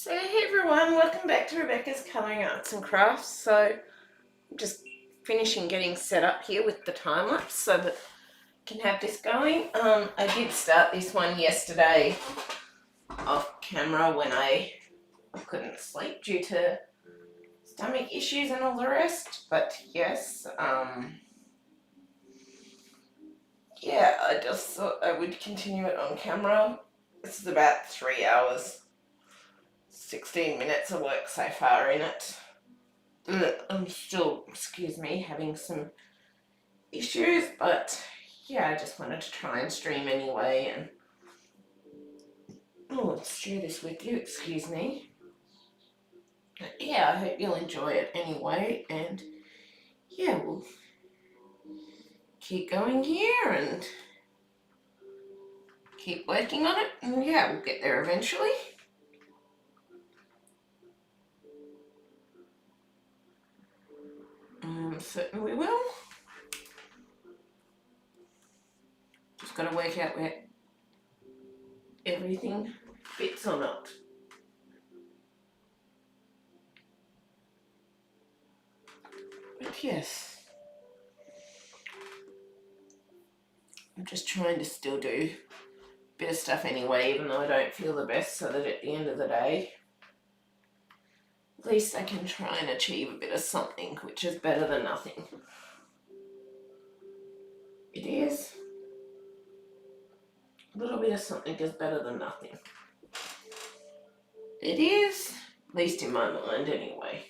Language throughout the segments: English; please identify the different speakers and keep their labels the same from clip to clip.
Speaker 1: So hey everyone, welcome back to Rebecca's Colouring Arts and Crafts. So I'm just finishing getting set up here with the time lapse so that I can have this going. I did start this one yesterday off camera when I couldn't sleep due to stomach issues and all the rest. But yes, yeah, I just thought I would continue it on camera. This is about 3 hours, 16 minutes of work so far in it. I'm still, excuse me, having some issues, but yeah, I just wanted to try and stream anyway. And oh, let's share this with you, excuse me. But yeah, I hope you'll enjoy it anyway. And yeah, we'll keep going here and keep working on it. And yeah, we'll get there eventually. Certainly will. Just got to work out where everything fits or not. But yes, I'm just trying to still do a bit of stuff anyway, even though I don't feel the best, so that at the end of the day, at least I can try and achieve a bit of something, which is better than nothing. It is. A little bit of something is better than nothing. It is, at least in my mind anyway.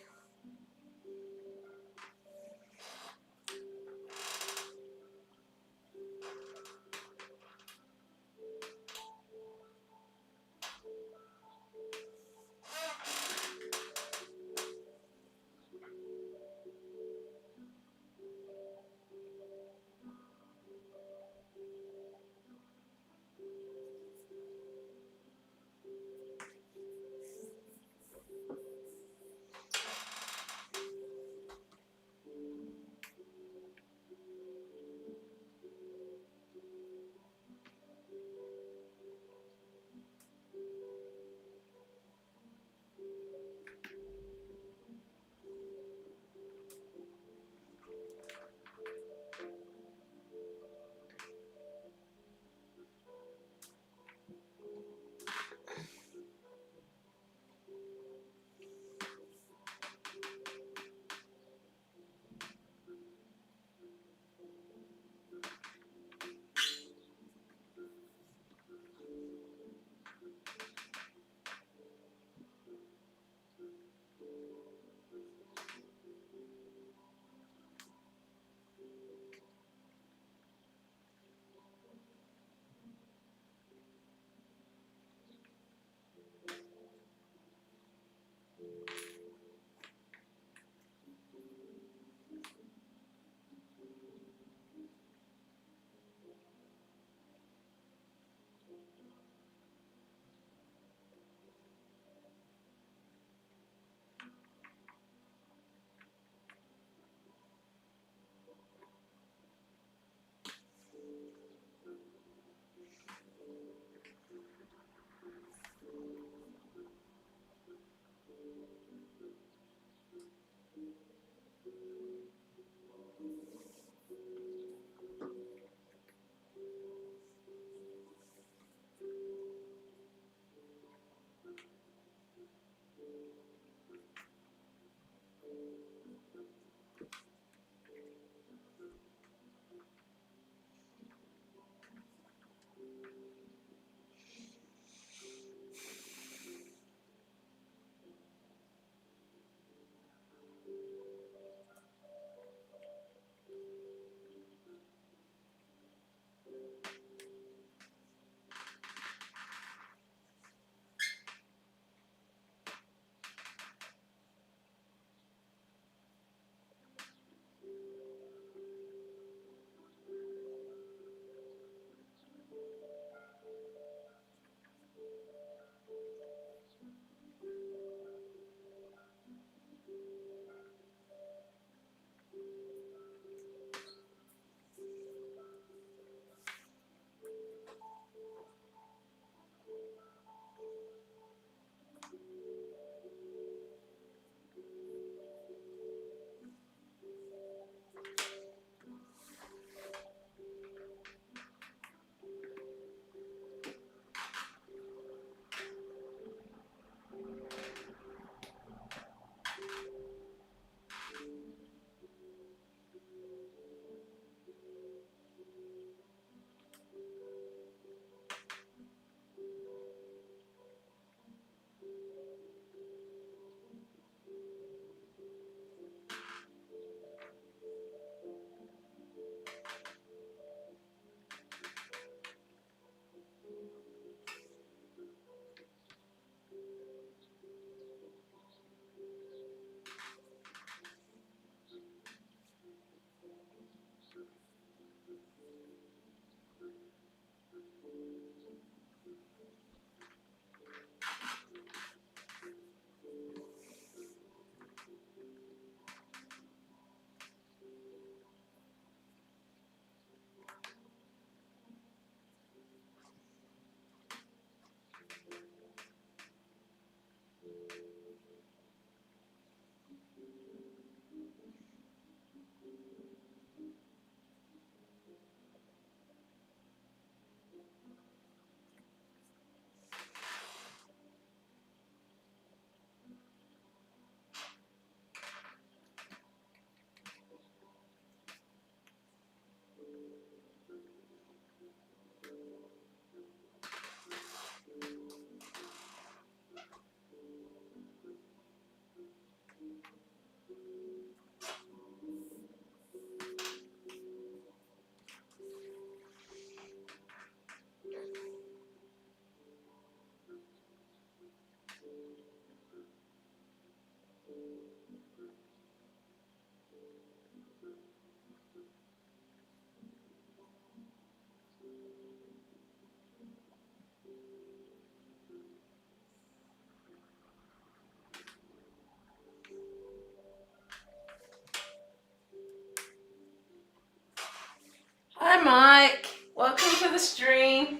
Speaker 1: Mike. Welcome to the stream.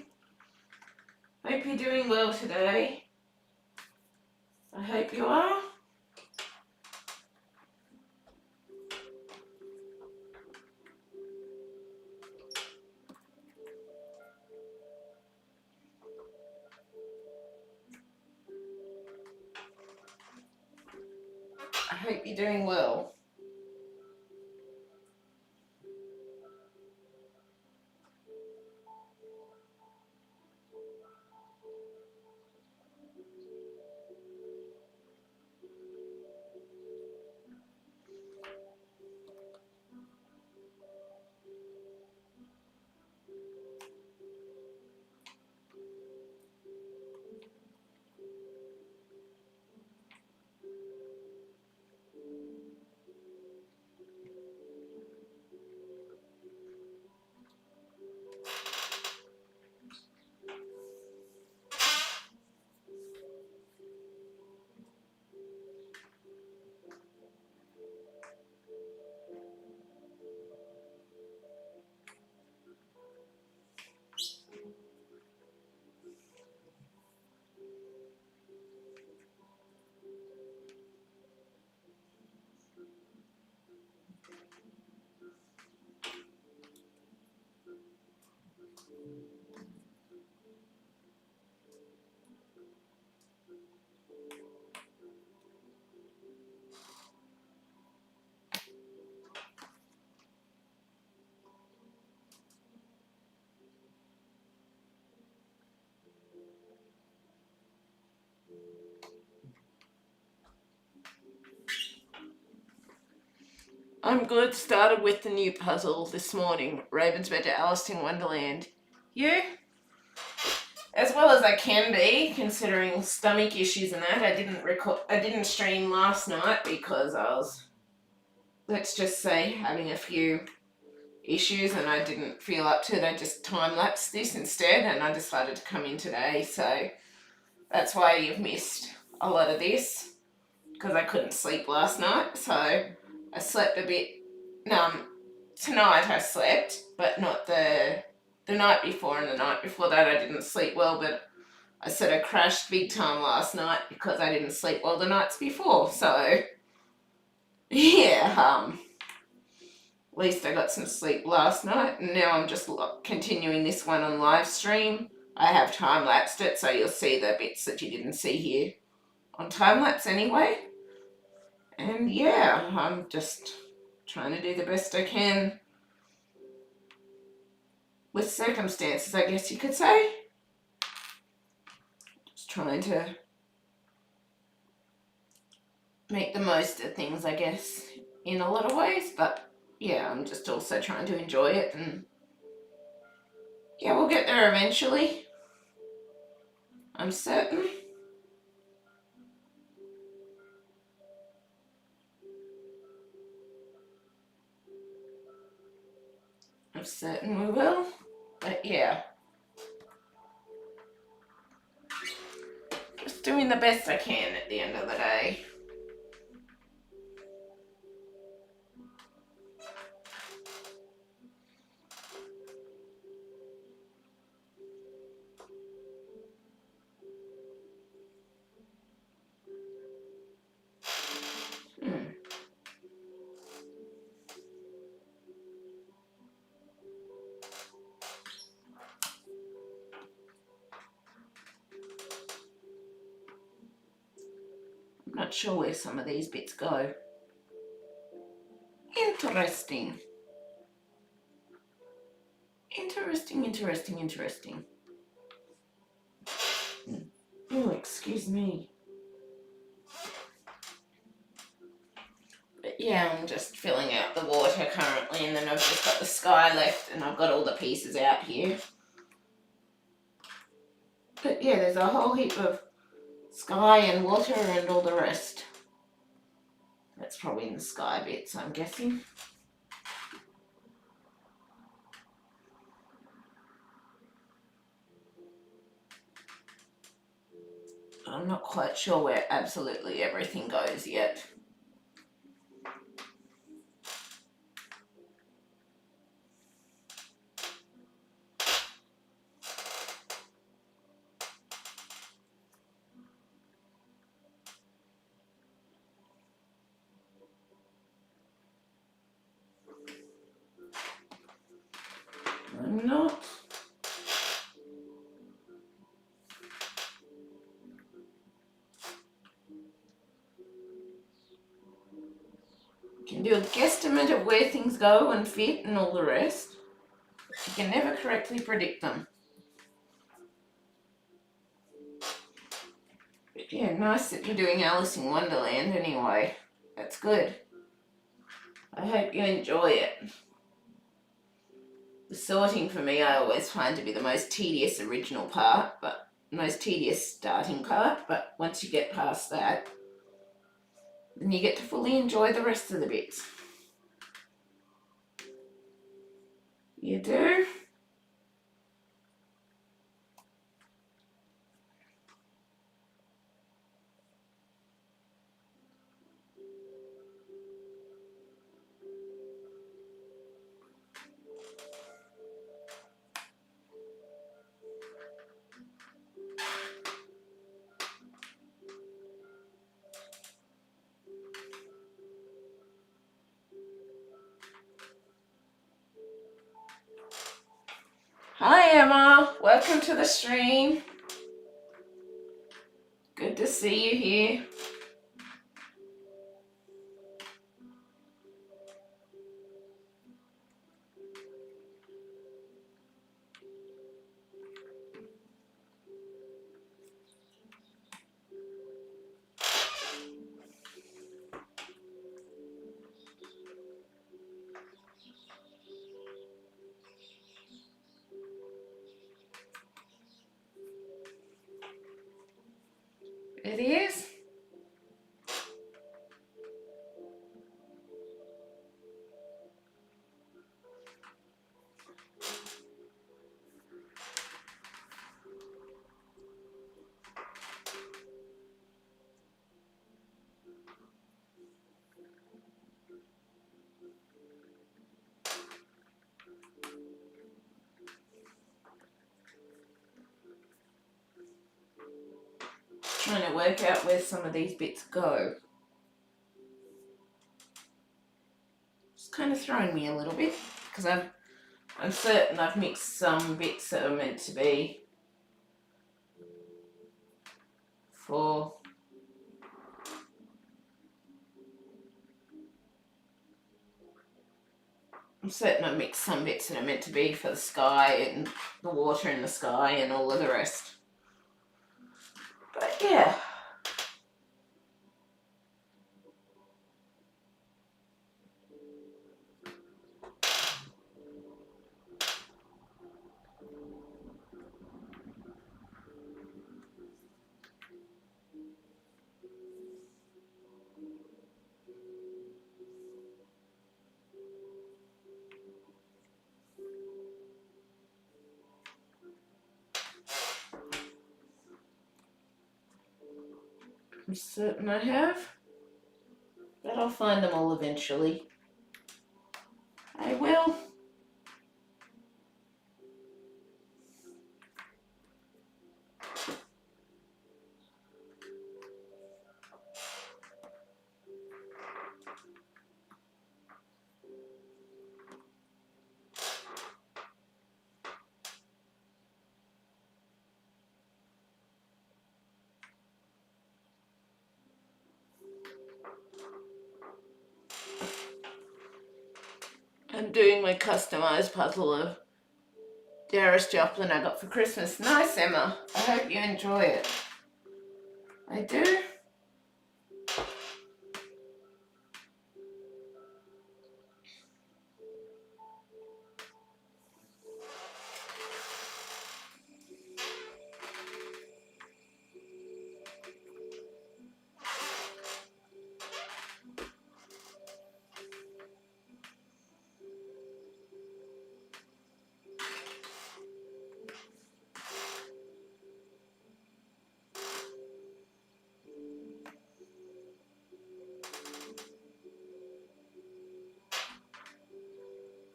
Speaker 1: Hope you're doing well today. I hope you are. I hope you're doing well. I'm good. Started with the new puzzle this morning. Raven's Bed to Alice in Wonderland. You? As well as I can be, considering stomach issues and that. I didn't stream last night because I was, let's just say, having a few issues and I didn't feel up to it. I just time-lapsed this instead and I decided to come in today. So that's why you've missed a lot of this, because I couldn't sleep last night. So I slept a bit. Tonight I slept, but not the night before, and the night before that I didn't sleep well, but I sort of crashed big time last night because I didn't sleep well the nights before. So yeah, at least I got some sleep last night, and now I'm just continuing this one on live stream. I have time lapsed it, so you'll see the bits that you didn't see here on time lapse anyway. And yeah, I'm just trying to do the best I can with circumstances, I guess you could say. Just trying to make the most of things, I guess, in a lot of ways. But yeah, I'm just also trying to enjoy it, and yeah, we'll get there eventually. I'm certain. I'm certain we will. But yeah, just doing the best I can at the end of the day. I'm not sure where some of these bits go. Interesting. Interesting. Oh, excuse me. But yeah, I'm just filling out the water currently, and then I've just got the sky left, and I've got all the pieces out here. But yeah, there's a whole heap of sky and water and all the rest. That's probably in the sky bits, I'm guessing. I'm not quite sure where absolutely everything goes yet. can do a guesstimate of where things go and fit and all the rest. You can never correctly predict them. But yeah, nice that you're doing Alice in Wonderland anyway. That's good. I hope you enjoy it. The sorting for me I always find to be the most tedious original part, but most tedious starting part, but once you get past that, then you get to fully enjoy the rest of the bits. You do? Hi Emma, welcome to the stream. Good to see you here. It is. Trying to work out where some of these bits go. It's kind of throwing me a little bit because I'm certain I've mixed some bits that are meant to be for I'm certain I mixed some bits that are meant to be for the sky and the water in the sky and all of the rest. But yeah. I'm certain I have, but I'll find them all eventually. I will. I'm doing my customized puzzle of Darius Joplin I got for Christmas. Nice, Emma. I hope you enjoy it. I do.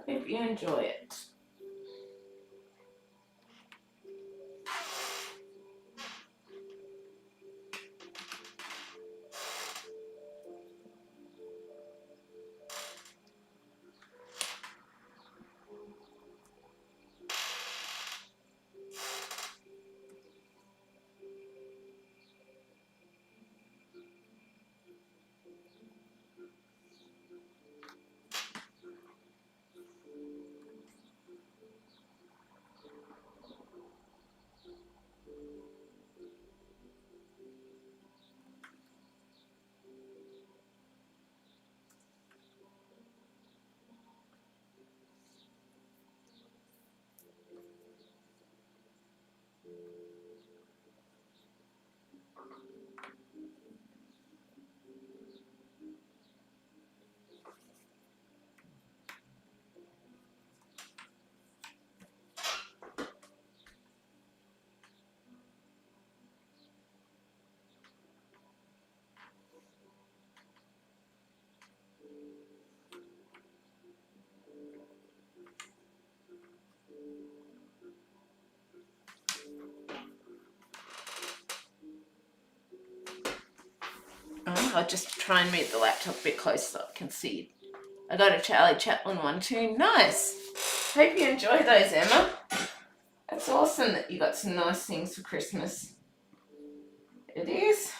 Speaker 1: Hope you enjoy it. I'll just try and move the laptop a bit closer so I can see it. I got a Charlie Chaplin one too. Nice. Hope you enjoy those, Emma. It's awesome that you got some nice things for Christmas. It is.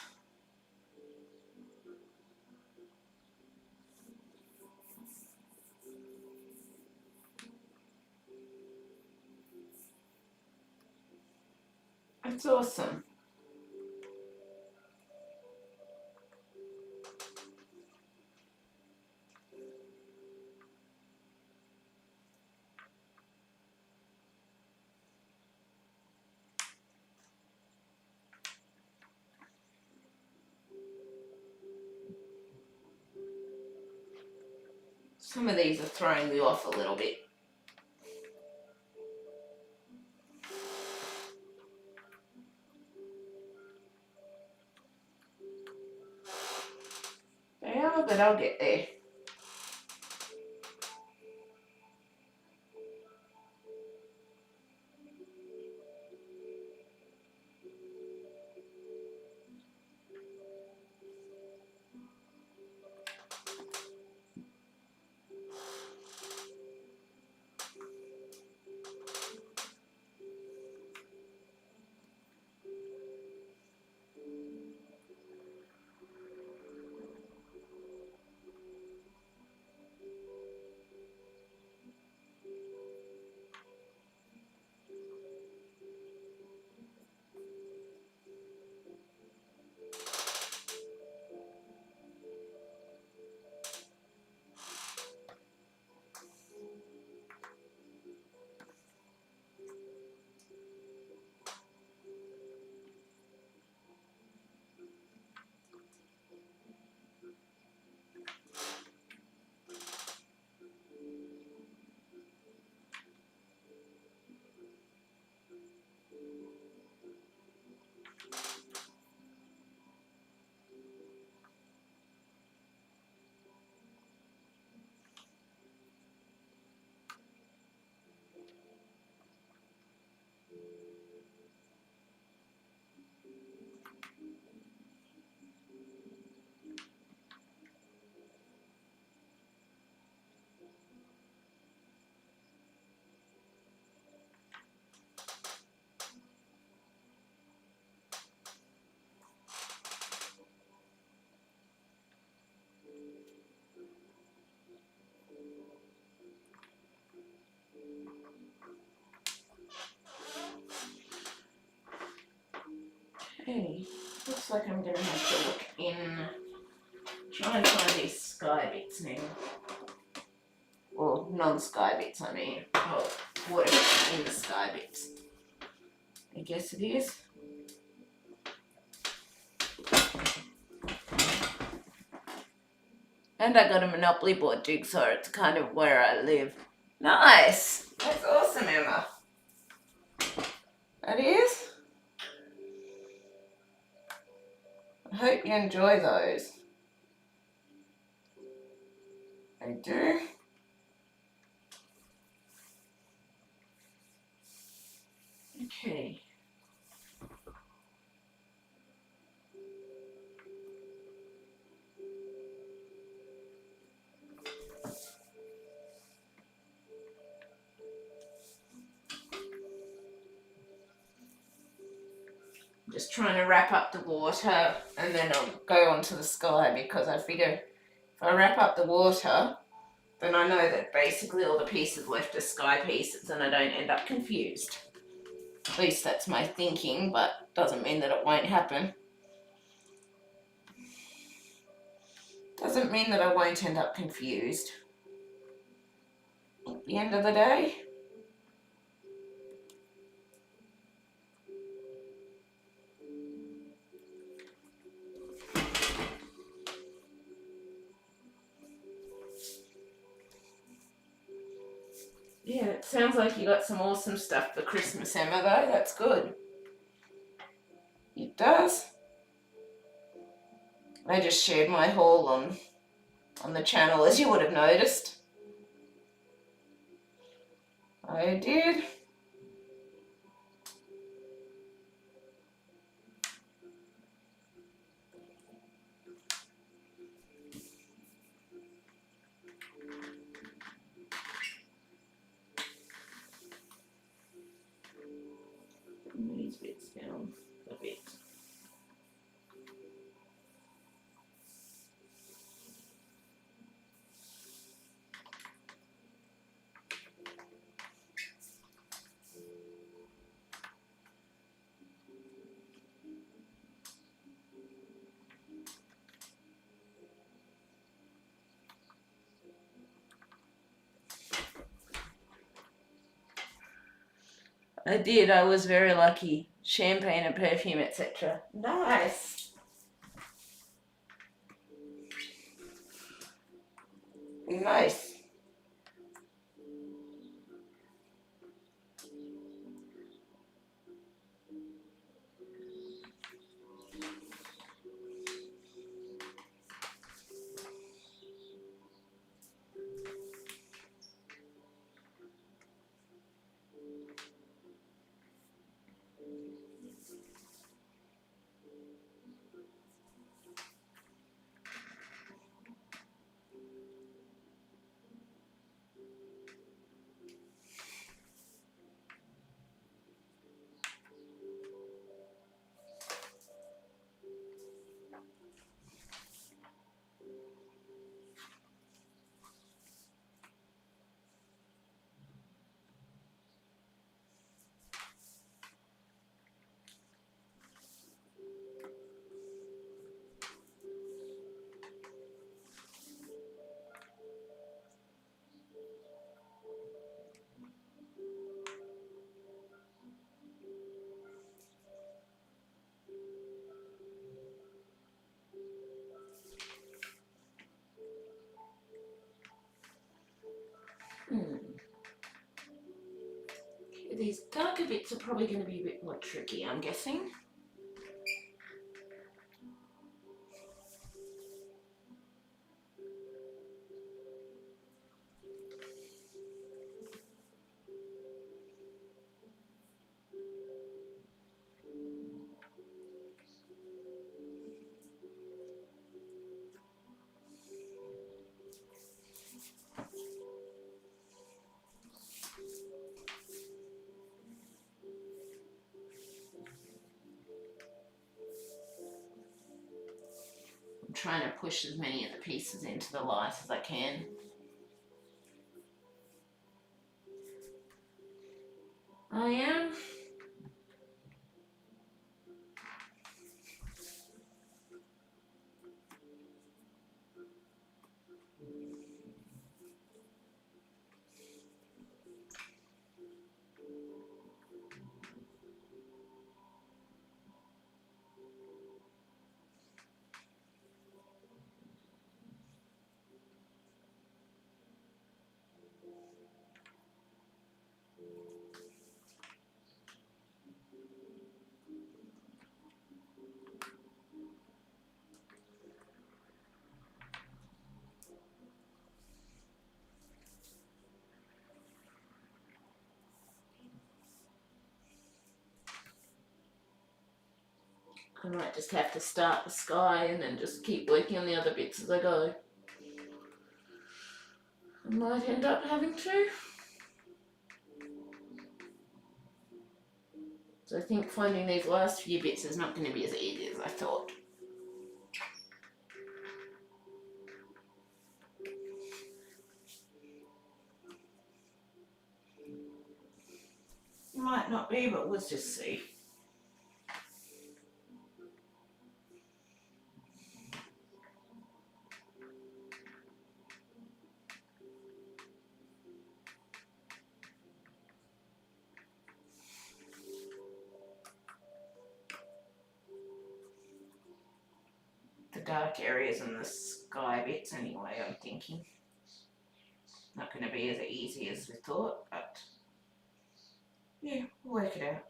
Speaker 1: It's awesome. Some of these are throwing me off a little bit. They are, but I'll get there. Okay, looks like I'm going to have to look in, try and find these sky bits now. Or non-sky bits, I mean. Oh, whatever's in the sky bits. I guess it is. And I got a Monopoly board jigsaw. It's kind of where I live. Nice! That's awesome, Emma. That is. I hope you enjoy those. I do. Okay. Just trying to wrap up the water and then I'll go on to the sky, because I figure if I wrap up the water, then I know that basically all the pieces left are sky pieces and I don't end up confused. At least that's my thinking, but doesn't mean that it won't happen. Doesn't mean that I won't end up confused. At the end of the day, yeah, it sounds like you got some awesome stuff for Christmas, Emma, though. That's good. It does. I just shared my haul on the channel, as you would have noticed. I did. I did. I was very lucky. Champagne and perfume, etc. Nice. Nice. These darker bits are probably going to be a bit more tricky, I'm guessing. I'm trying to push as many of the pieces into the light as I can. I am. I might just have to start the sky and then just keep working on the other bits as I go. I might end up having to. So I think finding these last few bits is not going to be as easy as I thought. Might not be, but let's just see. The dark areas and the sky bits anyway, I'm thinking. Not going to be as easy as we thought, but yeah, we'll work it out.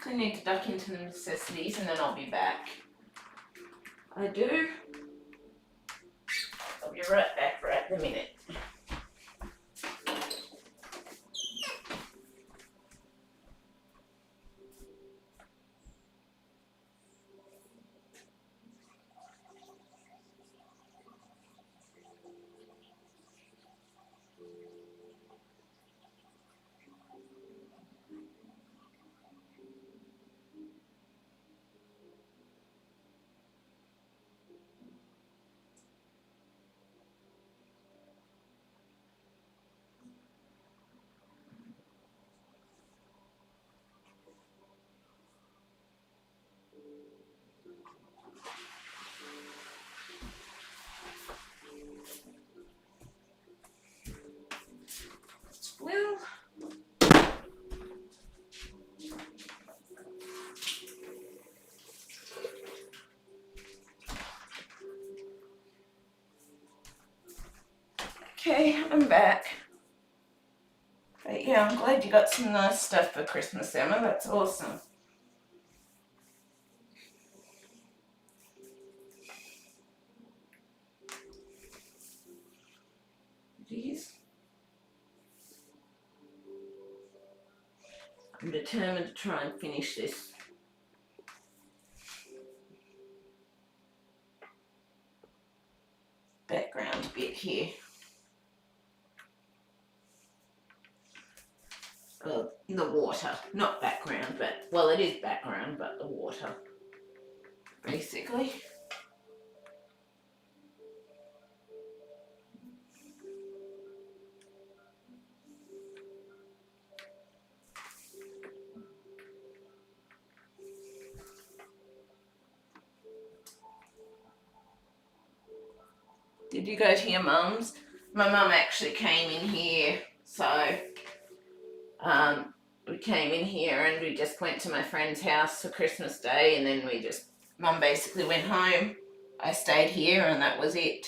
Speaker 1: quickly need to duck into the necessities and then I'll be back. I do. I'll be right back right in a minute. Well, okay, I'm back. But yeah, I'm glad you got some nice stuff for Christmas, Emma. That's awesome. It is. I'm determined to try and finish this. Background bit here. The water, not background, but, well, it is background, but the water, basically. Did you go to your mum's? My mum actually came in here, so we came in here and we just went to my friend's house for Christmas Day, and then Mum basically went home. I stayed here and that was it.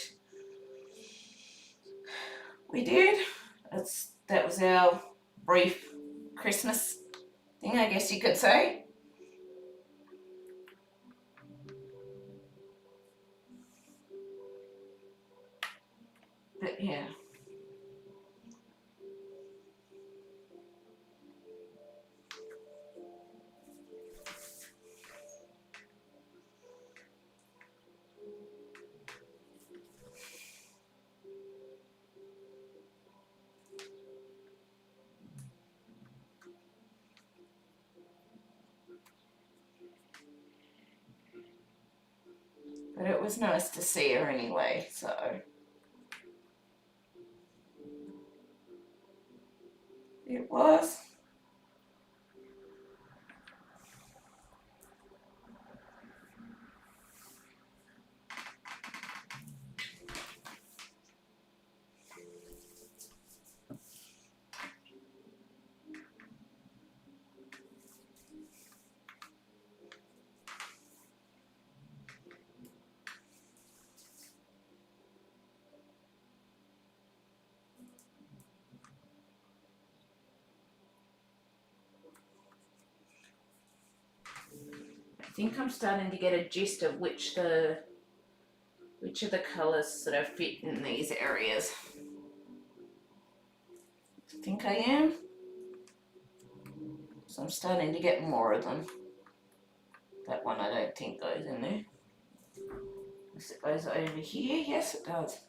Speaker 1: We did. That was our brief Christmas thing, I guess you could say. But yeah. But it was nice to see her anyway, so. It was. I think I'm starting to get a gist of which of the colours sort of fit in these areas. I think I am. So I'm starting to get more of them. That one I don't think goes in there. Unless it goes over here. Yes, it does.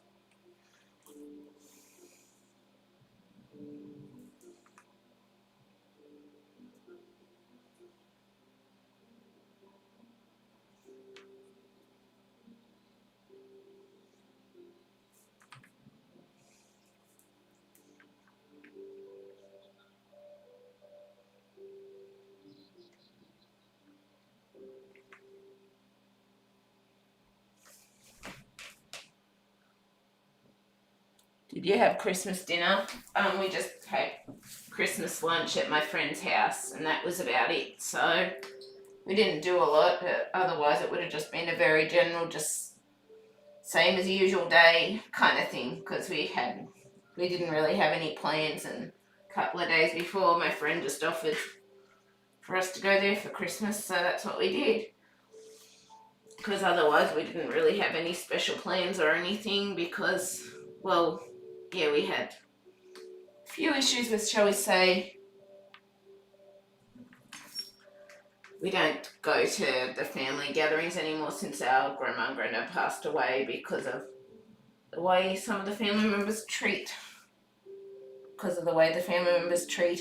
Speaker 1: Did you have Christmas dinner? We just had Christmas lunch at my friend's house and that was about it. So we didn't do a lot, but otherwise it would have just been a very general, just same as usual day kind of thing, because we didn't really have any plans, and a couple of days before my friend just offered for us to go there for Christmas, so that's what we did. Because otherwise we didn't really have any special plans or anything because, well, yeah, we had a few issues with, shall we say, we don't go to the family gatherings anymore since our grandma and granddad passed away because of the way some of the family members treat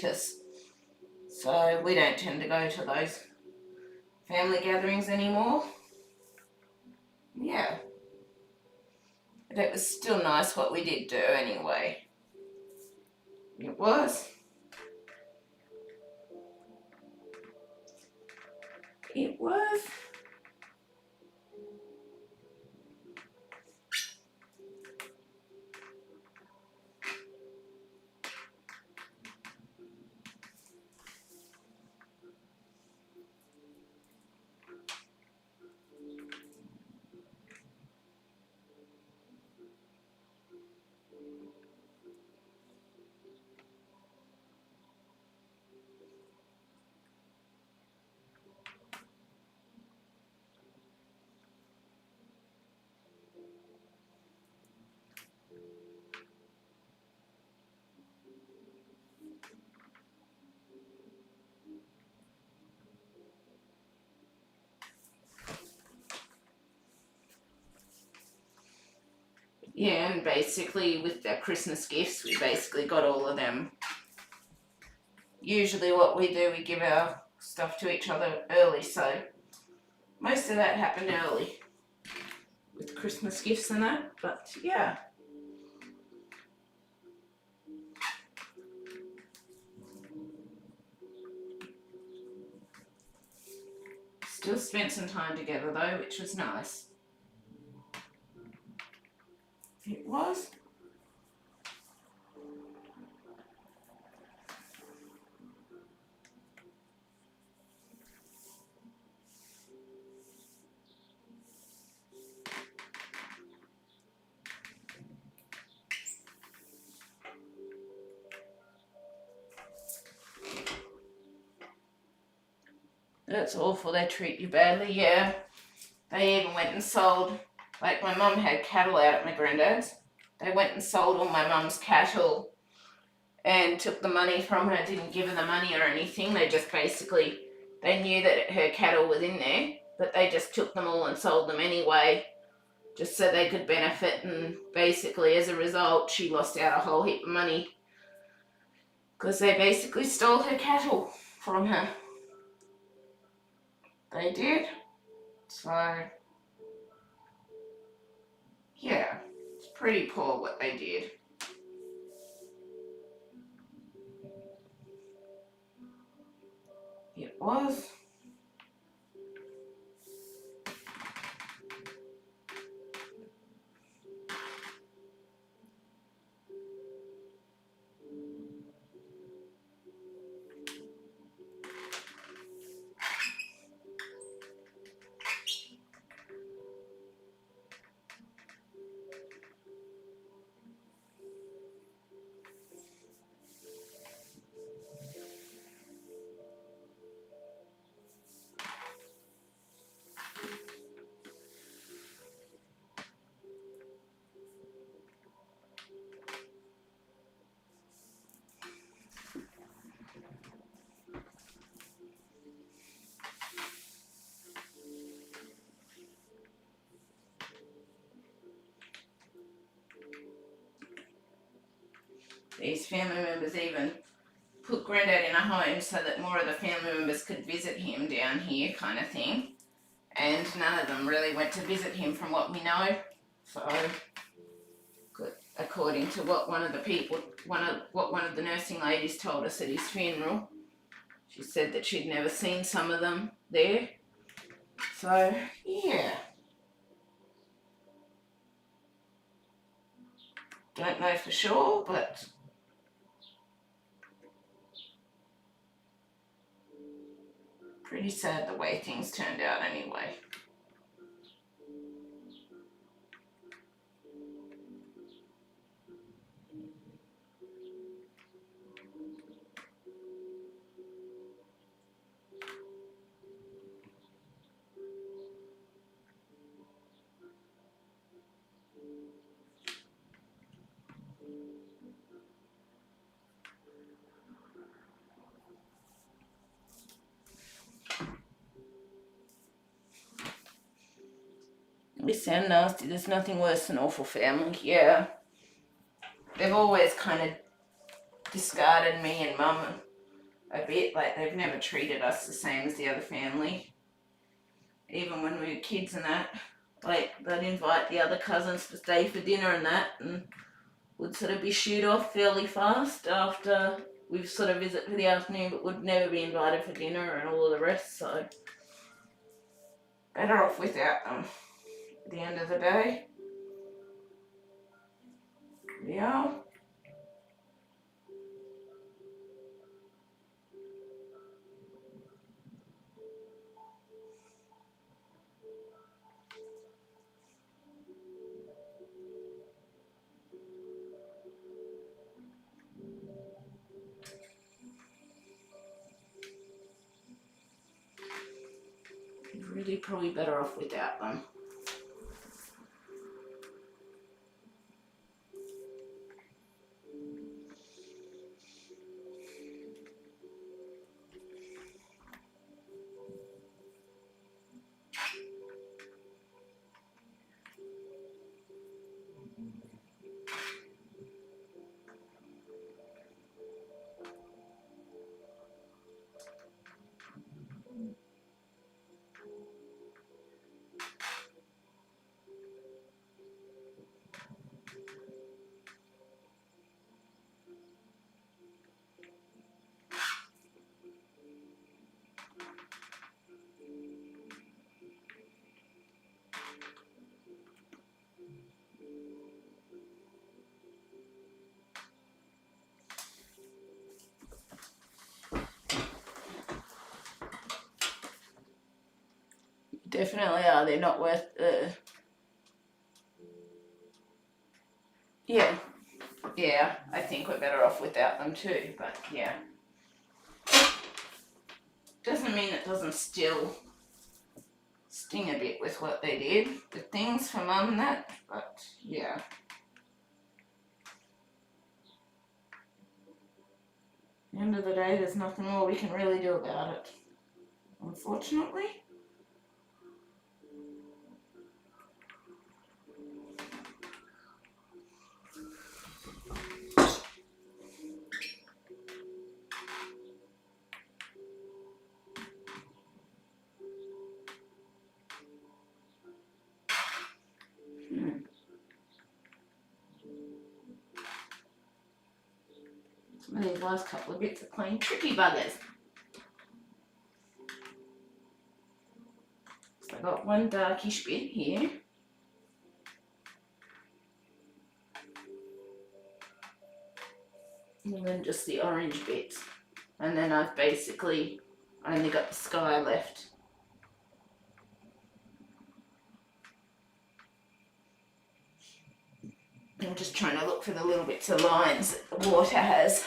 Speaker 1: us. So we don't tend to go to those family gatherings anymore. Yeah. But it was still nice what we did do anyway. It was. It was. Yeah, and basically with our Christmas gifts, we basically got all of them. Usually what we do, we give our stuff to each other early, so most of that happened early with Christmas gifts and that, but yeah. Still spent some time together though, which was nice. It was. That's awful, they treat you badly, yeah. They even went and sold, like my mum had cattle out at my granddad's. They went and sold all my mum's cattle and took the money from her, didn't give her the money or anything. They just basically, they knew that her cattle was in there, but they just took them all and sold them anyway, just so they could benefit, and basically as a result she lost out a whole heap of money because they basically stole her cattle from her. They did. So, yeah, it's pretty poor what they did. It was. These family members even put Grandad in a home so that more of the family members could visit him down here, kind of thing. And none of them really went to visit him from what we know. So, according to what one of the nursing ladies told us at his funeral, she said that she'd never seen some of them there. So, yeah. Don't know for sure, but pretty sad the way things turned out anyway. This sound nasty. There's nothing worse than awful family. Yeah. They've always kind of discarded me and Mum a bit. Like, they've never treated us the same as the other family. Even when we were kids and that. Like, they'd invite the other cousins to stay for dinner and that, and would sort of be shooed off fairly fast after we've sort of visit for the afternoon, but would never be invited for dinner and all of the rest, so better off without them at the end of the day. Yeah. Really probably better off without them. Definitely are. They're not worth yeah. Yeah, I think we're better off without them too, but yeah. Doesn't mean it doesn't still sting a bit with what they did, with things for Mum and that, but yeah. At the end of the day, there's nothing more we can really do about it, unfortunately. Some of these last couple of bits are plain tricky buggers. So I've got one darkish bit here. And then just the orange bits. And then I've basically only got the sky left. I'm just trying to look for the little bits of lines that the water has.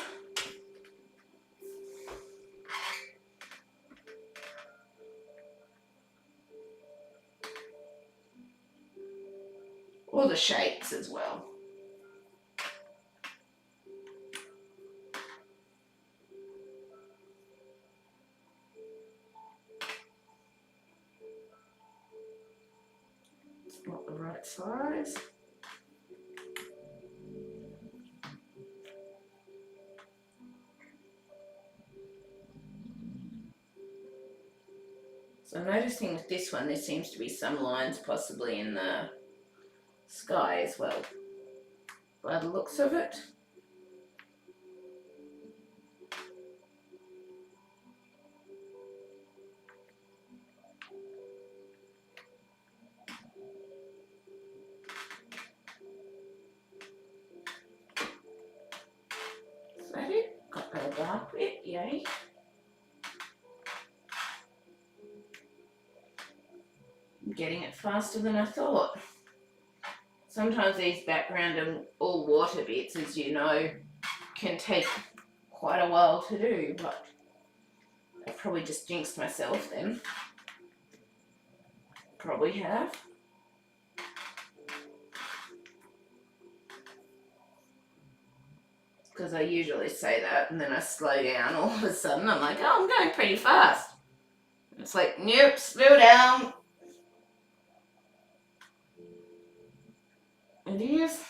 Speaker 1: Or the shapes as well. It's not the right size. So I'm noticing with this one, there seems to be some lines possibly in the sky as well, by the looks of it. Is that it? Got the dark bit, yay. I'm getting it faster than I thought. Sometimes these background and all water bits, as you know, can take quite a while to do, but I probably just jinxed myself then. Probably have. Because I usually say that and then I slow down all of a sudden. I'm like, oh, I'm going pretty fast. It's like, nope, slow down. it is.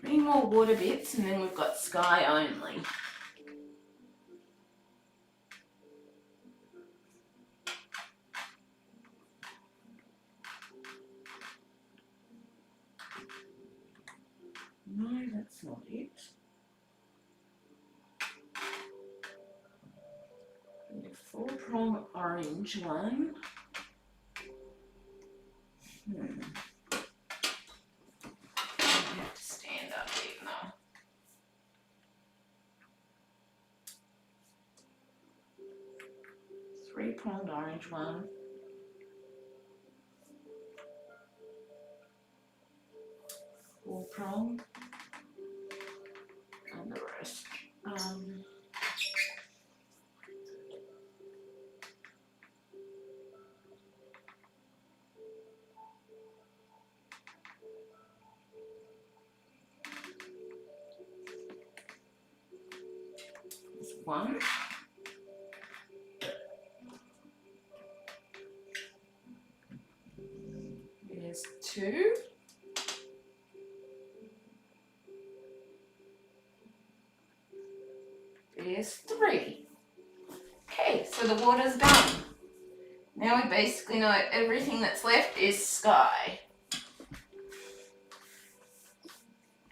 Speaker 1: Three more water bits and then we've got sky only. No, that's not it. And a 4-prong orange one. I have to stand up even though. Three-pronged orange one. 4-prong. And the rest. There's one. There's two. There's three. Okay, so the water's done. Now we basically know everything that's left is sky.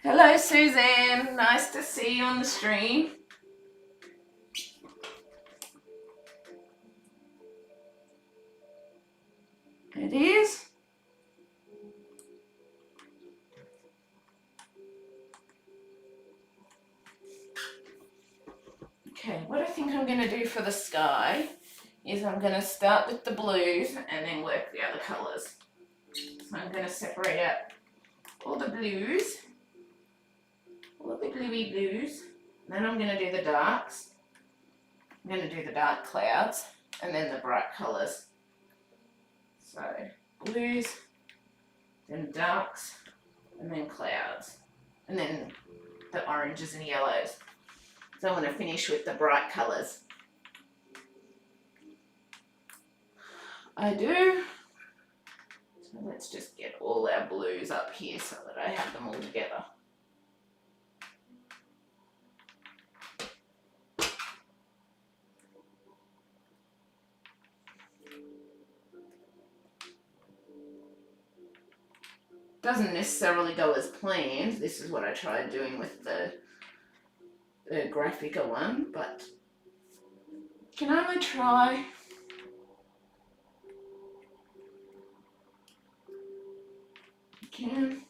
Speaker 1: Hello Suzanne, nice to see you on the stream. It is. Okay, what I think I'm going to do for the sky is I'm going to start with the blues and then work the other colours. So I'm going to separate out all the blues, all the bluey blues, then I'm going to do the darks. I'm going to do the dark clouds and then the bright colours. So blues, then darks, and then clouds, and then the oranges and yellows. So I want to finish with the bright colours. I do. So let's just get all our blues up here so that I have them all together. Doesn't necessarily go as planned. This is what I tried doing with the Graphica one, but can only try. Can.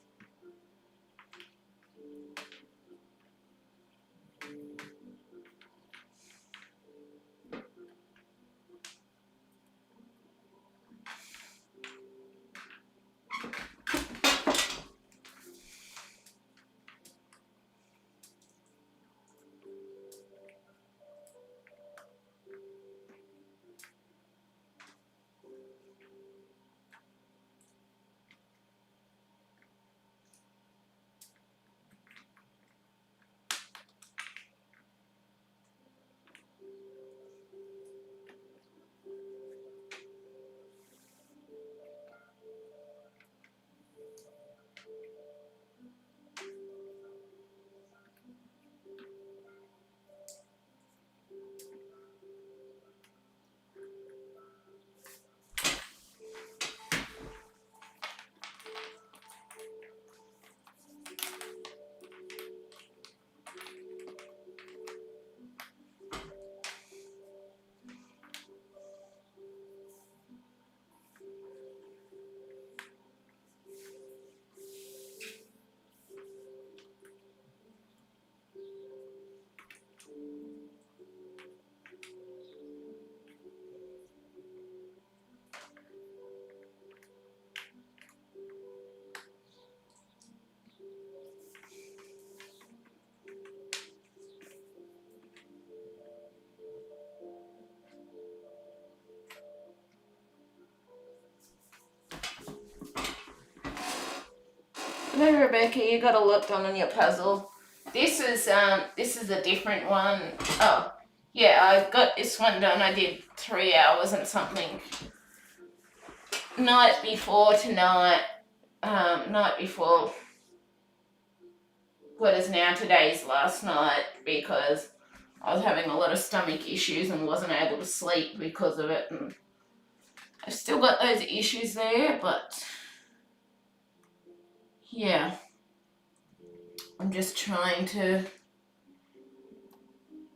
Speaker 1: No, Rebecca, you got a lot done on your puzzle. This is a different one. Oh, yeah, I got this one done. I did 3 hours and something. Night before tonight. Night before what is now today's last night, because I was having a lot of stomach issues and wasn't able to sleep because of it. And I've still got those issues there, but yeah, I'm just trying to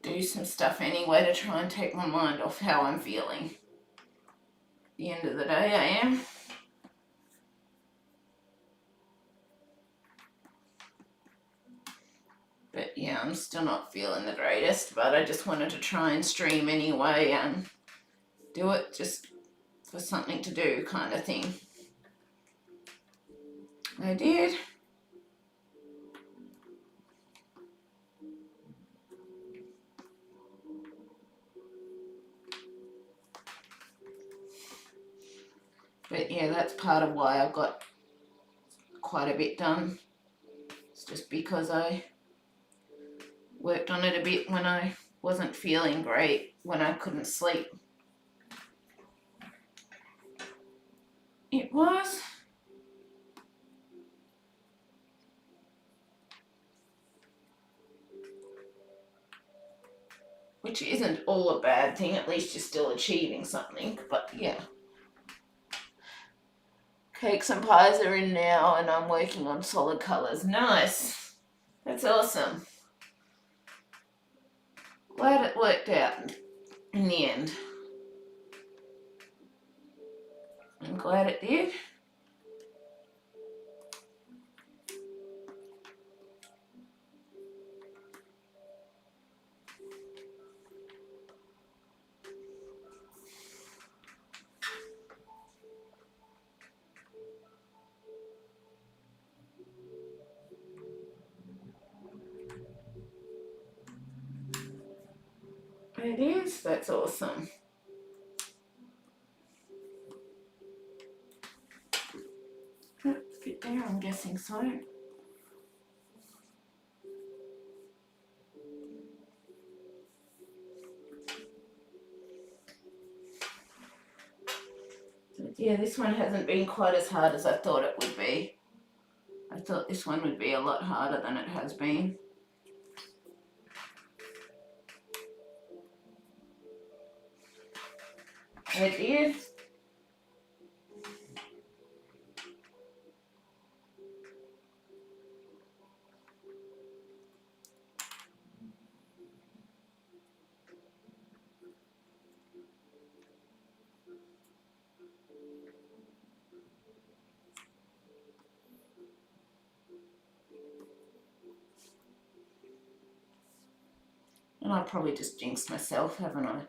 Speaker 1: do some stuff anyway to try and take my mind off how I'm feeling. At the end of the day, I am. But yeah, I'm still not feeling the greatest, but I just wanted to try and stream anyway and do it just for something to do kind of thing. I did. But yeah, that's part of why I've got quite a bit done. It's just because I worked on it a bit when I wasn't feeling great, when I couldn't sleep. It was. Which isn't all a bad thing, at least you're still achieving something, but yeah. Cakes and pies are in now and I'm working on solid colours. Nice. That's awesome. Glad it worked out in the end. I'm glad it did. It is. That's awesome. Fit there, I'm guessing so. But yeah, this one hasn't been quite as hard as I thought it would be. I thought this one would be a lot harder than it has been. It is. And I probably just jinxed myself, haven't I?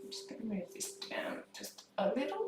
Speaker 1: I'm just going to move this down just a little.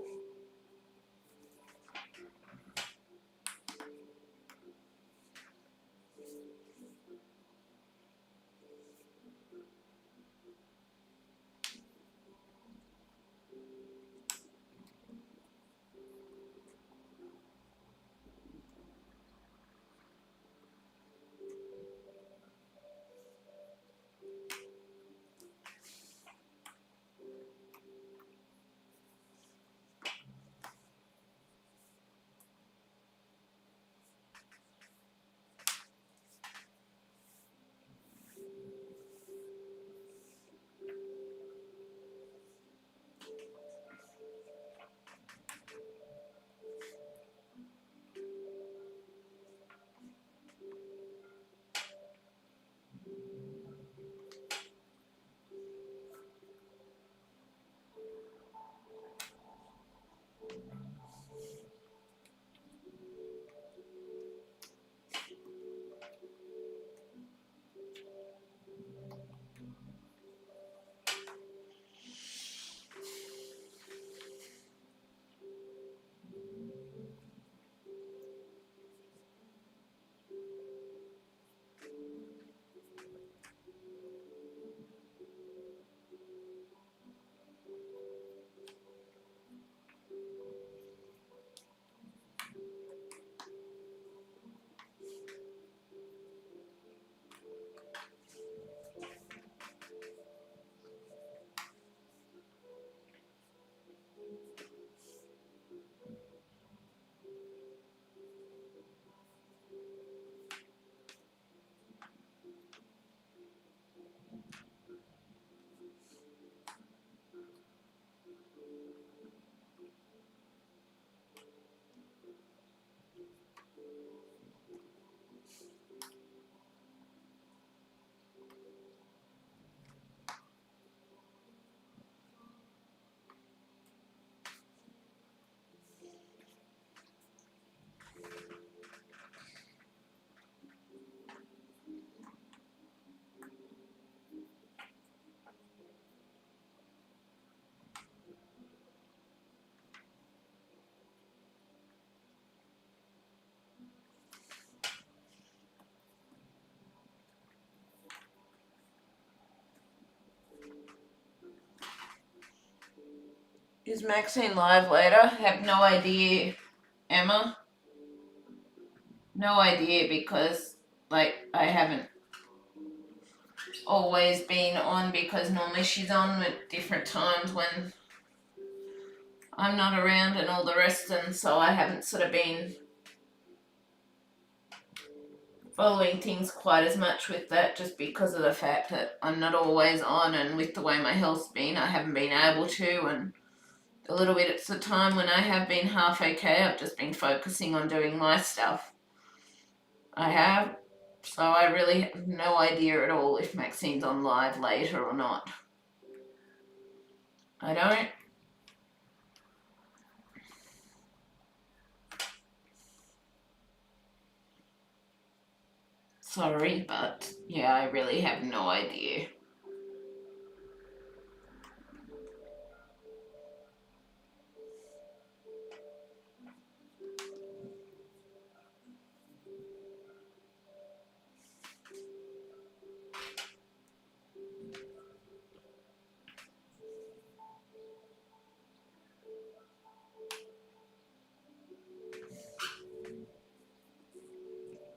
Speaker 1: Is Maxine live later? I have no idea, Emma. No idea, because like I haven't always been on, because normally she's on at different times when I'm not around and all the rest, and so I haven't sort of been following things quite as much with that, just because of the fact that I'm not always on, and with the way my health's been, I haven't been able to, and a little bit at the time when I have been half okay, I've just been focusing on doing my stuff. I have, so I really have no idea at all if Maxine's on live later or not. I don't. Sorry, but yeah, I really have no idea.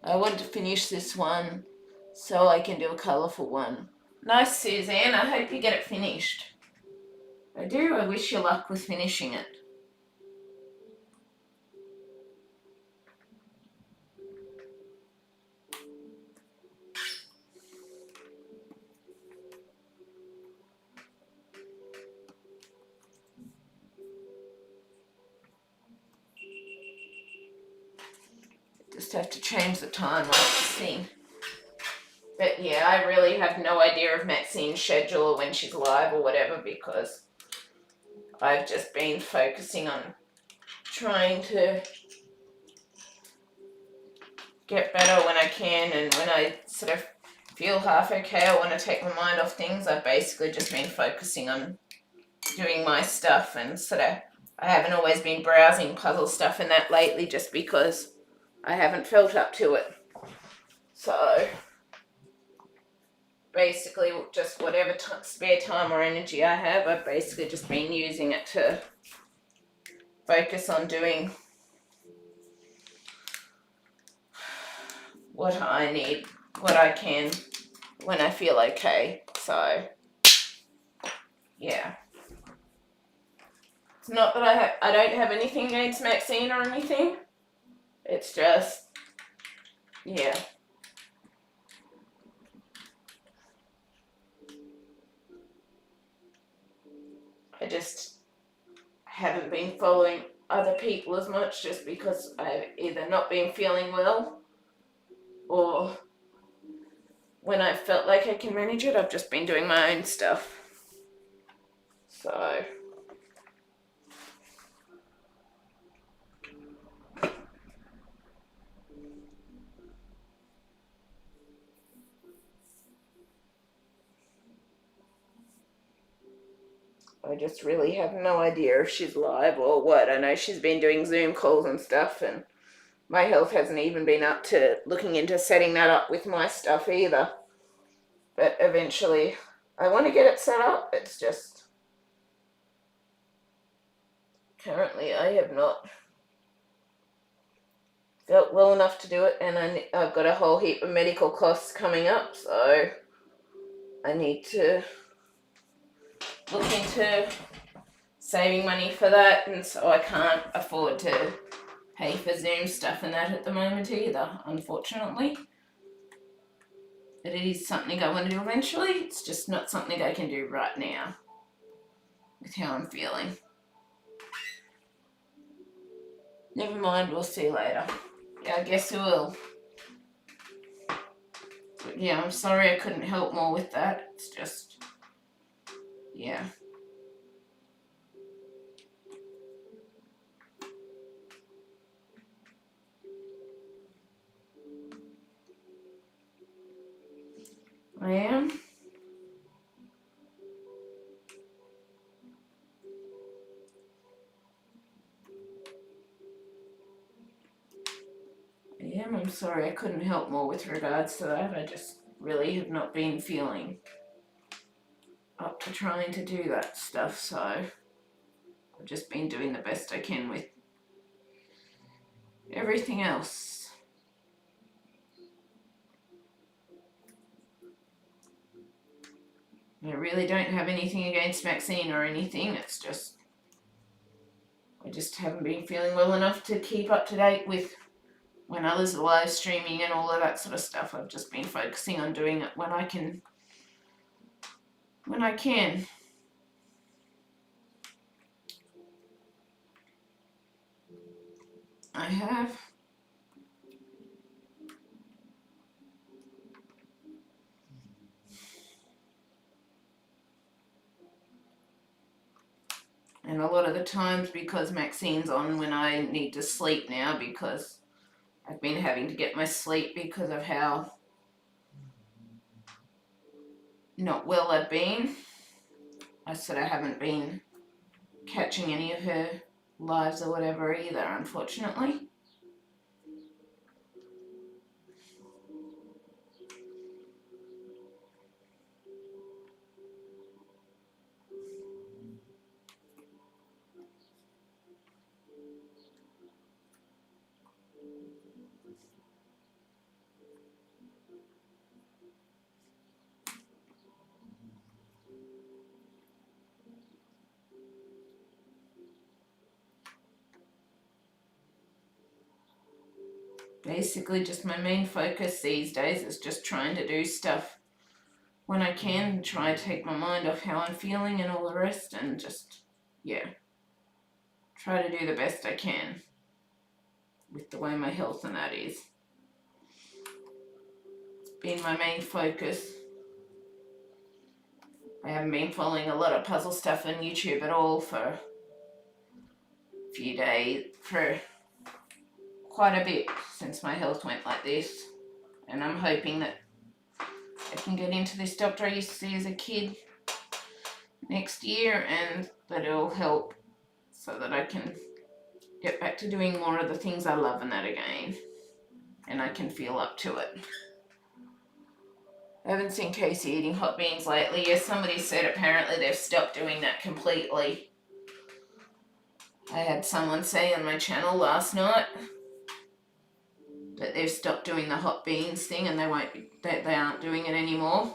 Speaker 1: I want to finish this one so I can do a colourful one. Nice, Suzanne. I hope you get it finished. I do. I wish you luck with finishing it. Just have to change the time, like the thing. But yeah, I really have no idea of Maxine's schedule or when she's live or whatever, because I've just been focusing on trying to get better when I can, and when I sort of feel half okay, I want to take my mind off things. I've basically just been focusing on doing my stuff, and sort of I haven't always been browsing puzzle stuff and that lately, just because I haven't felt up to it. So basically just whatever spare time or energy I have, I've basically just been using it to focus on doing what I need, what I can, when I feel okay. So yeah, it's not that I don't have anything against Maxine or anything. It's just, yeah. I just haven't been following other people as much, just because I've either not been feeling well, or when I felt like I can manage it, I've just been doing my own stuff. So I just really have no idea if she's live or what. I know she's been doing Zoom calls and stuff, and my health hasn't even been up to looking into setting that up with my stuff either. But eventually I want to get it set up. It's just currently I have not felt well enough to do it, and I've got a whole heap of medical costs coming up, so I need to look into saving money for that, and so I can't afford to pay for Zoom stuff and that at the moment either, unfortunately. But it is something I want to do eventually. It's just not something I can do right now with how I'm feeling. Never mind, we'll see later. Yeah, I guess we will. But yeah, I'm sorry I couldn't help more with that. It's just, yeah. I am. I'm sorry I couldn't help more with regards to that. I just really have not been feeling up to trying to do that stuff, so I've just been doing the best I can with everything else. I really don't have anything against Maxine or anything. It's just I just haven't been feeling well enough to keep up to date with when others are live streaming and all of that sort of stuff. I've just been focusing on doing it when I can. I have. And a lot of the times, because Maxine's on when I need to sleep now, because I've been having to get my sleep because of how not well I've been. I sort of haven't been catching any of her lives or whatever either, unfortunately. Basically, just my main focus these days is just trying to do stuff when I can, try to take my mind off how I'm feeling and all the rest, and just, yeah, try to do the best I can with the way my health and that is. It's been my main focus. I haven't been following a lot of puzzle stuff on YouTube at all for a few days, for quite a bit since my health went like this, and I'm hoping that I can get into this doctor I used to see as a kid next year, and that it'll help so that I can get back to doing more of the things I love and that again, and I can feel up to it. I haven't seen Casey eating hot beans lately. Yes, somebody said apparently they've stopped doing that completely. I had someone say on my channel last night that they've stopped doing the hot beans thing, and they aren't doing it anymore.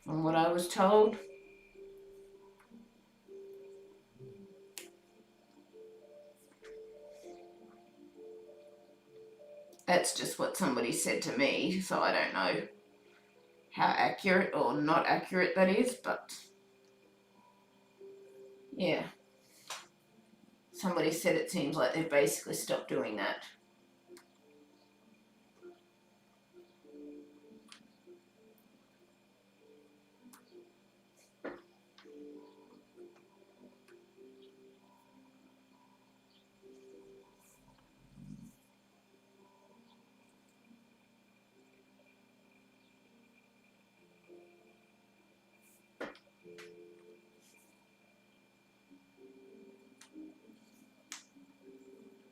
Speaker 1: From what I was told. That's just what somebody said to me, so I don't know how accurate or not accurate that is, but yeah. Somebody said it seems like they've basically stopped doing that.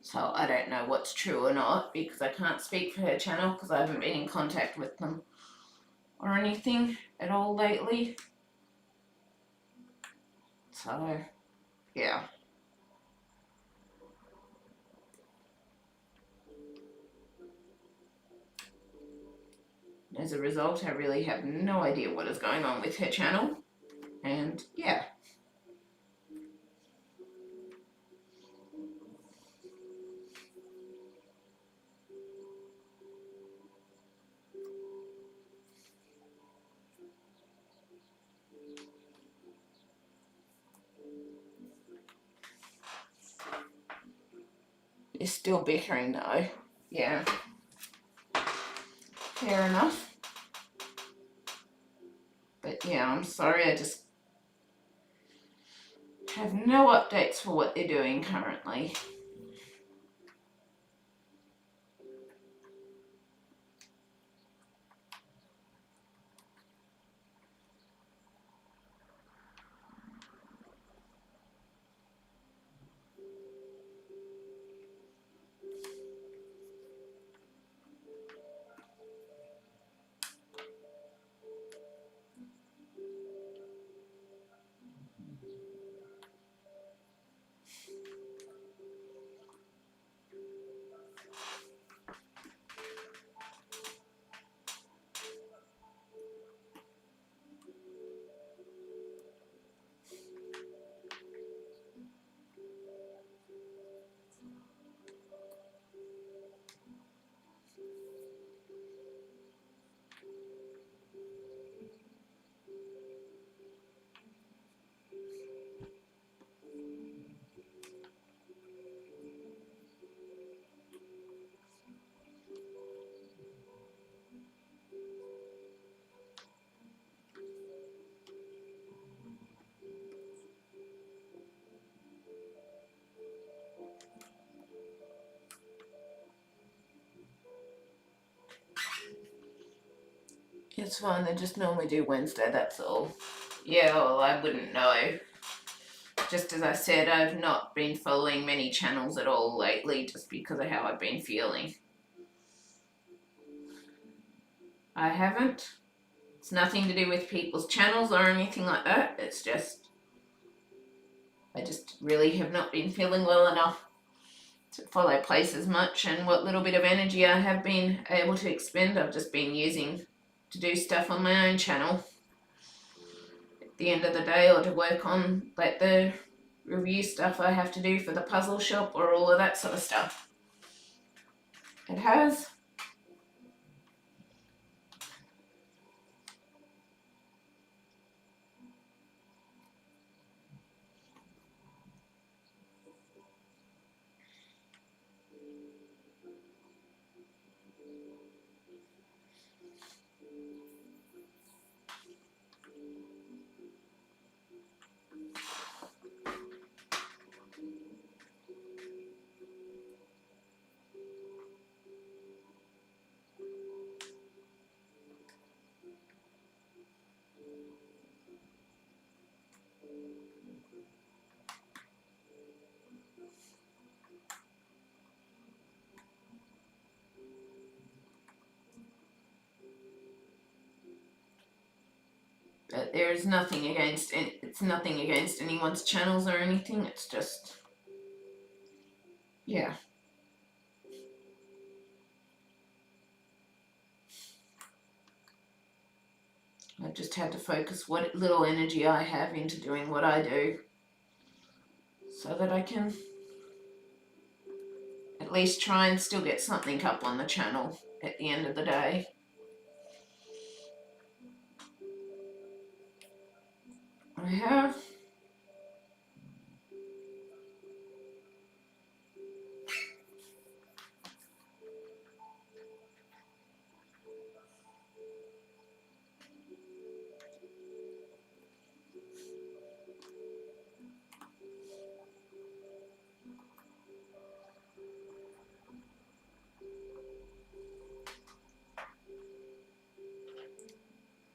Speaker 1: So I don't know what's true or not, because I can't speak for her channel because I haven't been in contact with them or anything at all lately. So, yeah. As a result, I really have no idea what is going on with her channel, and yeah. They're still bickering though. Yeah. Fair enough. But yeah, I'm sorry, I just have no updates for what they're doing currently. It's fine, they just normally do Wednesday, that's all. Yeah, well, I wouldn't know. Just as I said, I've not been following many channels at all lately just because of how I've been feeling. I haven't. It's nothing to do with people's channels or anything like that. It's just, I just really have not been feeling well enough to follow places much, and what little bit of energy I have been able to expend, I've just been using to do stuff on my own channel at the end of the day, or to work on like the review stuff I have to do for the puzzle shop or all of that sort of stuff. It has. But there is nothing against it. It's nothing against anyone's channels or anything. It's just, yeah. I just had to focus what little energy I have into doing what I do, so that I can at least try and still get something up on the channel at the end of the day. I have.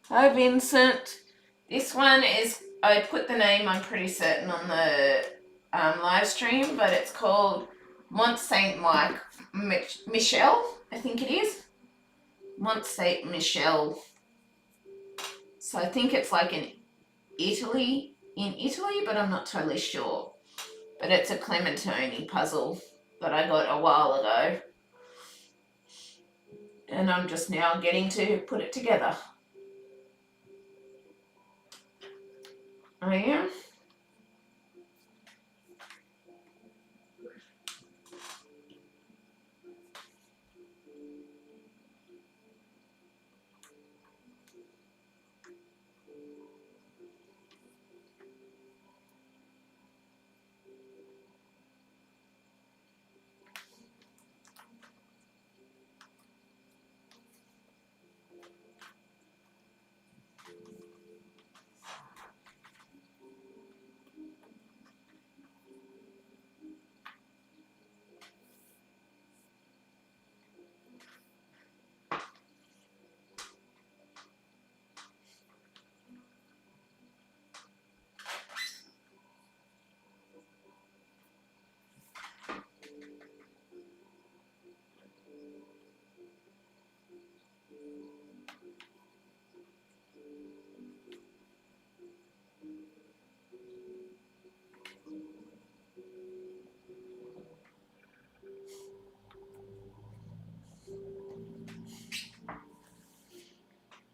Speaker 1: Hi Vincent. This one is, I put the name, I'm pretty certain, on the live stream, but it's called Mont Saint Michel, I think it is. Mont Saint Michel. So I think it's like in Italy, but I'm not totally sure. But it's a Clementoni puzzle that I got a while ago, and I'm just now getting to put it together. I am.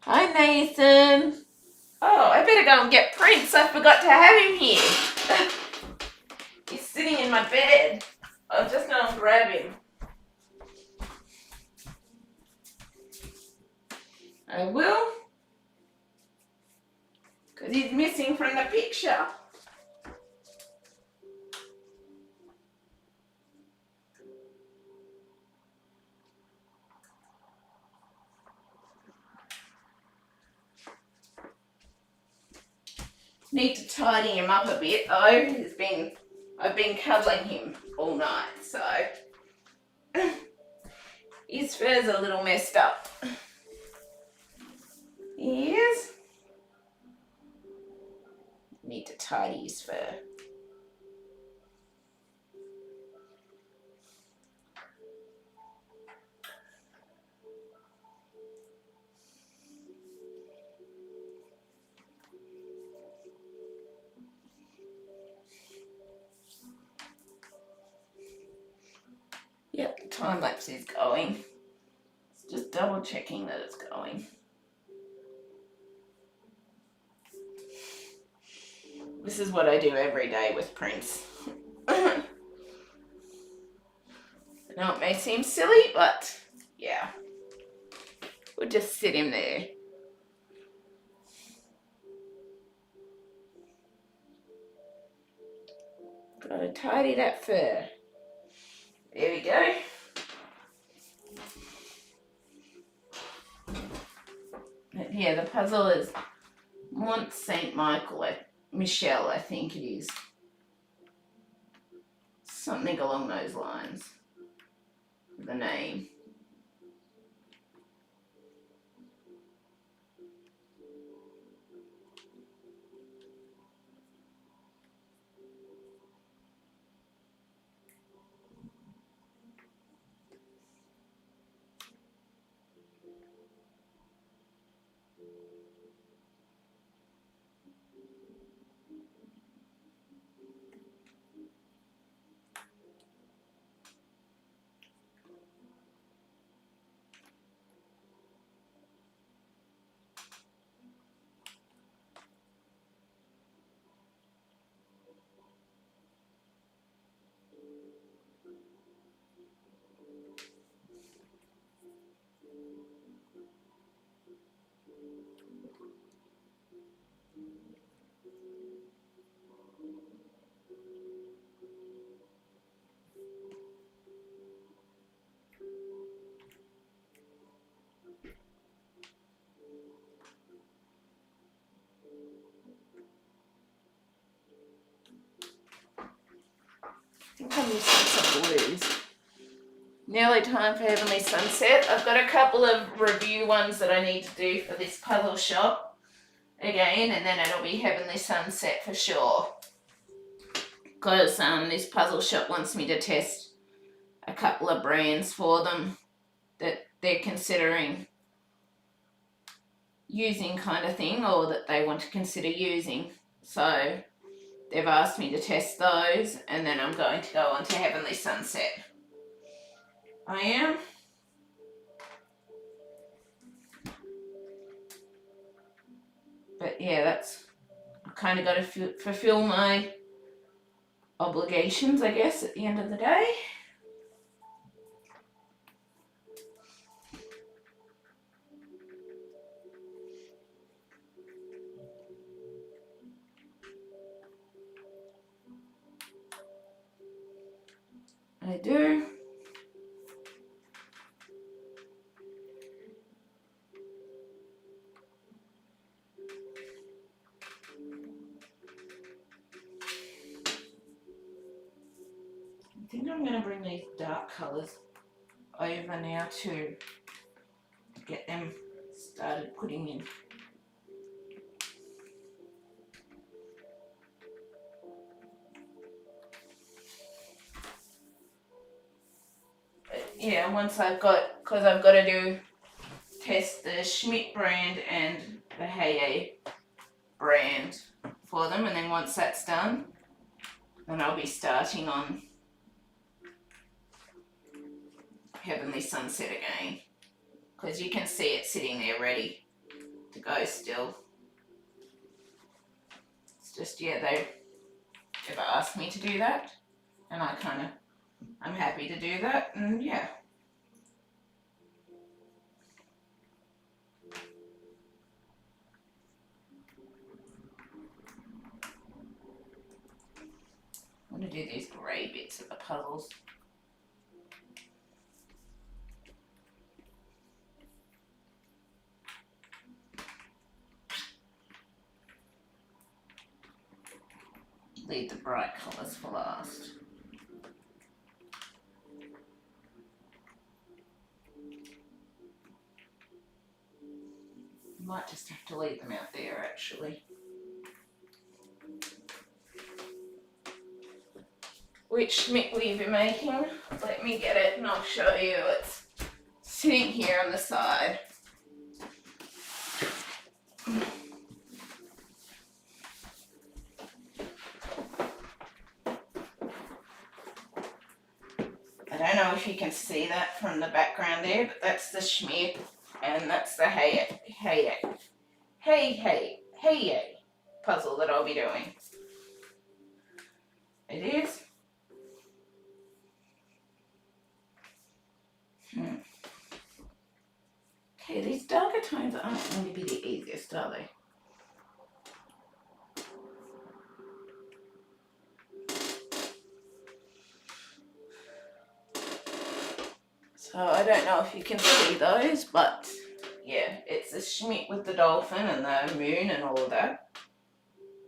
Speaker 1: Hi Nathan. Oh, I better go and get Prince. I forgot to have him here. He's sitting in my bed. I'll just go and grab him. I will. Because he's missing from the picture. Need to tidy him up a bit though. I've been cuddling him all night, so his fur's a little messed up. ears. Need to tidy his fur. Yep, the time lapse is going. Just double checking that it's going. This is what I do every day with Prince. I know it may seem silly, but yeah. We'll just sit him there. Gotta tidy that fur. There we go. But yeah, the puzzle is Mont St. Michel, I think it is. Something along those lines. The name. I think I'm using some blues. Nearly time for Heavenly Sunset. I've got a couple of review ones that I need to do for this puzzle shop again, and then it'll be Heavenly Sunset for sure. Because this puzzle shop wants me to test a couple of brands for them that they're considering using kind of thing, or that they want to consider using. So they've asked me to test those, and then I'm going to go on to Heavenly Sunset. I am. But yeah, that's, I've kind of got to fulfill my obligations, I guess, at the end of the day. I do. I think I'm going to bring these dark colours over now to get them started putting in. But yeah, once I've got, because I've got to test the Schmidt brand and the Hey brand for them, and then once that's done, then I'll be starting on Heavenly Sunset again, because you can see it sitting there ready to go still. It's just, yeah, they've asked me to do that, and I'm happy to do that, and yeah. I'm going to do these grey bits of the puzzles. Leave the bright colours for last. Might just have to leave them out there actually. Which Schmidt will you be making? Let me get it and I'll show you. It's sitting here on the side. I don't know if you can see that from the background there, but that's the Schmidt and that's the hey puzzle that I'll be doing. It is. Okay, these darker tones aren't going to be the easiest, are they? So I don't know if you can see those, but yeah, it's the Schmidt with the dolphin and the moon and all of that.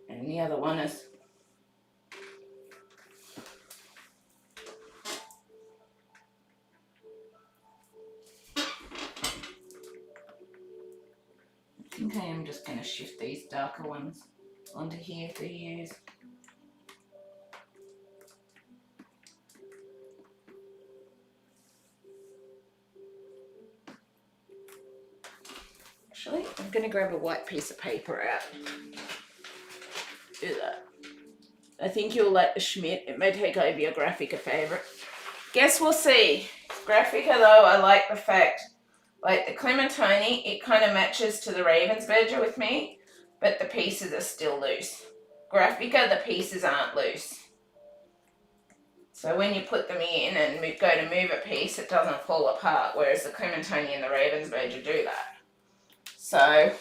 Speaker 1: And the other one is I think I am just going to shift these darker ones onto here to use. Actually, I'm going to grab a white piece of paper out. Do that. I think you'll like the Schmidt. It may take over your Graphica favourite. Guess we'll see. Graphica though, I like the fact, like the Clementoni, it kind of matches to the Ravensburger with me, but the pieces are still loose. Graphica, the pieces aren't loose. So when you put them in and go to move a piece, it doesn't fall apart, whereas the Clementoni and the Ravensburger do that. So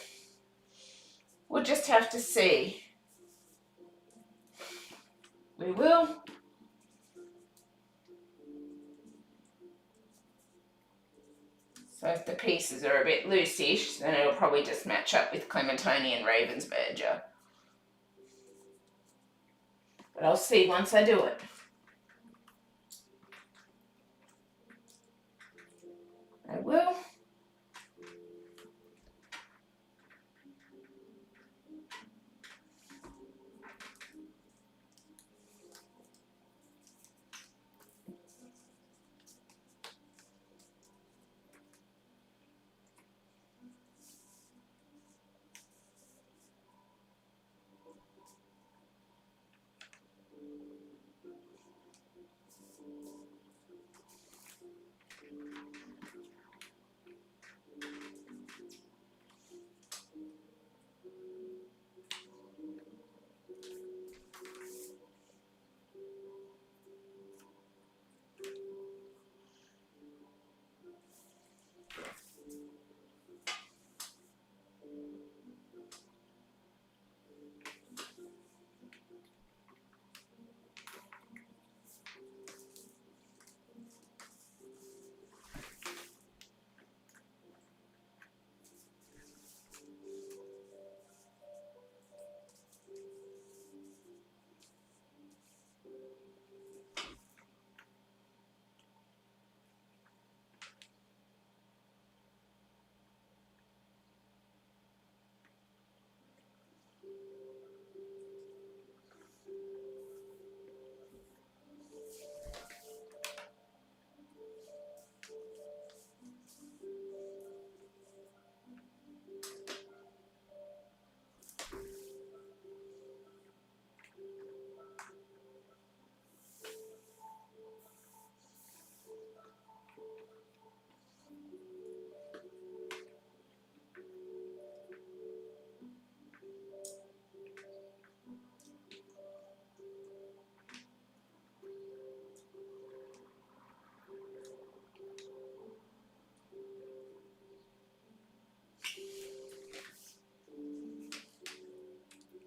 Speaker 1: we'll just have to see. We will. So if the pieces are a bit loose-ish, then it'll probably just match up with Clementoni and Ravensburger. But I'll see once I do it. I will.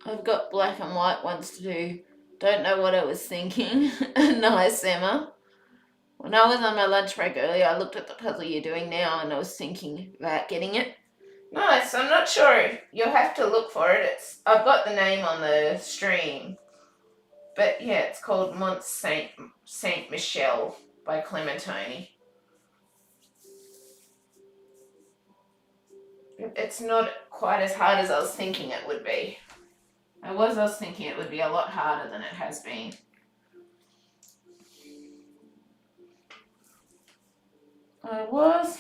Speaker 1: I've got black and white ones to do. Don't know what I was thinking. Nice, Emma. When I was on my lunch break earlier, I looked at the puzzle you're doing now and I was thinking about getting it. Nice, I'm not sure. You'll have to look for it. I've got the name on the stream. But yeah, it's called Mont Saint Michel by Clementoni. it's not quite as hard as I was thinking it would be. I was thinking it would be a lot harder than it has been. I was.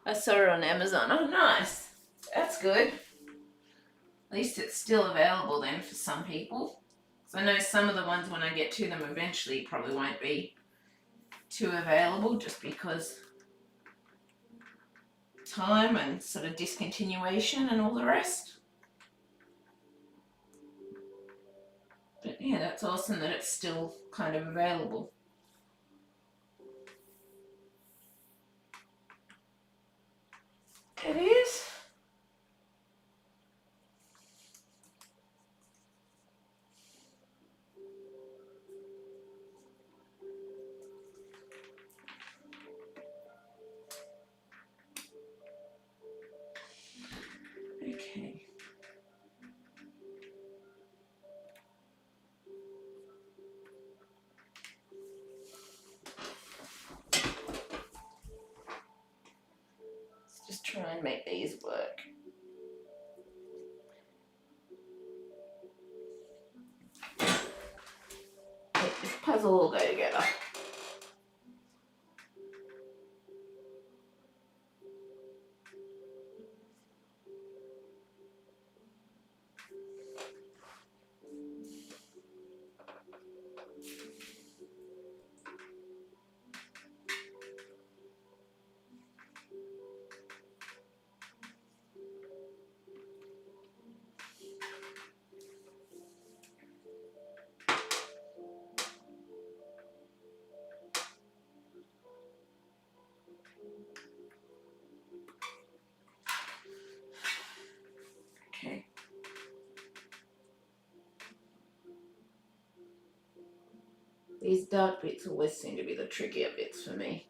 Speaker 1: I saw it on Amazon. Oh, nice. That's good. At least it's still available then for some people. So I know some of the ones when I get to them eventually probably won't be too available just because time and sort of discontinuation and all the rest. But yeah, that's awesome that it's still kind of available. It is. Okay. Let's just try and make these work. Make this puzzle all go together. Okay. These dark bits always seem to be the trickier bits for me.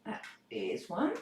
Speaker 1: That is one.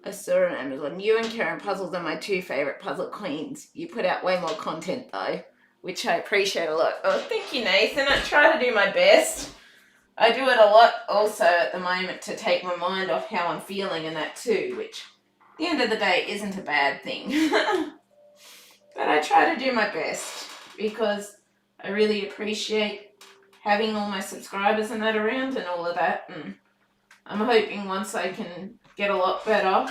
Speaker 1: I saw on Amazon. You and Karen Puzzles are my two favourite puzzle queens. You put out way more content though, which I appreciate a lot. Oh, thank you, Nathan. I try to do my best. I do it a lot also at the moment to take my mind off how I'm feeling and that too, which at the end of the day isn't a bad thing. But I try to do my best because I really appreciate having all my subscribers and that around and all of that. And I'm hoping once I can get a lot better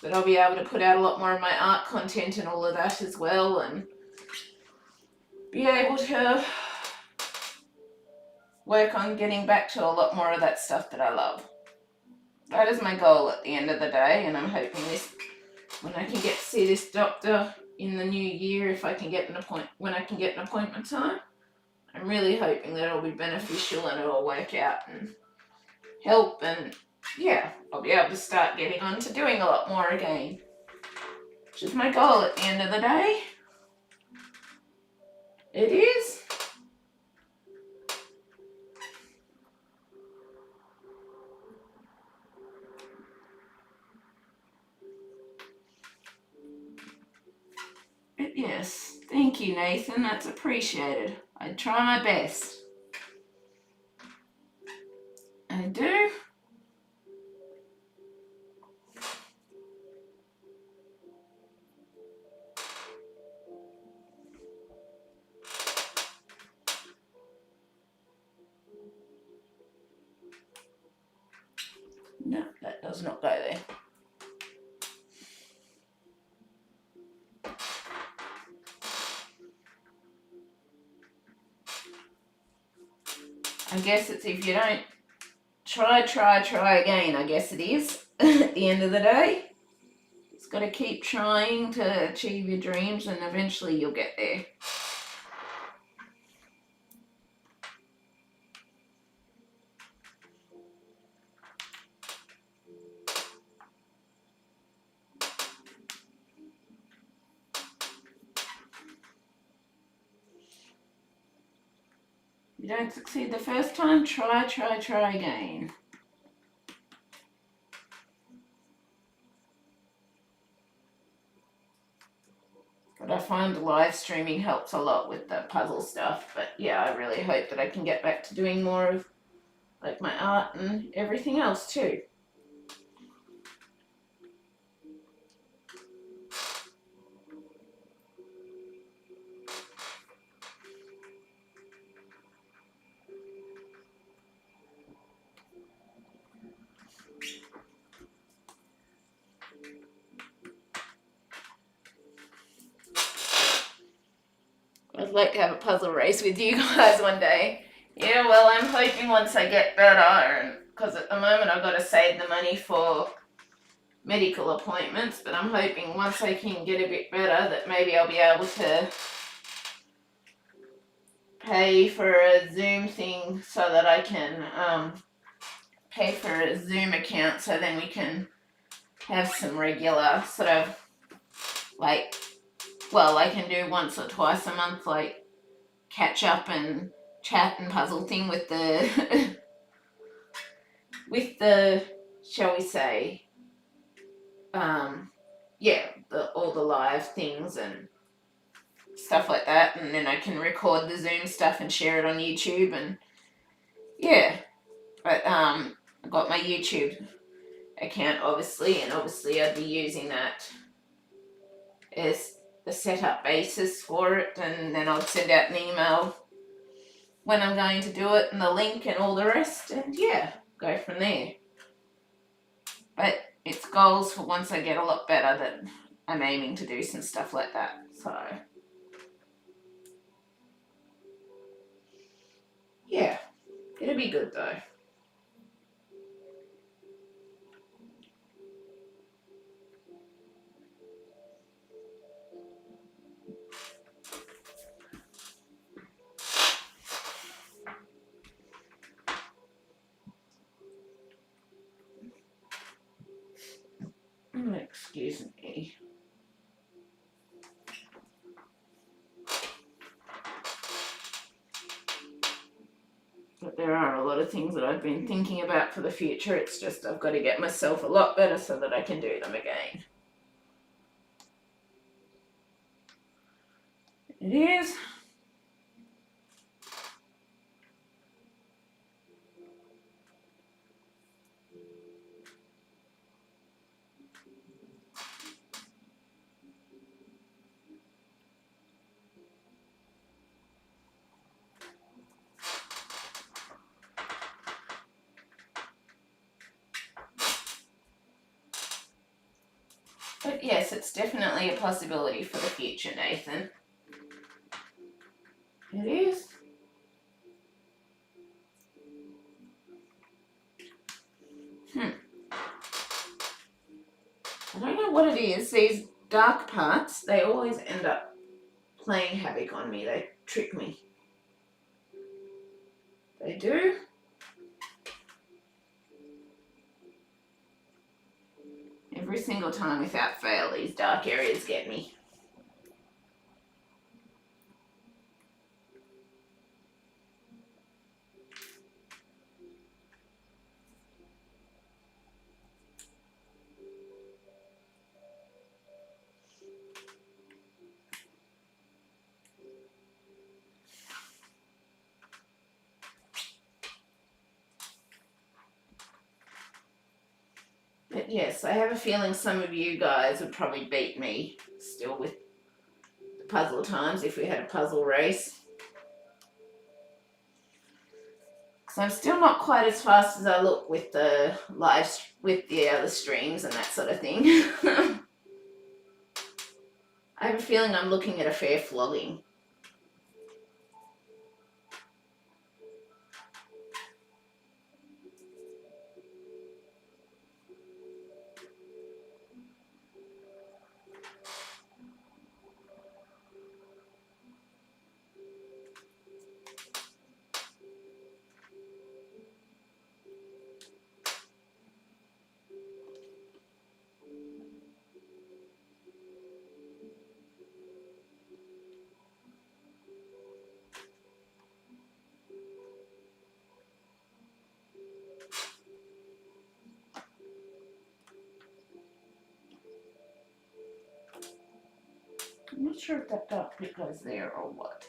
Speaker 1: that I'll be able to put out a lot more of my art content and all of that as well and be able to work on getting back to a lot more of that stuff that I love. That is my goal at the end of the day, and I'm hoping when I can get to see this doctor in the new year, if I can get when I can get an appointment time. I'm really hoping that it'll be beneficial and it'll work out and help, and yeah, I'll be able to start getting on to doing a lot more again, which is my goal at the end of the day. It is. But yes, thank you, Nathan. That's appreciated. I try my best. I do. No, that does not go there. I guess it's if you don't try again, I guess it is. At the end of the day, it's got to keep trying to achieve your dreams, and eventually you'll get there. If you don't succeed the first time, try again. But I find live streaming helps a lot with the puzzle stuff. But yeah, I really hope that I can get back to doing more of like my art and everything else too. I'd like to have a puzzle race with you guys one day. Yeah, well, I'm hoping once I get better, because at the moment I've got to save the money for medical appointments, but I'm hoping once I can get a bit better that maybe I'll be able to pay for a Zoom thing so that I can pay for a Zoom account, so then we can have some regular sort of like, well, I can do once or twice a month, like catch up and chat and puzzle thing with the with the, shall we say, yeah, all the live things and stuff like that, and then I can record the Zoom stuff and share it on YouTube, and yeah, but I got my YouTube account obviously, and obviously I'd be using that as the setup basis for it, and then I'll send out an email when I'm going to do it and the link and all the rest, and yeah, go from there. But it's goals for once I get a lot better that I'm aiming to do some stuff like that, so yeah, it'll be good though. Excuse me. But there are a lot of things that I've been thinking about for the future. It's just I've got to get myself a lot better so that I can do them again. It is. But yes, it's definitely a possibility for the future, Nathan. It is. I don't know what it is. These dark parts, they always end up playing havoc on me. They trick me. They do. Every single time without fail, these dark areas get me. But yes, I have a feeling some of you guys would probably beat me still with the puzzle times if we had a puzzle race. Because I'm still not quite as fast as I look with the with the other streams and that sort of thing. I have a feeling I'm looking at a fair flogging. I'm not sure if that dark bit goes there or what.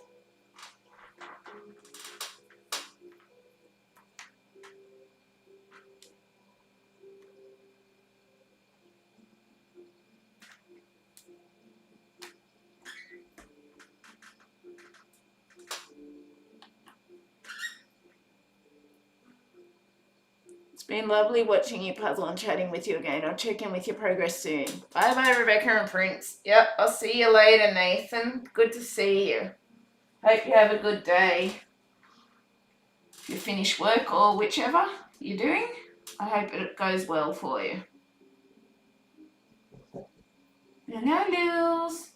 Speaker 1: It's been lovely watching you puzzle and chatting with you again. I'll check in with your progress soon. Bye bye, Rebecca and Prince. Yep, I'll see you later, Nathan. Good to see you. Hope you have a good day. If you finish work or whichever you're doing, I hope it goes well for you. Hello, Lils.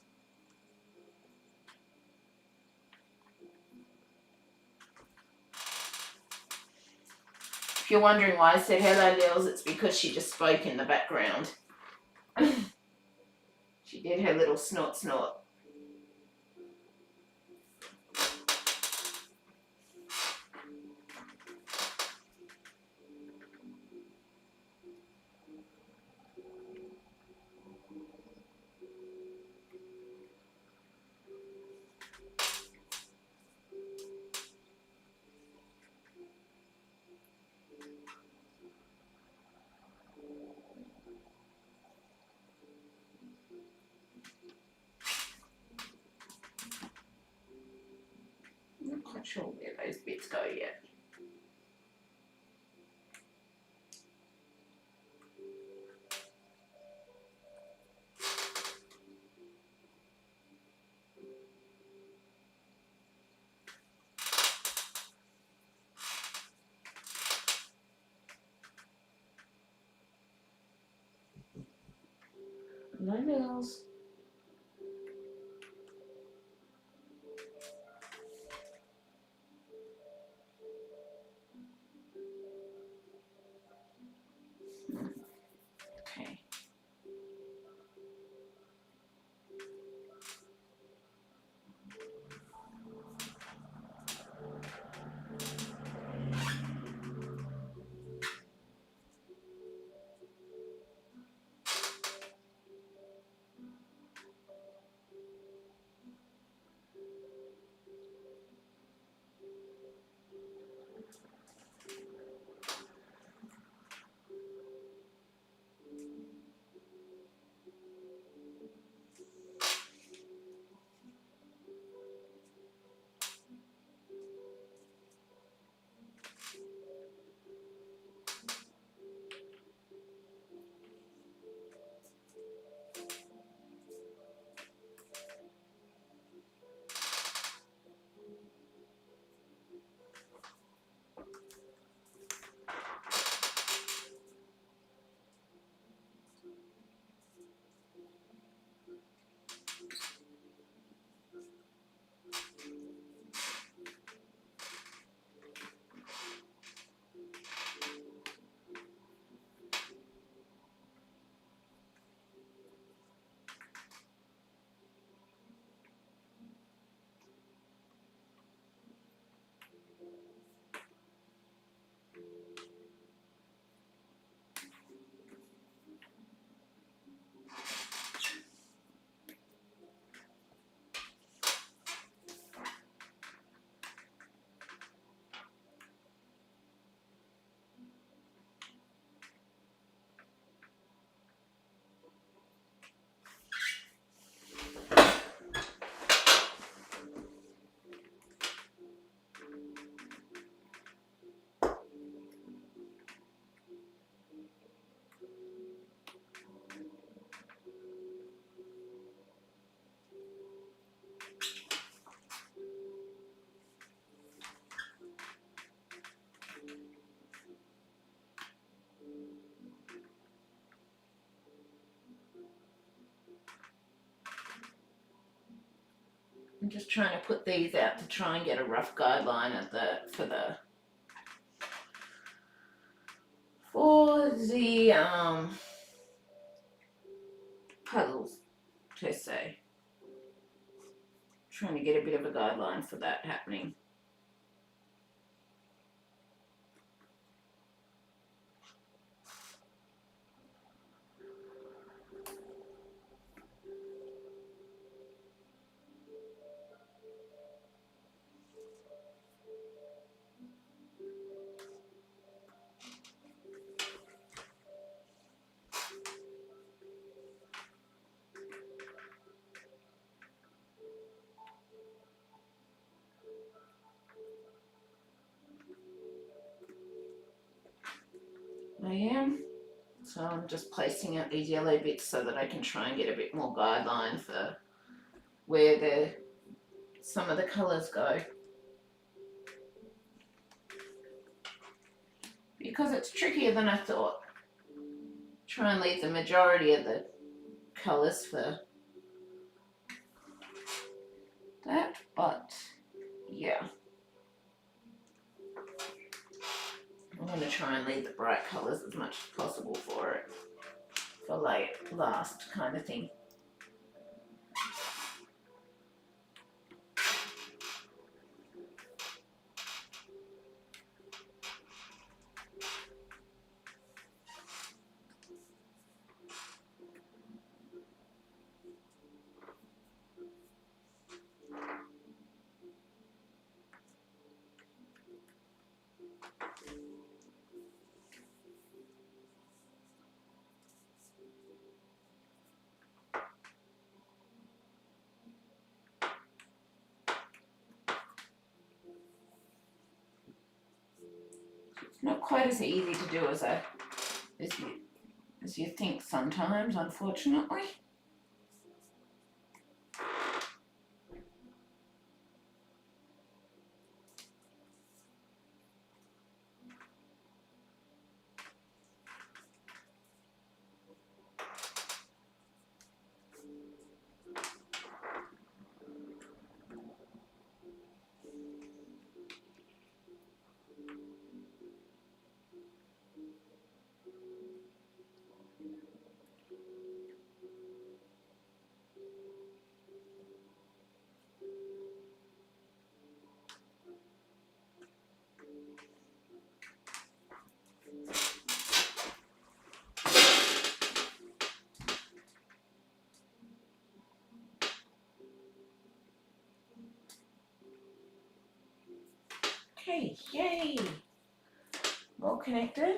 Speaker 1: If you're wondering why I said hello, Lils, it's because she just spoke in the background. She did her little snort snort. I'm not quite sure where those bits go yet. No Lils. Okay. I'm just trying to put these out to try and get a rough guideline of for the puzzles per se. Trying to get a bit of a guideline for that happening. I am. So I'm just placing out these yellow bits so that I can try and get a bit more guideline for where some of the colours go. Because it's trickier than I thought. Try and leave the majority of the colours for that, but yeah. I'm going to try and leave the bright colours as much as possible for it, for last kind of thing. Not quite as easy to do as you think sometimes, unfortunately. Okay, yay! All connected.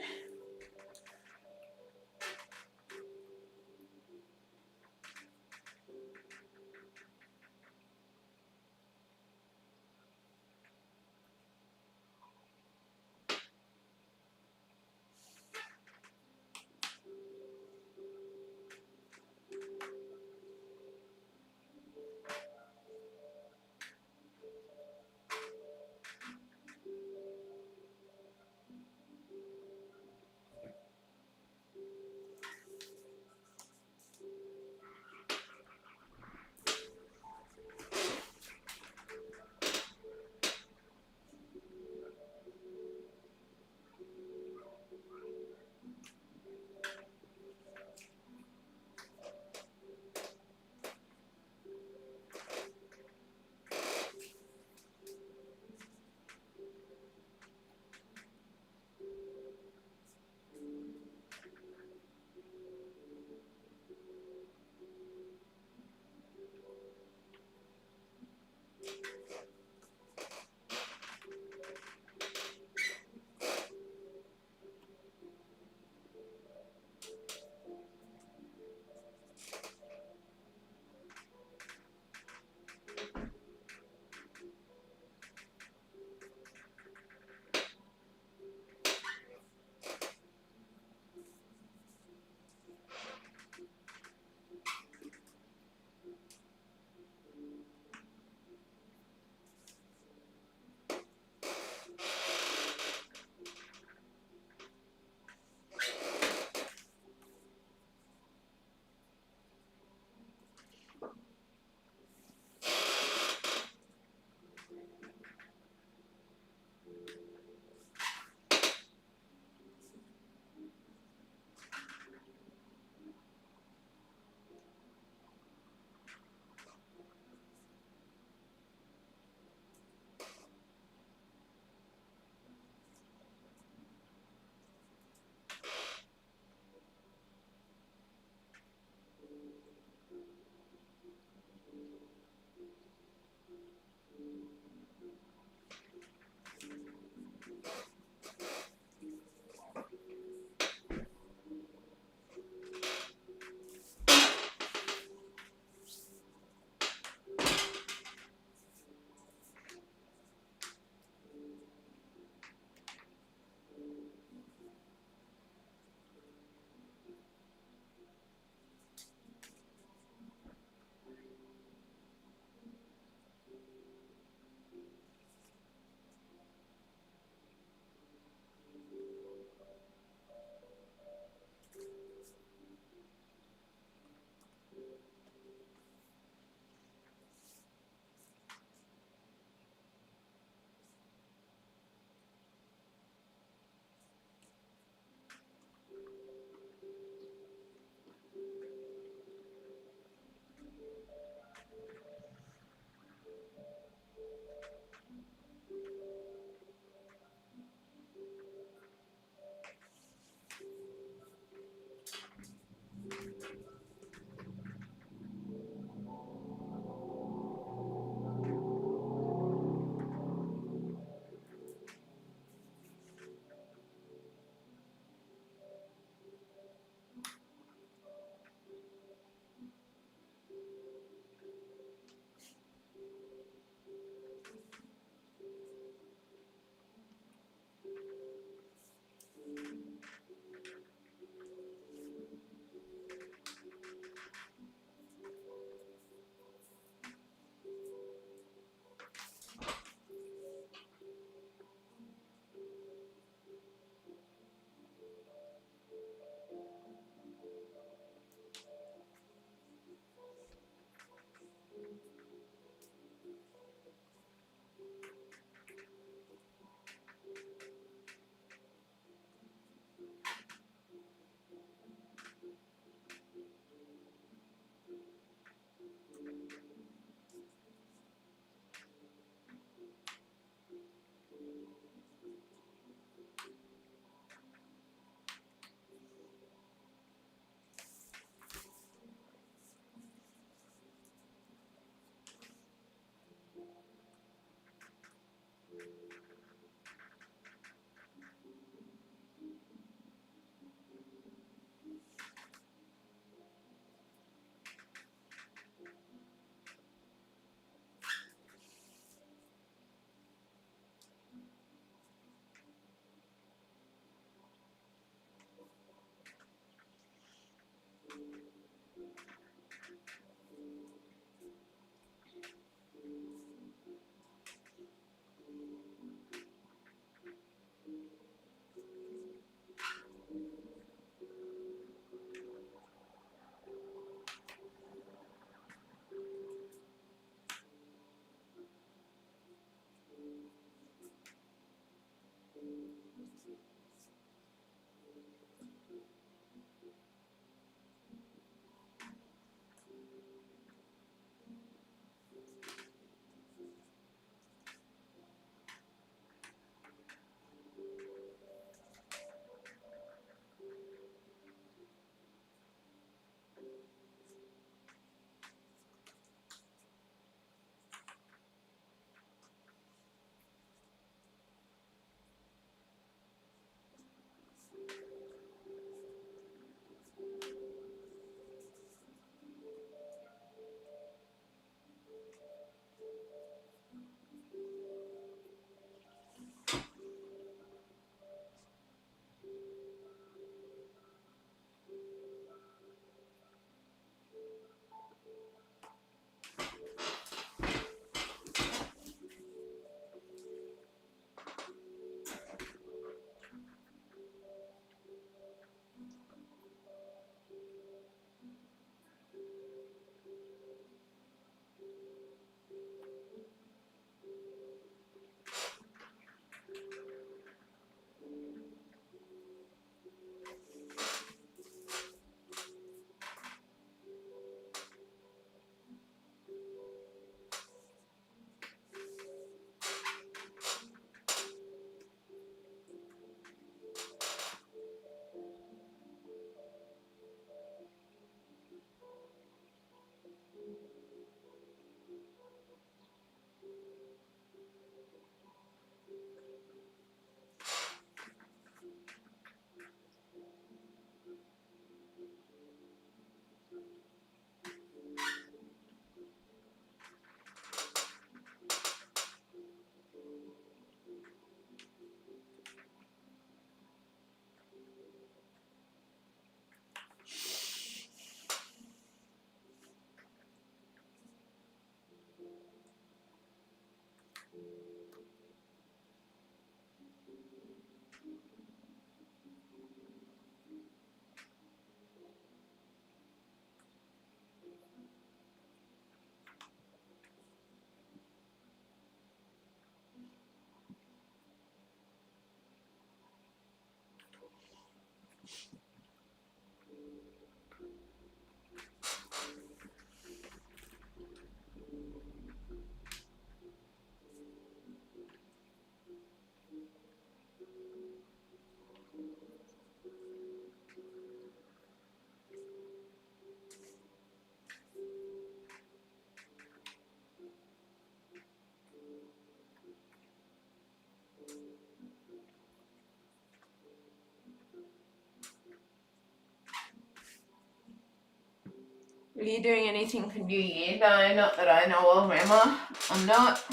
Speaker 1: Are you doing anything for New Year? No, not that I know of, Emma. I'm not.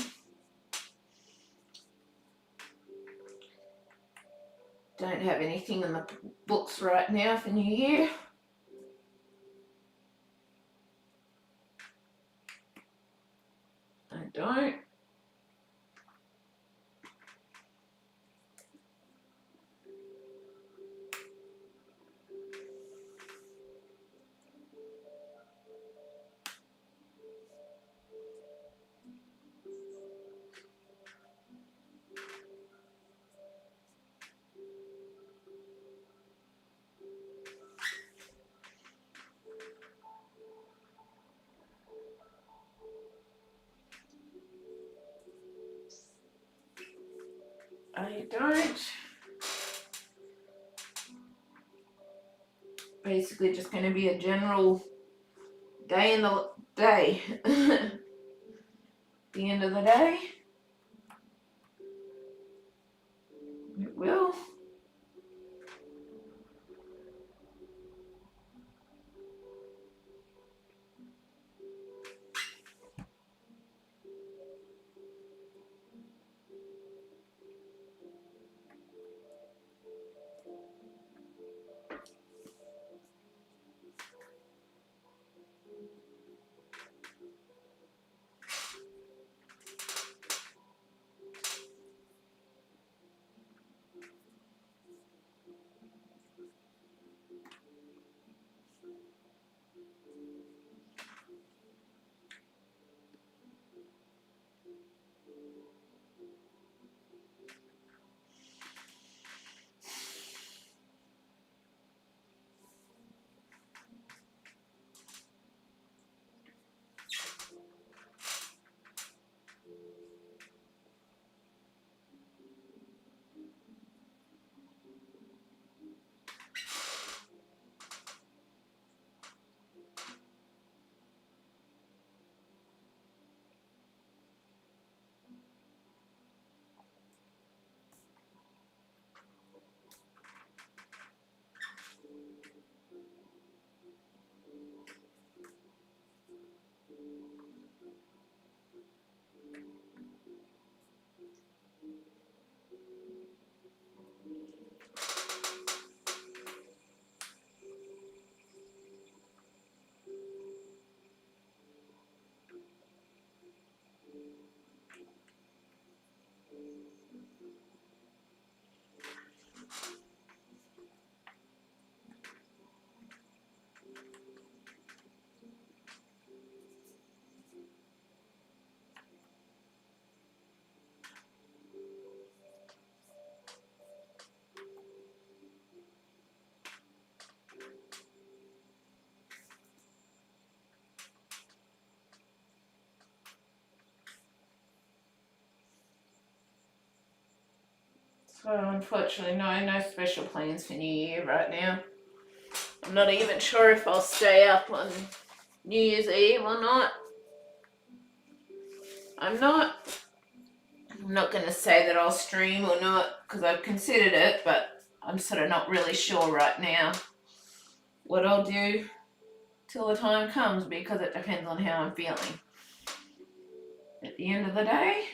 Speaker 1: Don't have anything in the books right now for New Year. I don't. I don't. Basically just going to be a general day in the day. The end of the day. It will. So unfortunately, no special plans for New Year right now. I'm not even sure if I'll stay up on New Year's Eve or not. I'm not going to say that I'll stream or not because I've considered it, but I'm sort of not really sure right now what I'll do till the time comes because it depends on how I'm feeling. At the end of the day,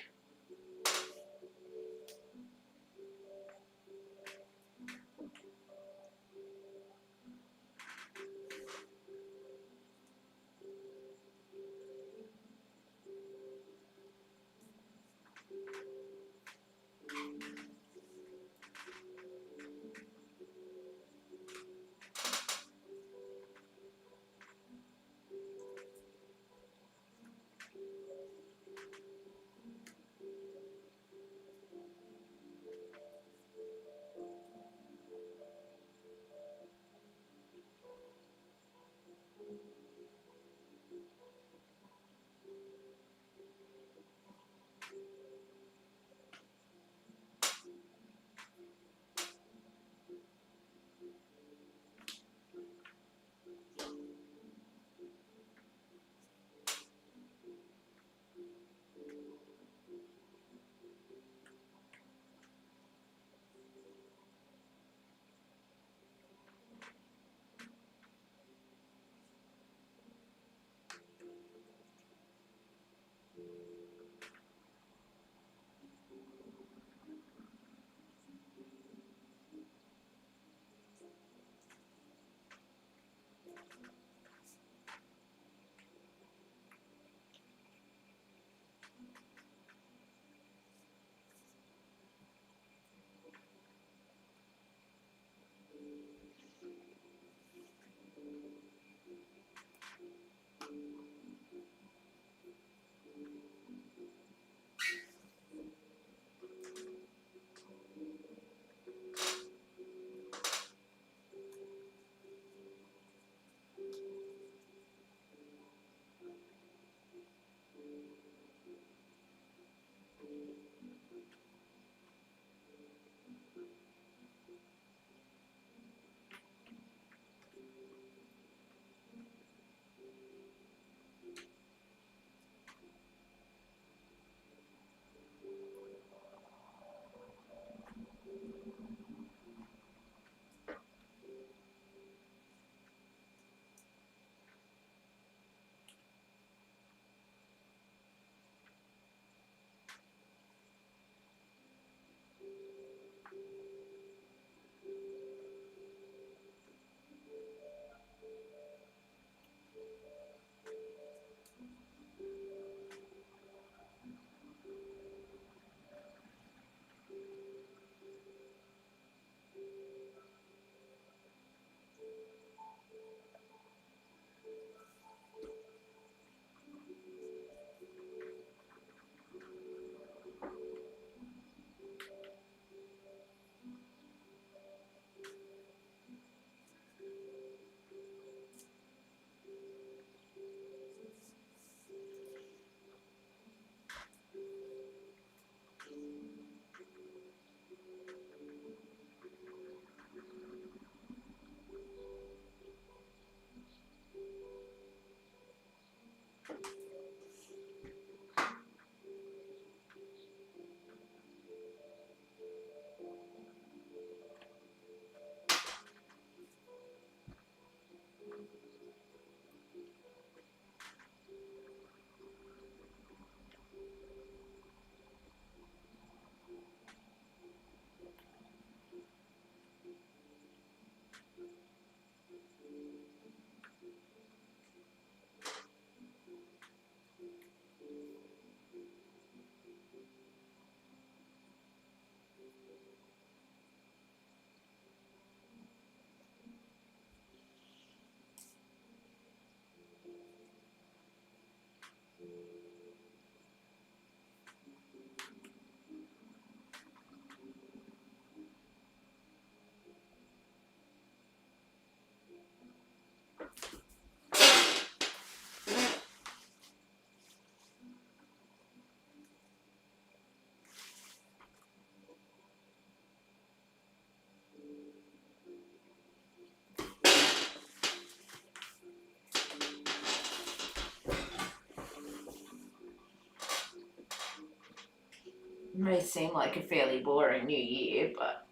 Speaker 1: may seem like a fairly boring new year, but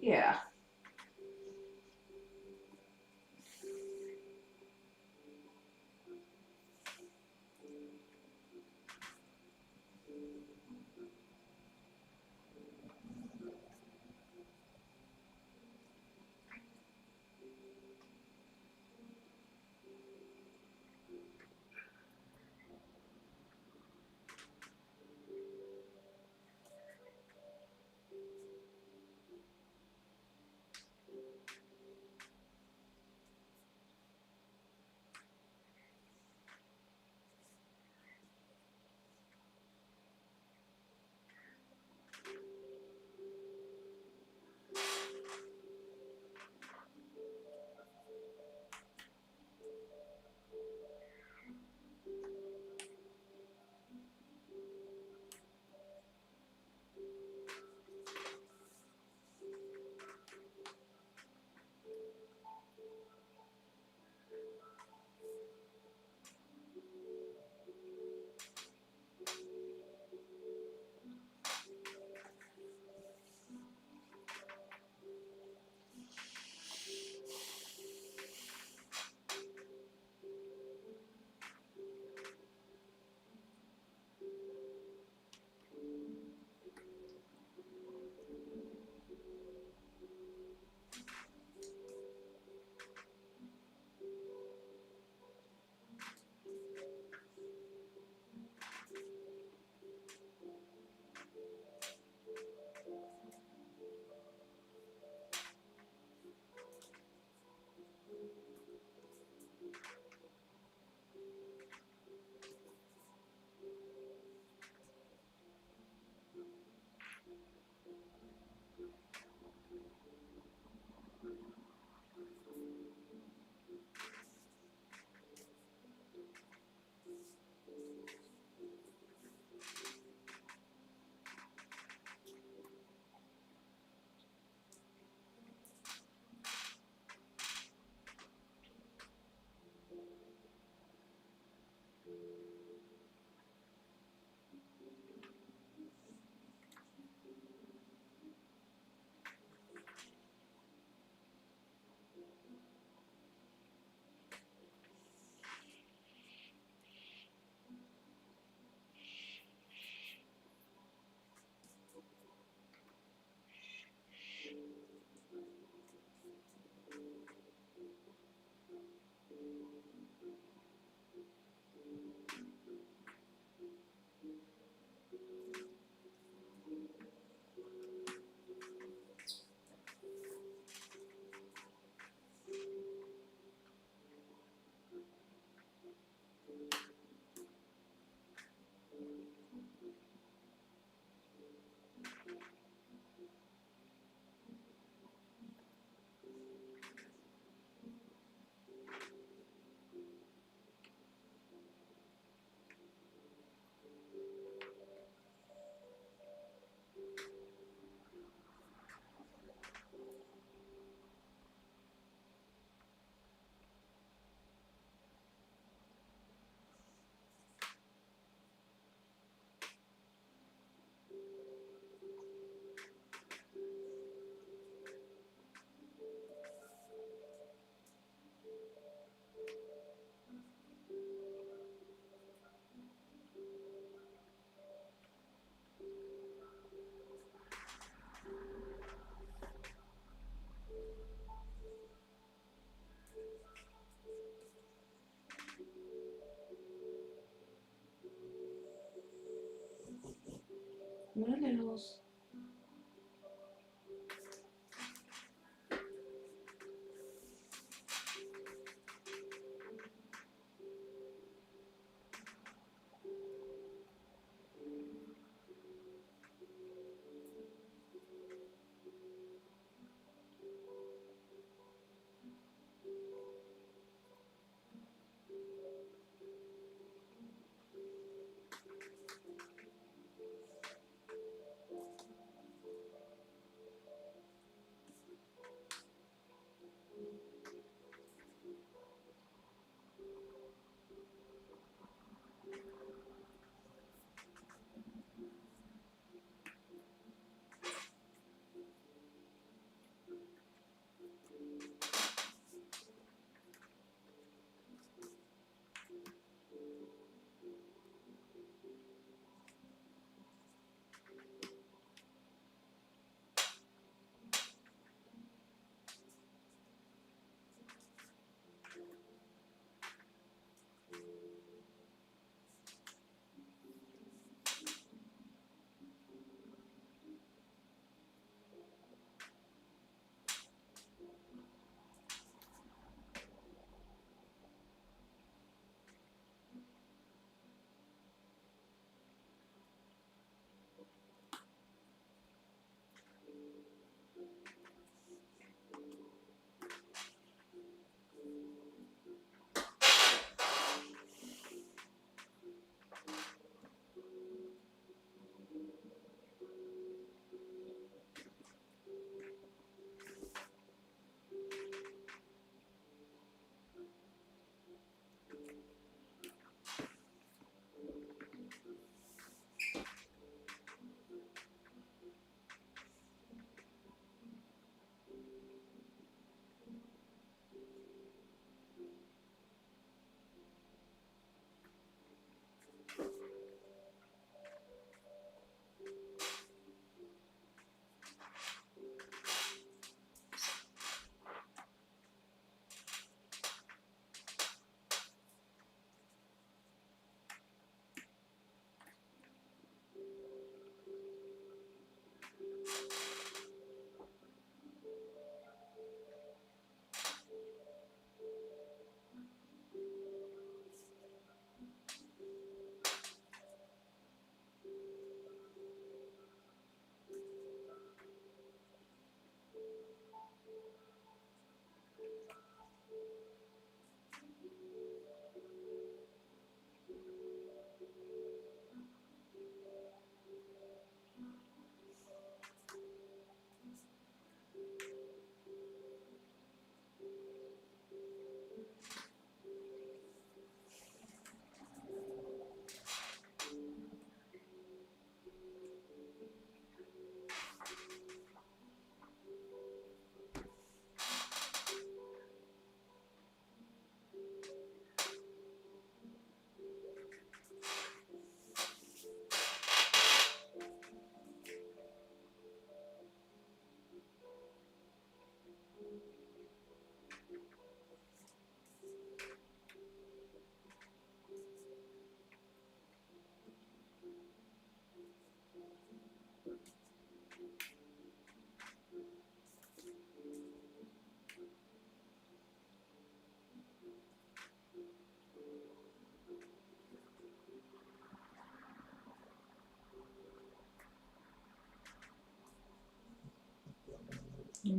Speaker 1: yeah.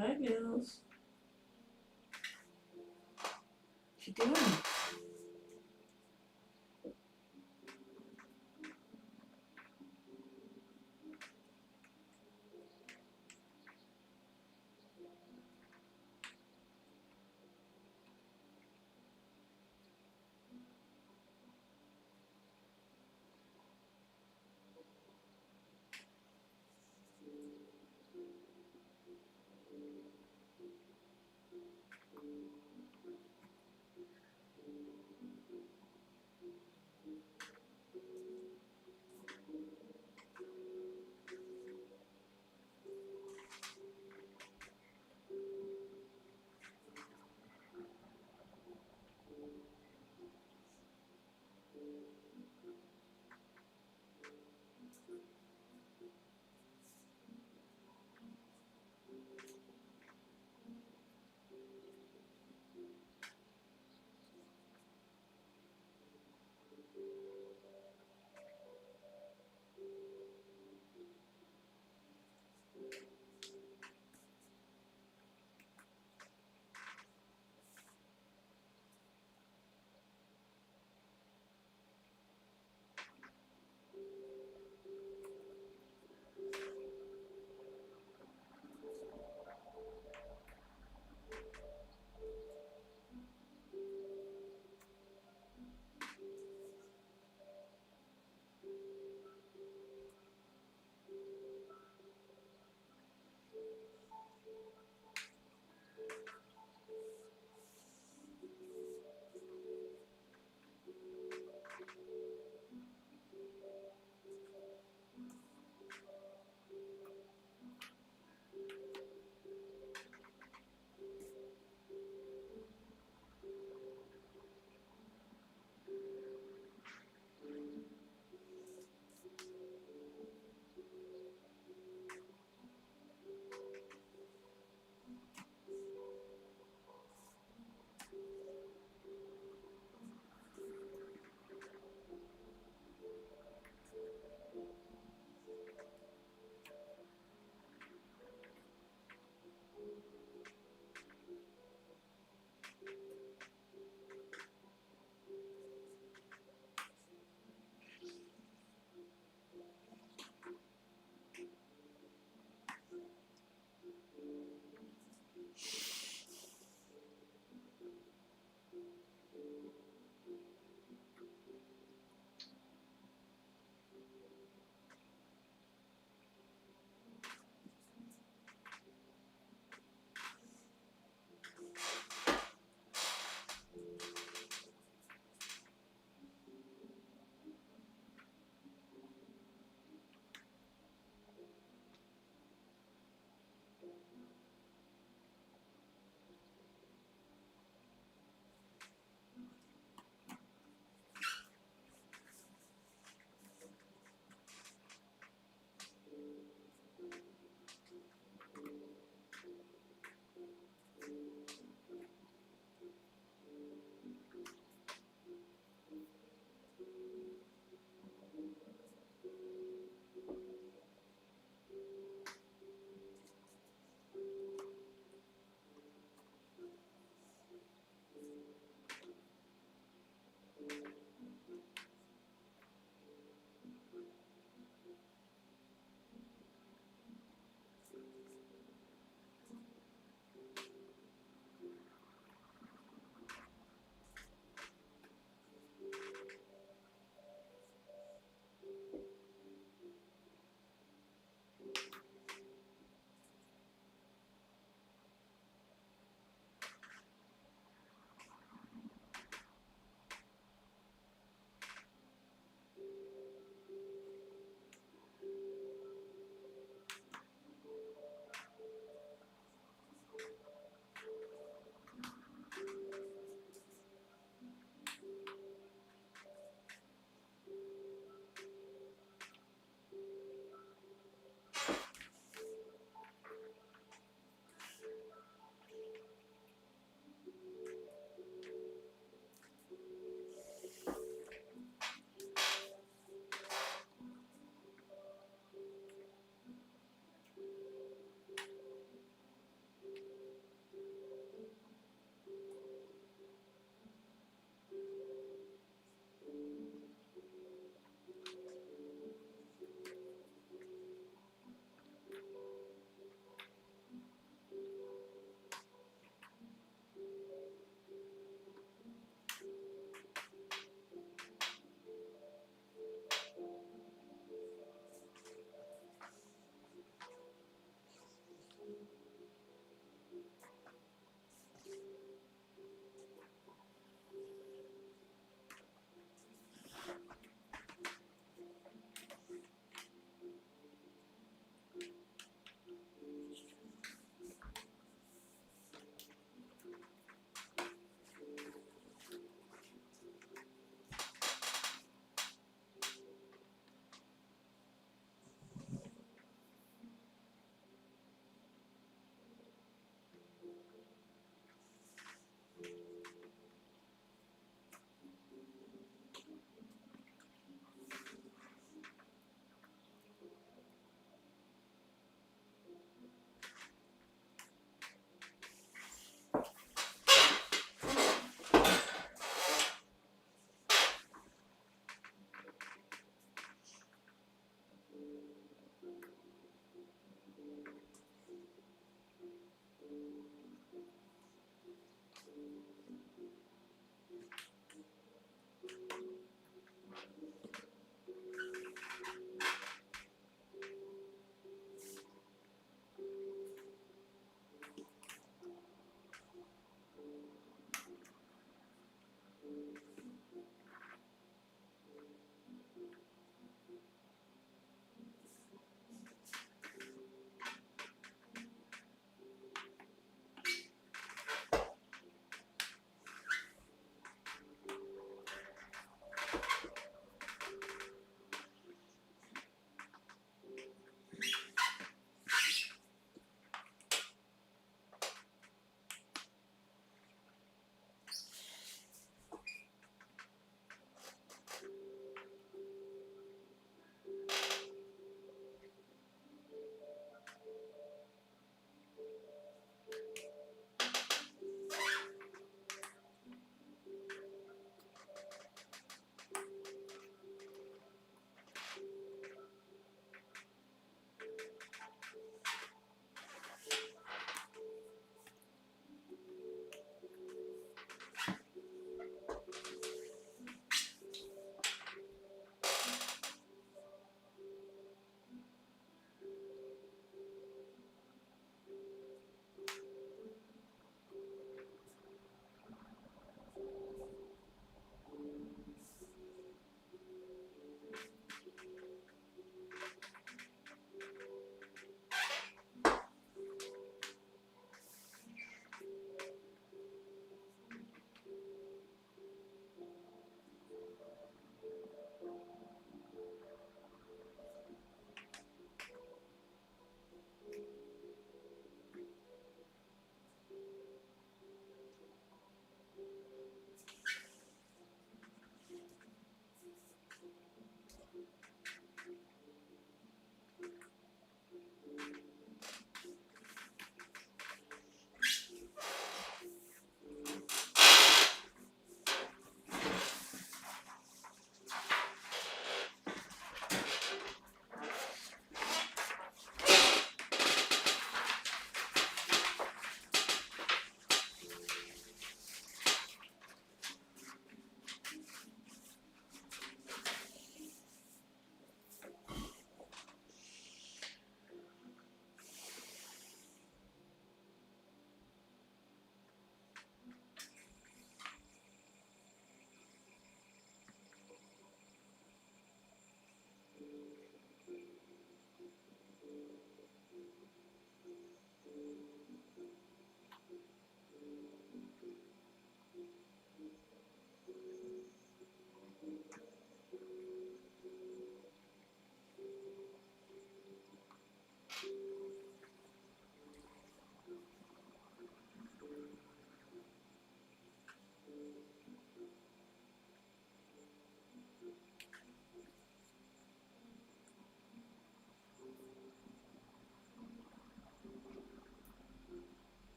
Speaker 1: Hello, girls. What you doing?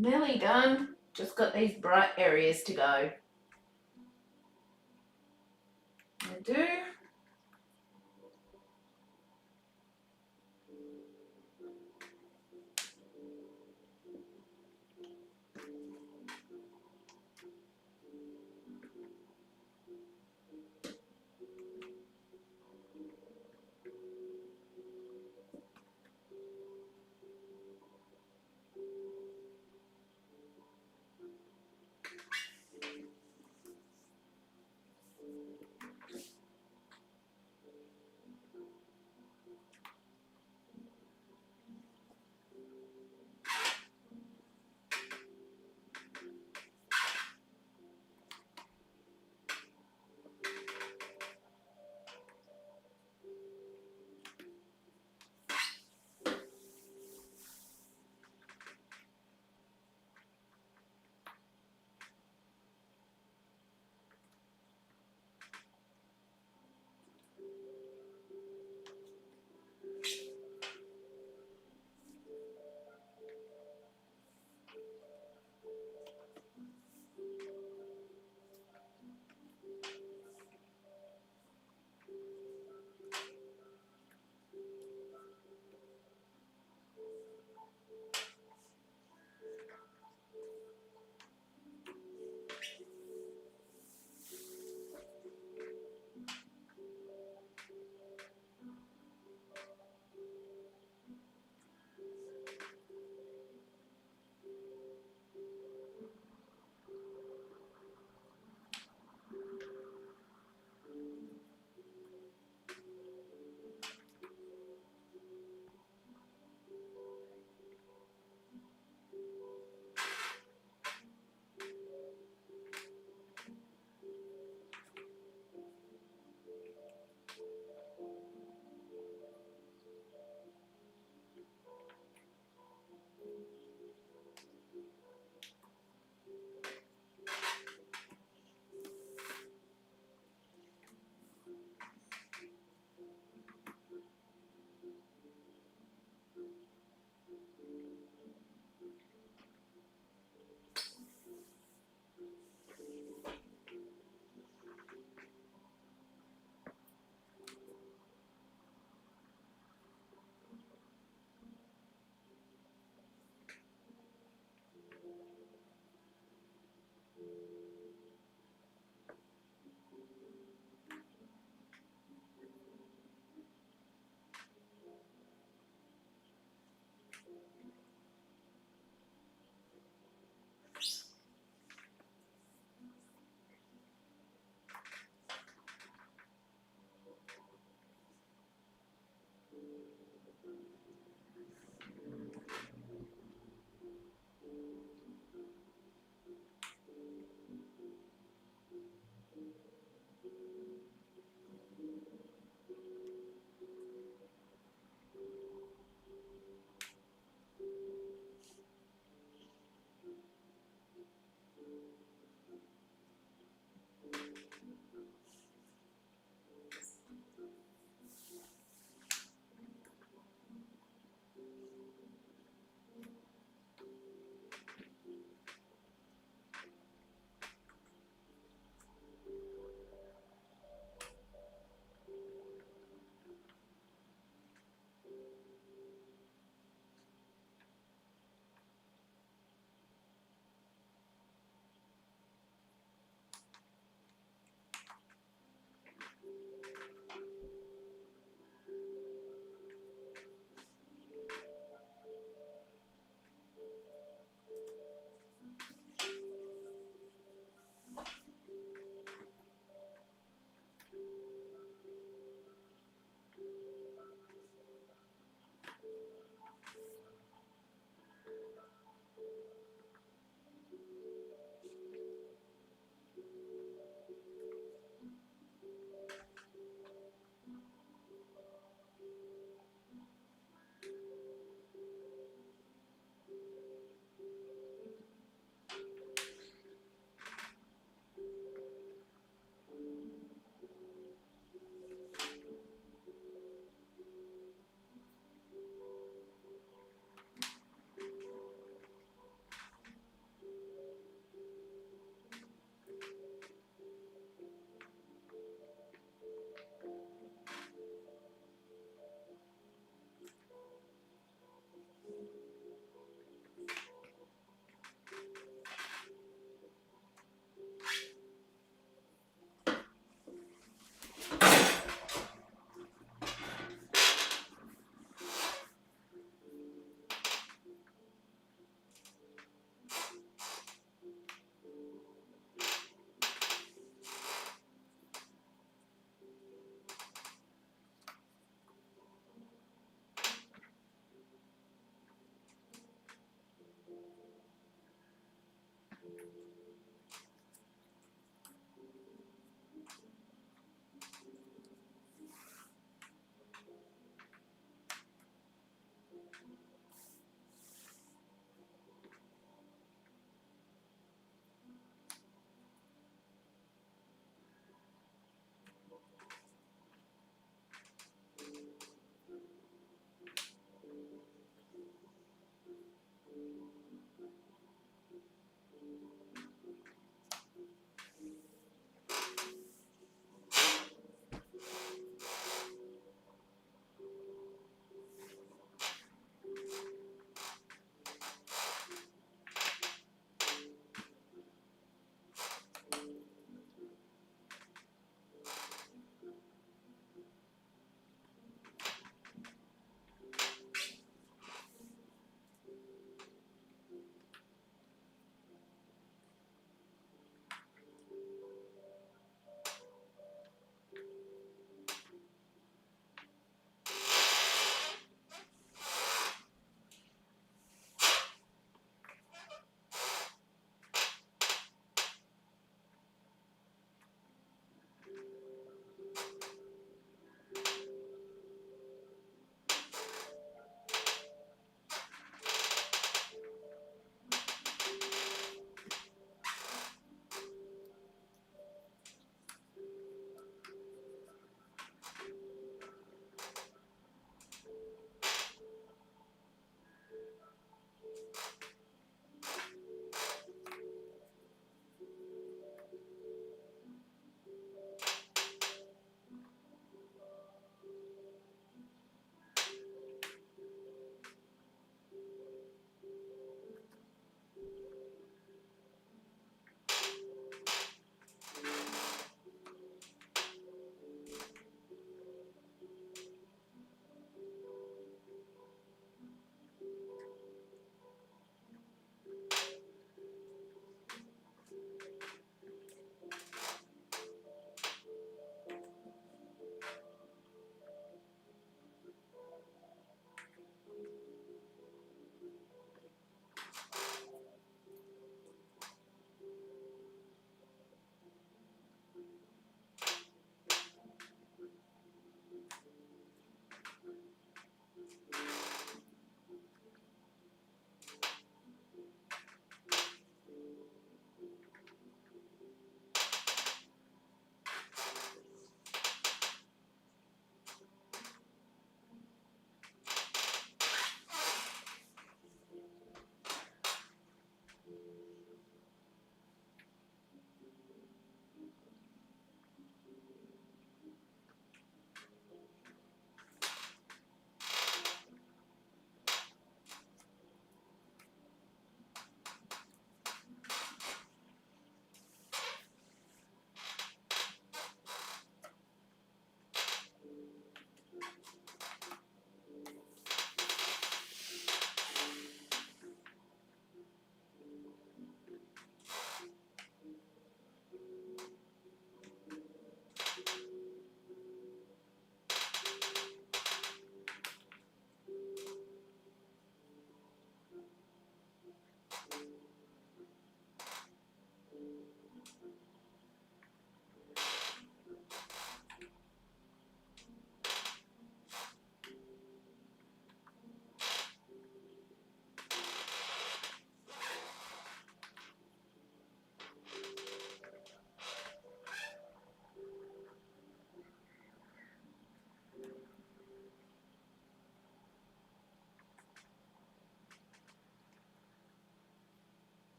Speaker 1: Nearly done. Just got these bright areas to go. I do.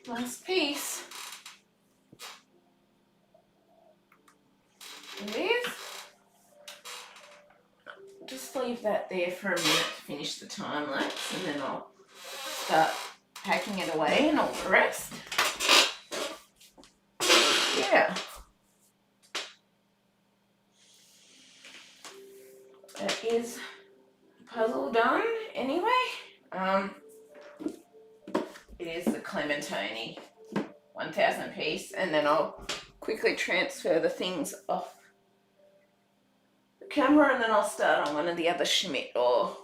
Speaker 1: Last piece. It is. Just leave that there for a minute to finish the time lapse, and then I'll start packing it away and all the rest. Yeah. That is puzzle done anyway. It is the Clementoni 1000 piece, and then I'll quickly transfer the things off the camera, and then I'll start on one of the other Schmidt or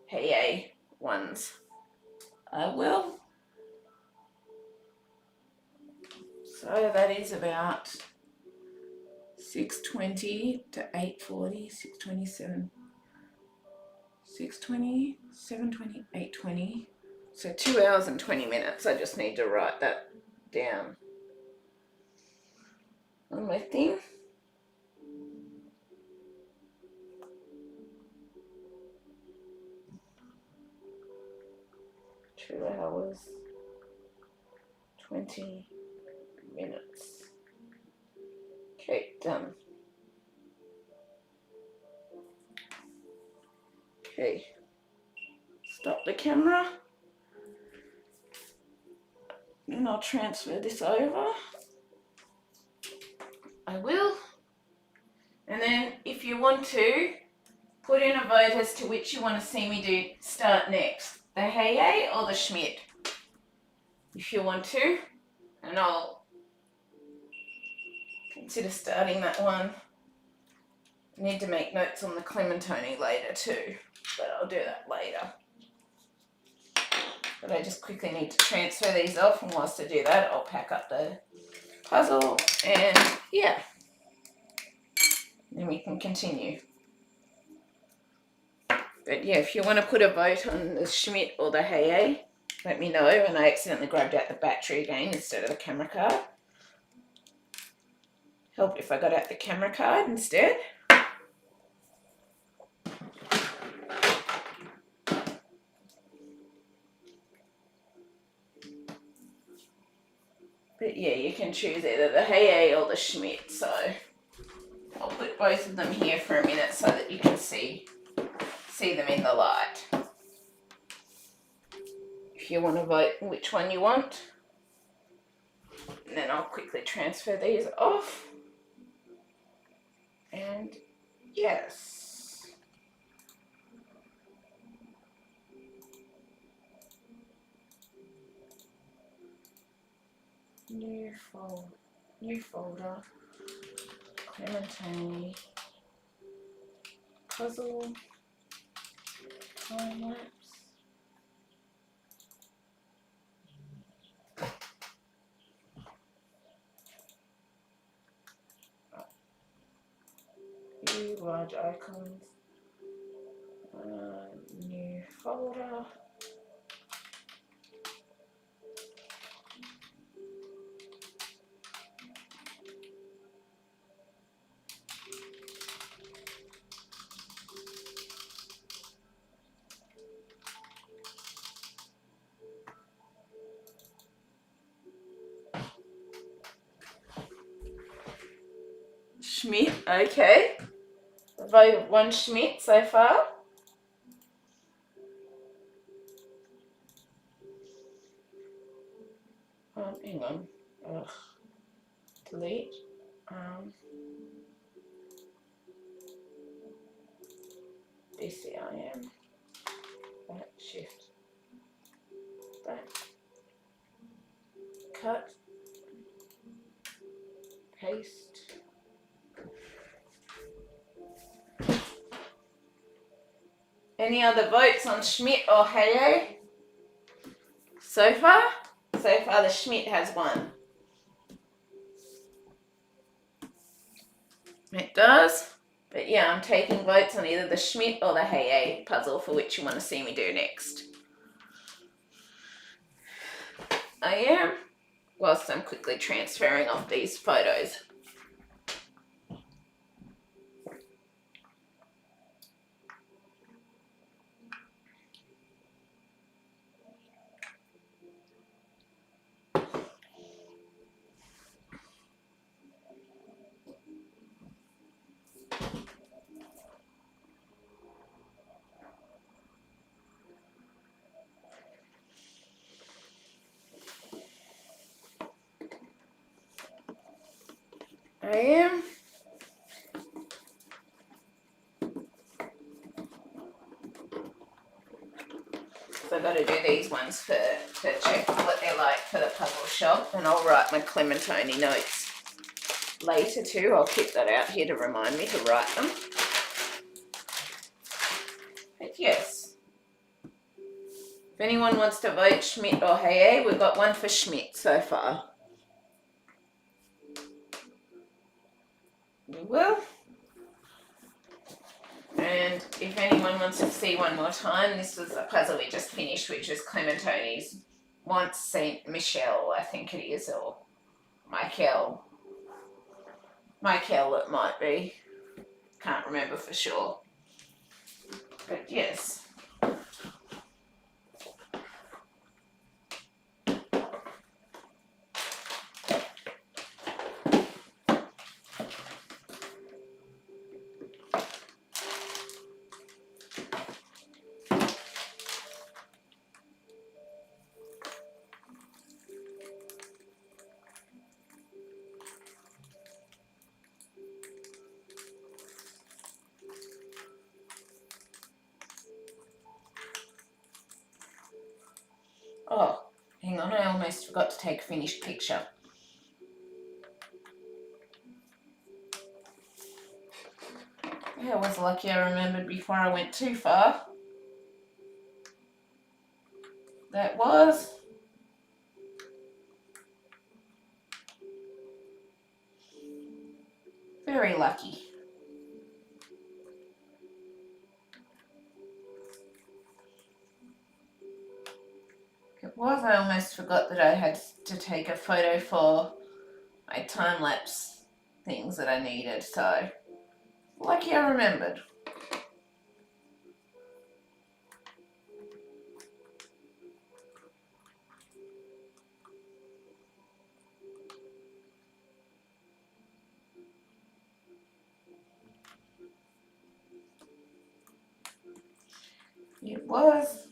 Speaker 1: Hey ones. I will. So that is about 6:20 to 8:40, 6:27, 6:20, 7:20, 8:20. So 2 hours and 20 minutes. I just need to write that down on my thing. Two hours, 20 minutes. Okay, done. Okay, stop the camera. And I'll transfer this over. I will. And then if you want to, put in a vote as to which you want to see me do start next. The Hey or the Schmidt. If you want to. And I'll consider starting that one. I need to make notes on the Clementoni later too. But I'll do that later. But I just quickly need to transfer these off, and whilst I do that, I'll pack up the puzzle, and yeah, then we can continue. But yeah, if you want to put a vote on the Schmidt or the Hey, let me know. And I accidentally grabbed out the battery again instead of the camera card. Helped if I got out the camera card instead. But yeah, you can choose either the Hey or the Schmidt. So I'll put both of them here for a minute so that you can see them in the light. If you want to vote which one you want. And then I'll quickly transfer these off. And yes. New folder. Clementoni. Puzzle. Time lapse. View large icons. New folder. Schmidt, okay. Voted one Schmidt so far. Hang on. Ugh. Delete. DCIM. That, shift. That. Cut. Paste. Any other votes on Schmidt or Hey? So far? So far the Schmidt has won. It does. But yeah, I'm taking votes on either the Schmidt or the Hey puzzle for which you want to see me do next. I am, whilst I'm quickly transferring off these photos. I am. So I've got to do these ones to check what they're like for the puzzle shop, and I'll write my Clementoni notes later too. I'll keep that out here to remind me to write them. But yes, if anyone wants to vote Schmidt or Haye, we've got one for Schmidt so far. We will. And if anyone wants to see one more time, this was a puzzle we just finished, which is Clementoni's Mont Saint Michel, I think it is, or Michel. Michel it might be. Can't remember for sure. But yes. Oh, hang on, I almost forgot to take a finished picture. Yeah, I was lucky I remembered before I went too far. That was very lucky. It was, I almost forgot that I had to take a photo for my time-lapse things that I needed, so lucky I remembered. It was.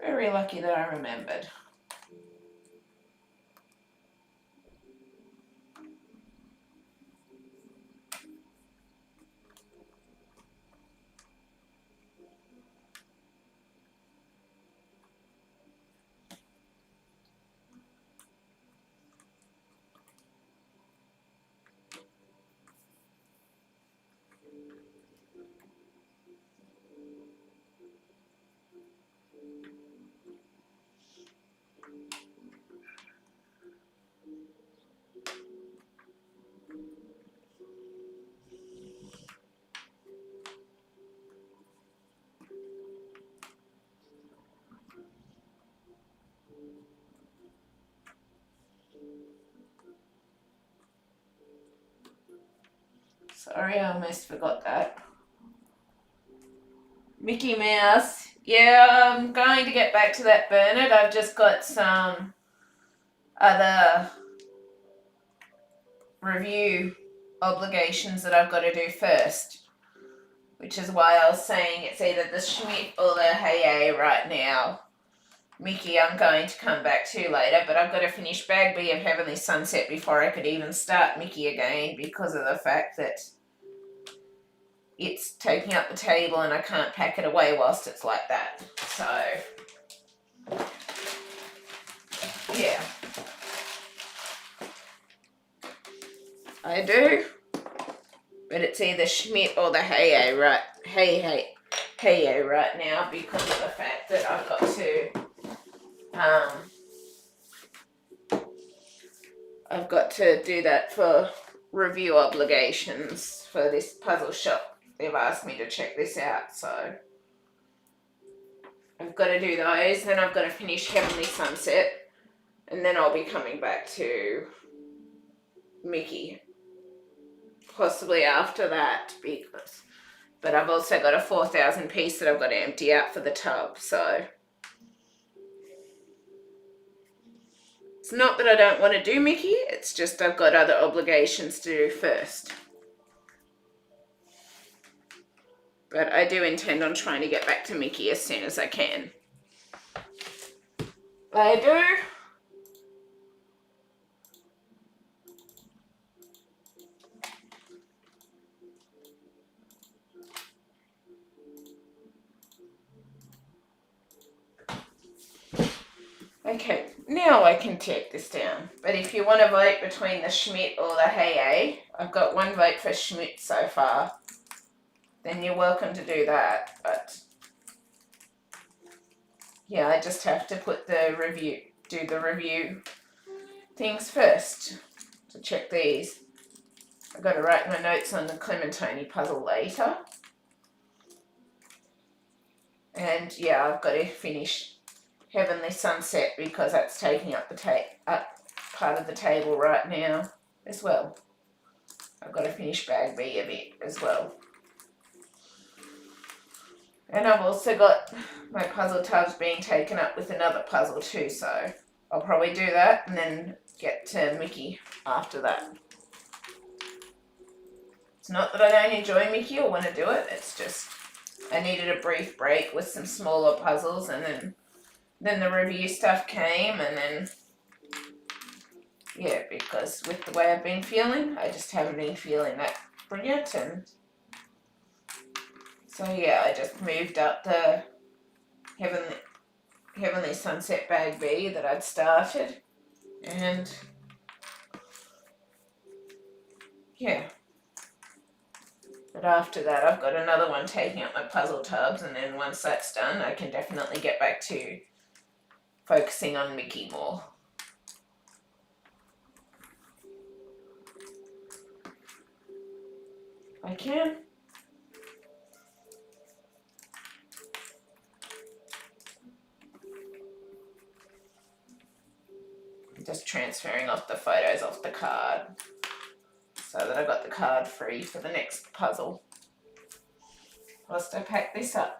Speaker 1: Very lucky that I remembered. Sorry, I almost forgot that. Mickey Mouse. Yeah, I'm going to get back to that, Bernard. I've just got some other review obligations that I've got to do first, which is why I was saying it's either the Schmidt or the Haye right now. Mickey, I'm going to come back to later, but I've got to finish Bag B of Heavenly Sunset before I could even start Mickey again because of the fact that it's taking up the table and I can't pack it away whilst it's like that. So, yeah. I do. But it's either Schmidt or the Haye right, Haye right now because of the fact that I've got to do that for review obligations for this puzzle shop. They've asked me to check this out, so I've got to do those. Then I've got to finish Heavenly Sunset, and then I'll be coming back to Mickey. Possibly after that, but I've also got a 4,000 piece that I've got to empty out for the tub, so It's not that I don't want to do Mickey, it's just I've got other obligations to do first. But I do intend on trying to get back to Mickey as soon as I can. I do. Okay, now I can take this down. But if you want to vote between the Schmidt or the Hey, I've got one vote for Schmidt so far. Then you're welcome to do that. But yeah, I just have to put the review, do the review things first to check these. I've got to write my notes on the Clementoni puzzle later. And yeah, I've got to finish Heavenly Sunset because that's taking up the part of the table right now as well. I've got to finish Bag B a bit as well. And I've also got my puzzle tubs being taken up with another puzzle too, so I'll probably do that and then get to Mickey after that. It's not that I don't enjoy Mickey or want to do it, it's just I needed a brief break with some smaller puzzles, and then the review stuff came, and then yeah, because with the way I've been feeling, I just haven't been feeling that brilliant, and so yeah, I just moved up the Heavenly Sunset Bag B that I'd started, and yeah. But after that, I've got another one taking up my puzzle tubs, and then once that's done, I can definitely get back to focusing on Mickey more. I can. I'm just transferring off the photos off the card so that I got the card free for the next puzzle whilst I pack this up.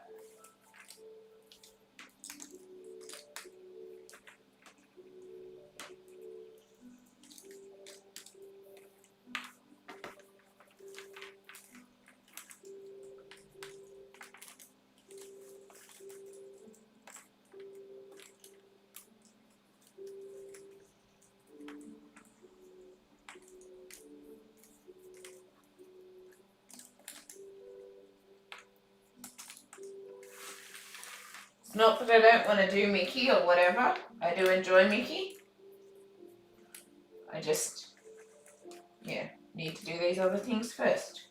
Speaker 1: It's not that I don't want to do Mickey or whatever. I do enjoy Mickey. I just, yeah, need to do these other things first.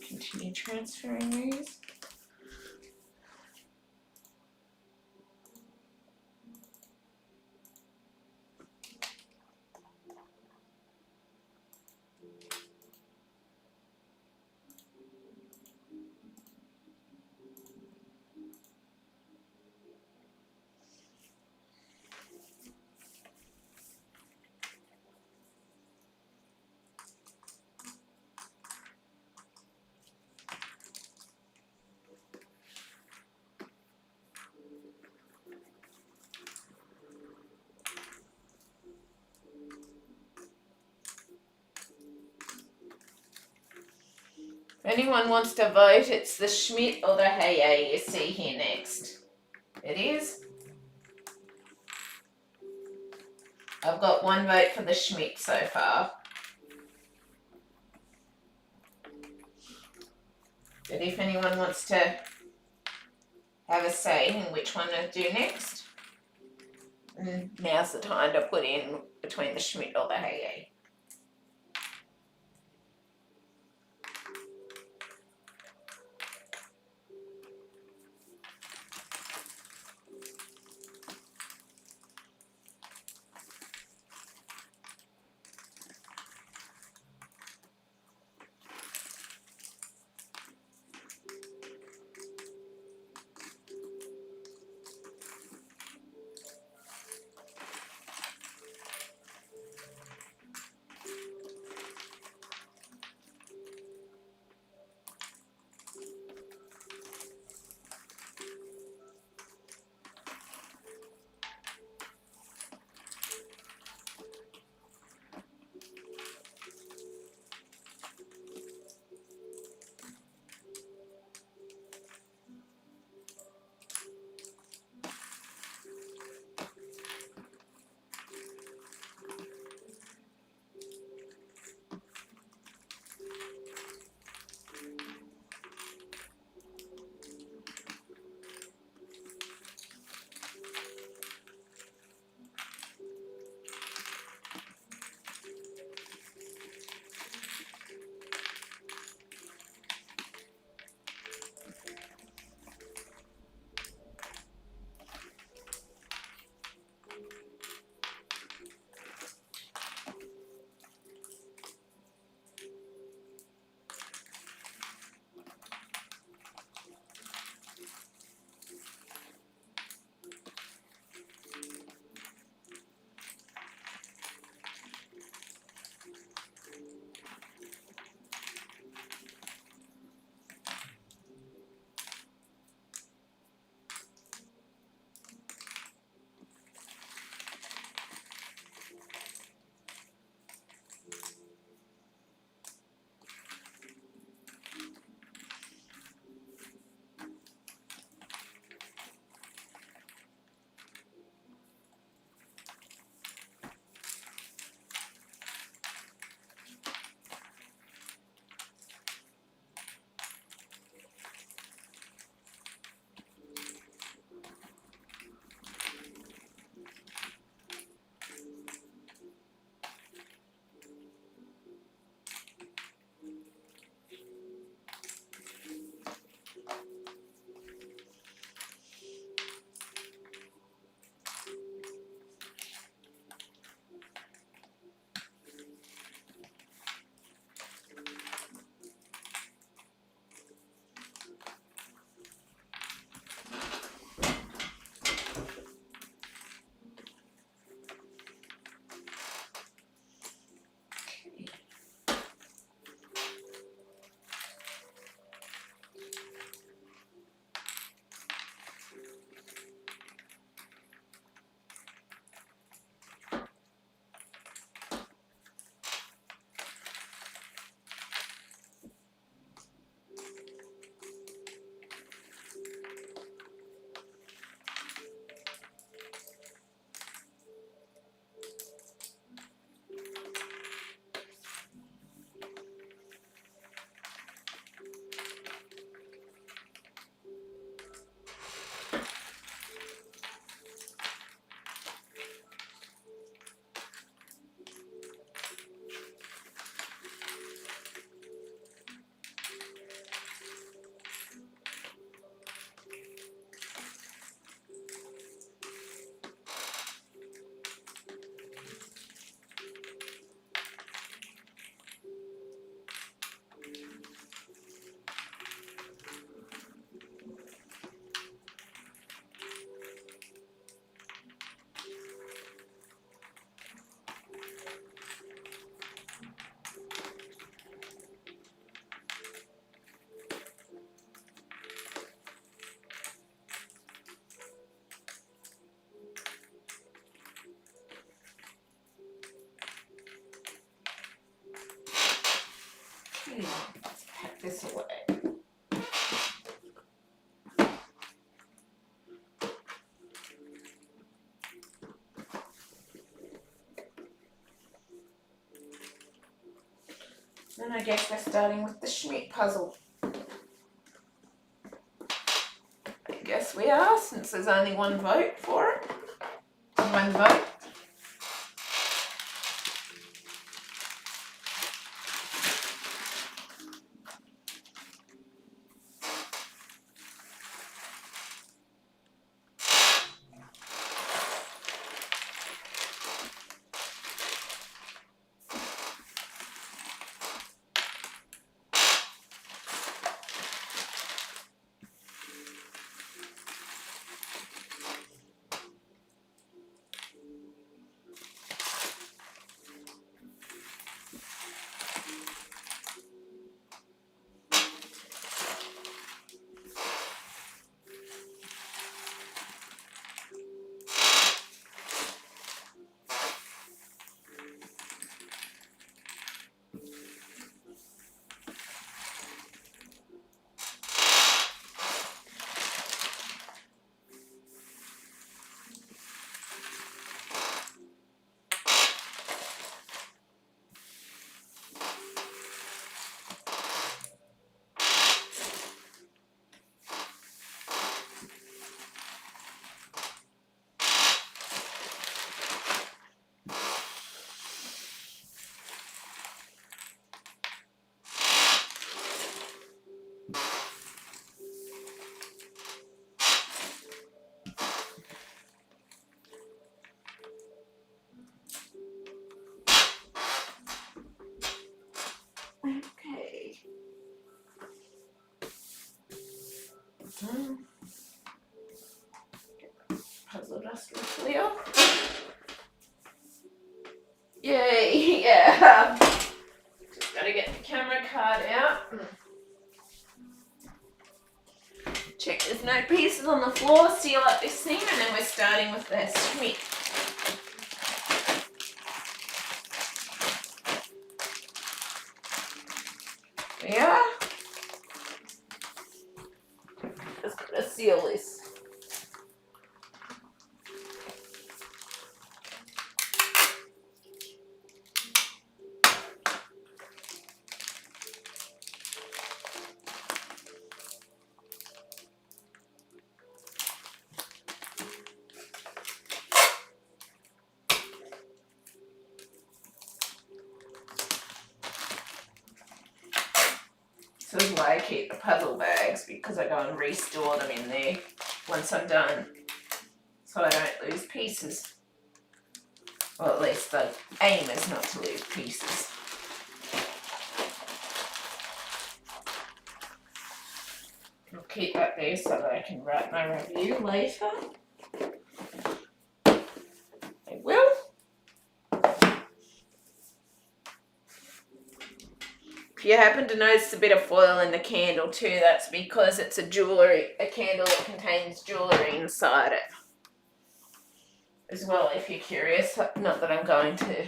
Speaker 1: Continue transferring these. If anyone wants to vote, it's the Schmidt or the Hey you see here next. It is. I've got one vote for the Schmidt so far. But if anyone wants to have a say in which one to do next, now's the time to put in between the Schmidt or the Hey. Okay, let's pack this away. Then I guess we're starting with the Schmidt puzzle. I guess we are, since there's only one vote for it. One vote. Okay. Puzzle dust will clear. Yay, yeah. Just gotta get the camera card out. Check there's no pieces on the floor, seal up this thing, and then we're starting with the Schmidt. Yeah. Just gotta seal this. This is why I keep the puzzle bags, because I go and restore them in there once I'm done, so I don't lose pieces. Well, at least the aim is not to lose pieces. I'll keep that there so that I can write my review later. I will. If you happen to notice a bit of foil in the candle too, that's because it's a candle that contains jewellery inside it. As well, if you're curious, not that I'm going to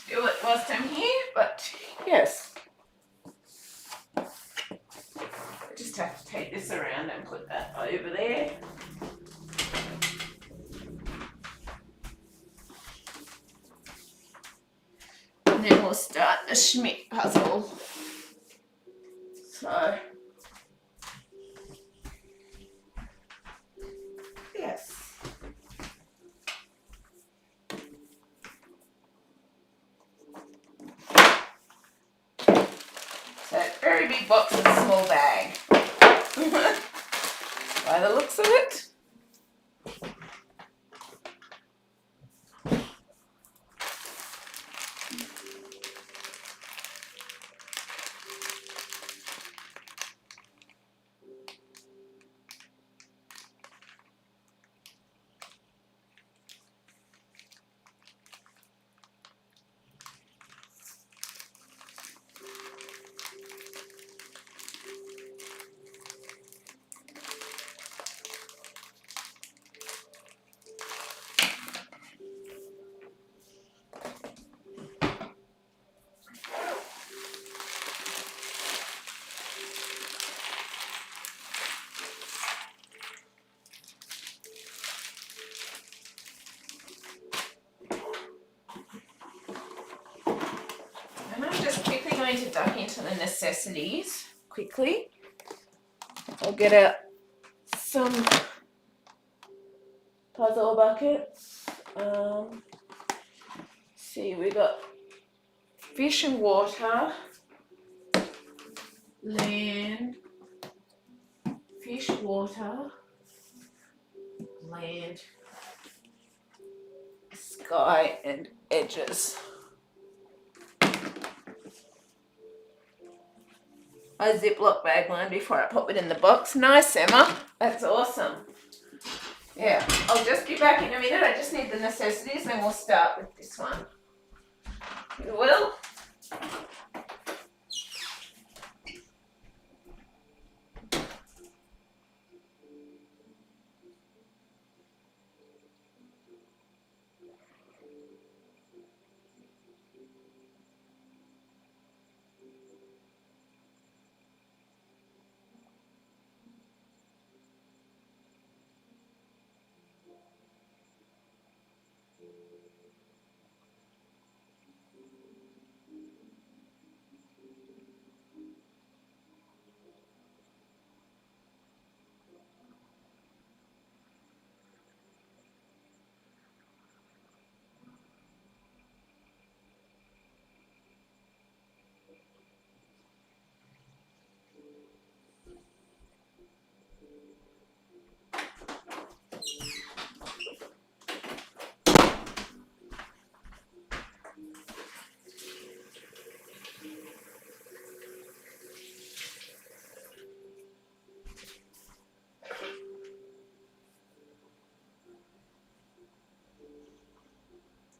Speaker 1: do it whilst I'm here, but yes. I just have to take this around and put that over there. And then we'll start the Schmidt puzzle. So, yes. So, very big box and small bag. By the looks of it. going to duck into the necessities quickly. I'll get out some puzzle buckets. See, we got fish and water, land, fish, water, land, sky, and edges. I Ziploc bag mine before I pop it in the box. Nice, Emma. That's awesome. Yeah, I'll just be back in a minute. I just need the necessities, then we'll start with this one. You will.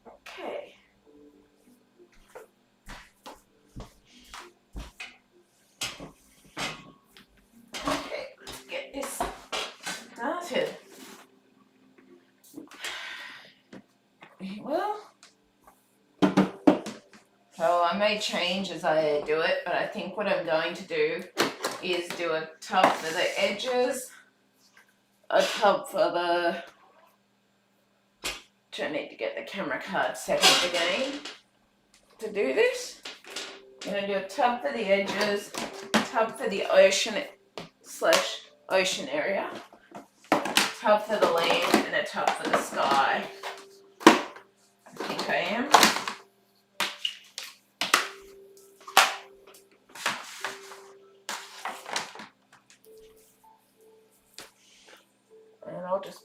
Speaker 1: Okay. Okay, let's get this started. Well, so I may change as I do it, but I think what I'm going to do is do a tub for the edges, a tub for the, I need to get the camera card set up again to do this. I'm going to do a tub for the edges, a tub for the ocean / ocean area, a tub for the land, and a tub for the sky. I think I am. And I'll just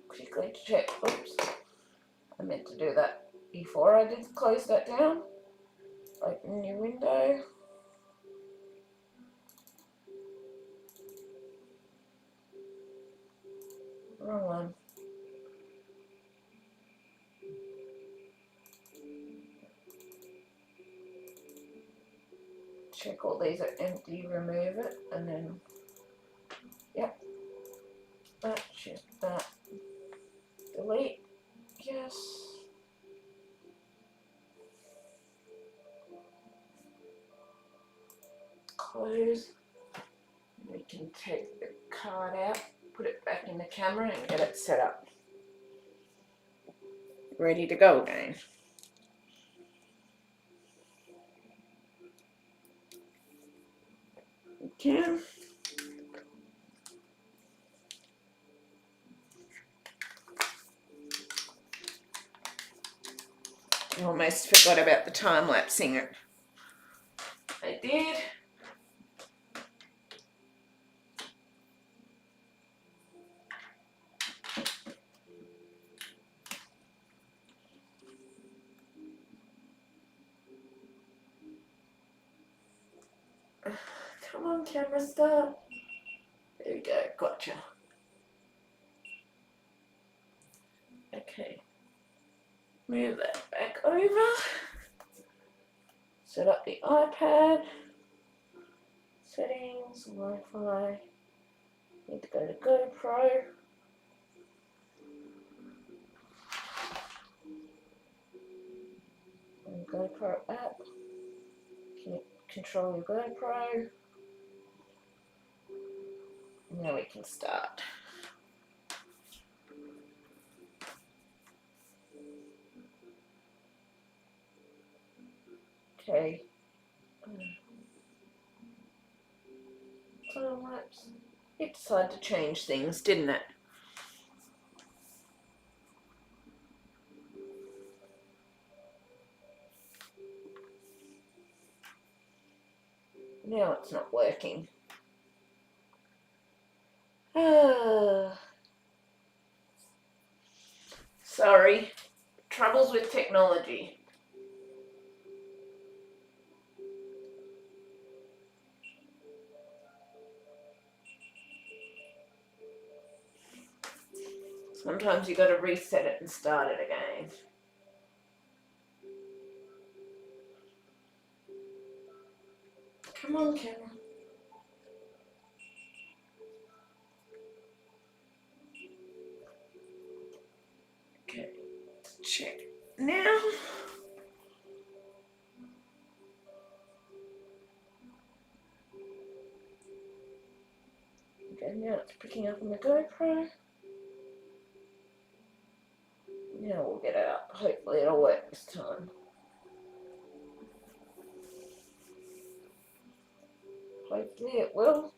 Speaker 1: quickly check. Oops, I meant to do that before I did close that down. Open new window. Wrong one. Check all these are empty, remove it, and then, yep, that, check that, delete, yes, close. We can take the card out, put it back in the camera and get it set up. Ready to go again. Okay. I almost forgot about the time lapsing it. I did. Come on, camera start. There we go, gotcha. Okay. Move that back over. Set up the iPad. Settings, Wi-Fi. Need to go to GoPro. And GoPro app. Can you control your GoPro? Now we can start. Okay. Time lapse. It decided to change things, didn't it? Now it's not working. Sorry. Troubles with technology. Sometimes you got to reset it and start it again. Come on, camera. Okay, let's check now. Okay, now it's picking up on the GoPro. Now we'll get out. Hopefully it'll work this time. Hopefully it will.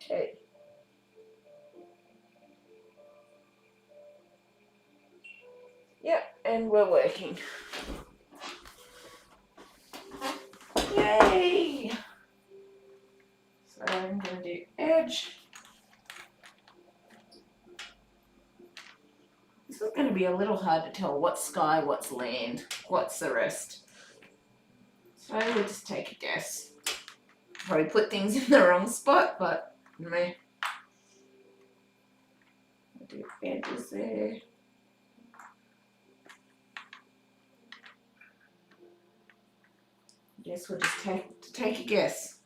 Speaker 1: Okay. Yep, and we're working. Yay! So I'm going to do edge. This is going to be a little hard to tell what's sky, what's land, what's the rest. So we'll just take a guess. Probably put things in the wrong spot, but meh. I'll do edges there. Guess we'll just take a guess.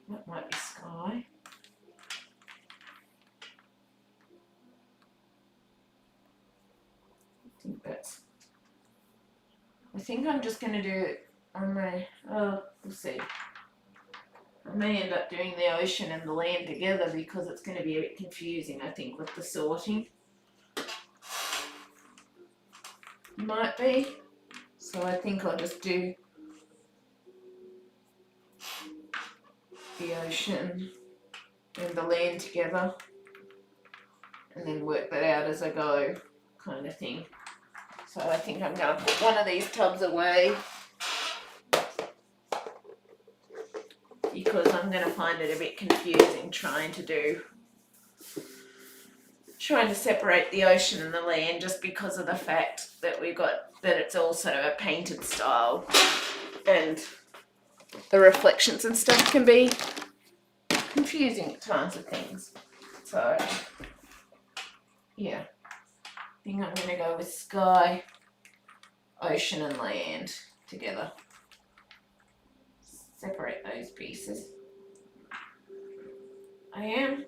Speaker 1: That might be sky. I think I'm just going to do it on my, we'll see. I may end up doing the ocean and the land together because it's going to be a bit confusing, I think, with the sorting. Might be. So I think I'll just do the ocean and the land together and then work that out as I go, kind of thing. So I think I'm going to put one of these tubs away because I'm going to find it a bit confusing trying to separate the ocean and the land, just because of the fact that it's all sort of a painted style and the reflections and stuff can be confusing at times with things. So yeah, I think I'm going to go with sky, ocean and land together. Separate those pieces. I am.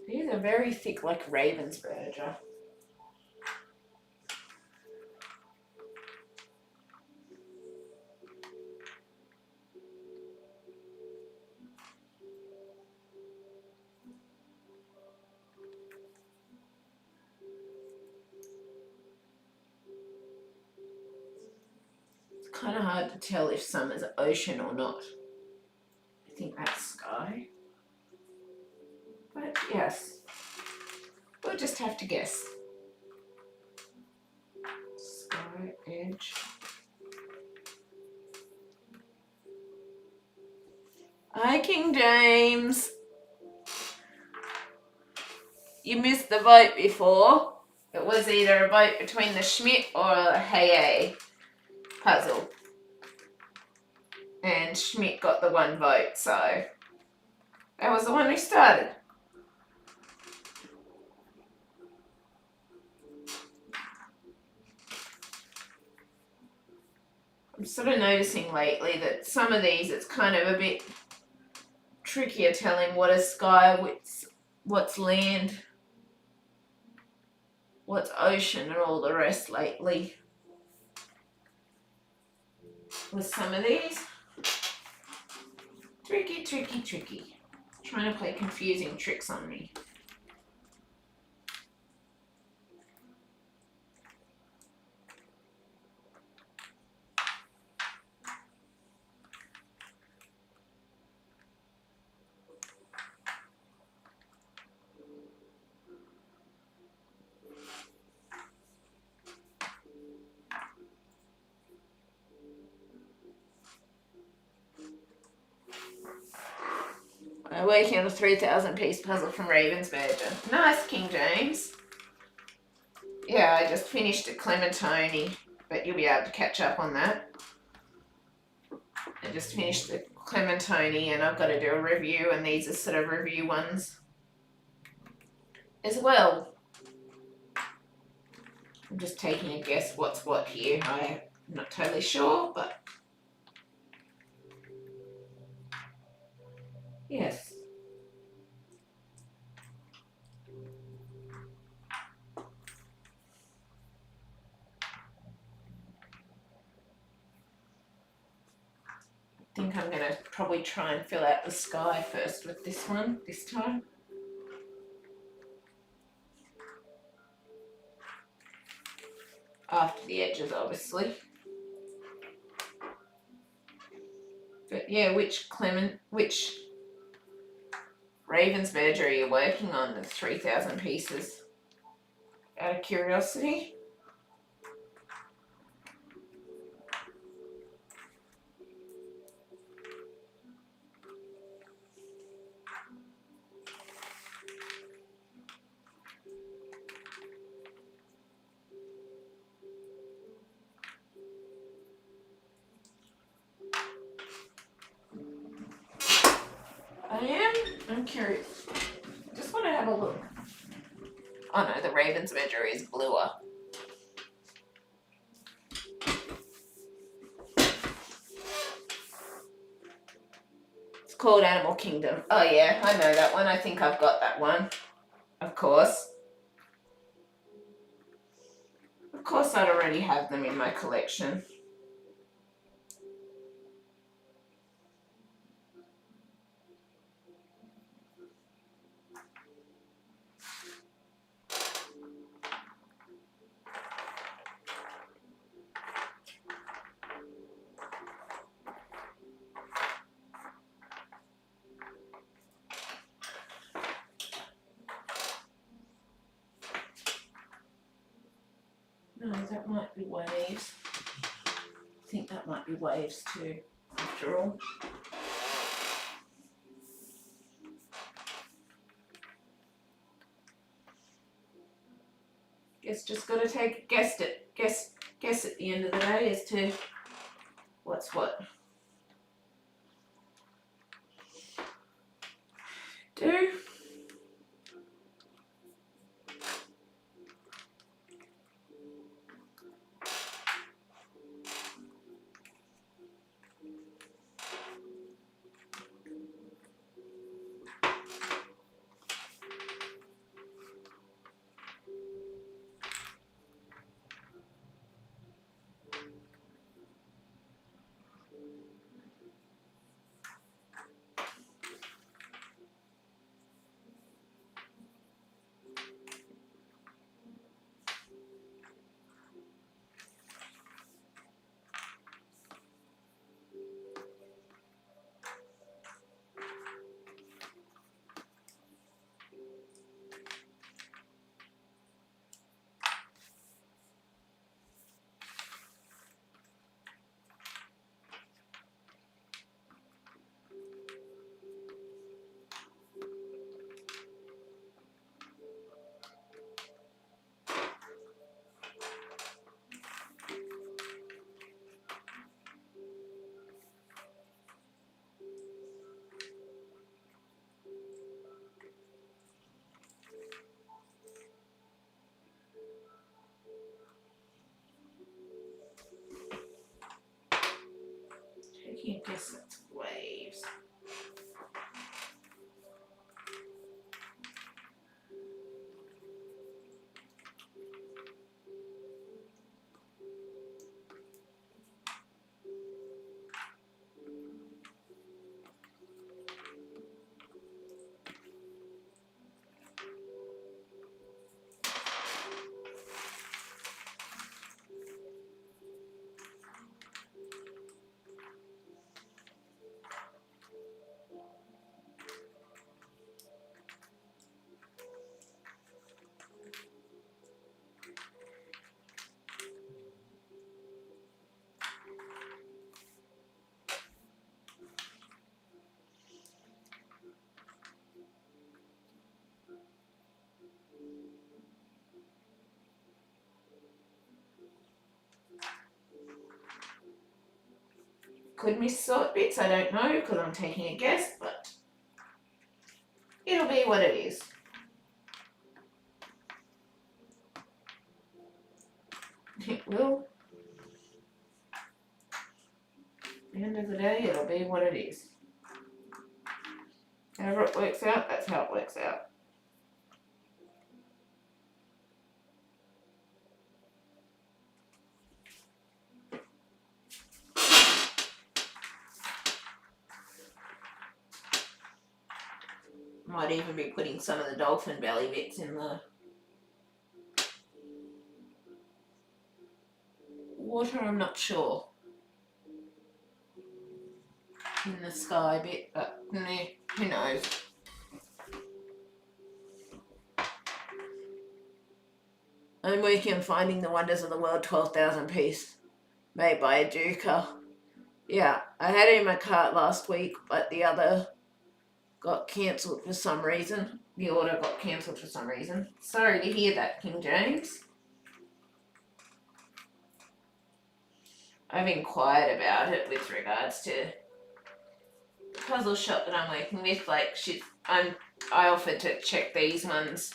Speaker 1: These are very thick, like Ravensburger. It's kind of hard to tell if some is ocean or not. I think that's sky. But yes, we'll just have to guess. Sky, edge. Hi, King James. You missed the vote before. It was either a vote between the Schmidt or a Hey puzzle. And Schmidt got the one vote, so that was the one who started. I'm sort of noticing lately that some of these, it's kind of a bit trickier telling what is sky, what's land, what's ocean, and all the rest lately with some of these. Tricky, tricky, tricky. Trying to play confusing tricks on me. I'm working on a 3,000 piece puzzle from Ravensburger. Nice, King James. Yeah, I just finished a Clementoni, but you'll be able to catch up on that. I just finished the Clementoni and I've got to do a review, and these are sort of review ones as well. I'm just taking a guess what's what here. I'm not totally sure, but yes. I think I'm going to probably try and fill out the sky first with this one this time. After the edges, obviously. But yeah, which Ravensburger are you working on? The 3,000 pieces? Out of curiosity. I'm curious. Just want to have a look. Oh no, the Ravensburger is bluer. It's called Animal Kingdom. Oh yeah, I know that one. I think I've got that one. Of course. Of course I'd already have them in my collection. No, that might be waves. I think that might be waves too, after all. Guess just got to take guess at the end of the day as to what's what. Do. Taking a guess at waves. could miss sort bits, I don't know, because I'm taking a guess, but it'll be what it is. It will. At the end of the day, it'll be what it is. However it works out, that's how it works out. Might even be putting some of the dolphin belly bits in the water, I'm not sure. In the sky bit, but who knows. I'm working on finding the Wonders of the World 12,000 piece made by a Duker. Yeah, I had it in my cart last week, but the other got cancelled for some reason. The order got cancelled for some reason. Sorry to hear that, King James. I've inquired about it with regards to the puzzle shop that I'm working with. Like, I offered to check these ones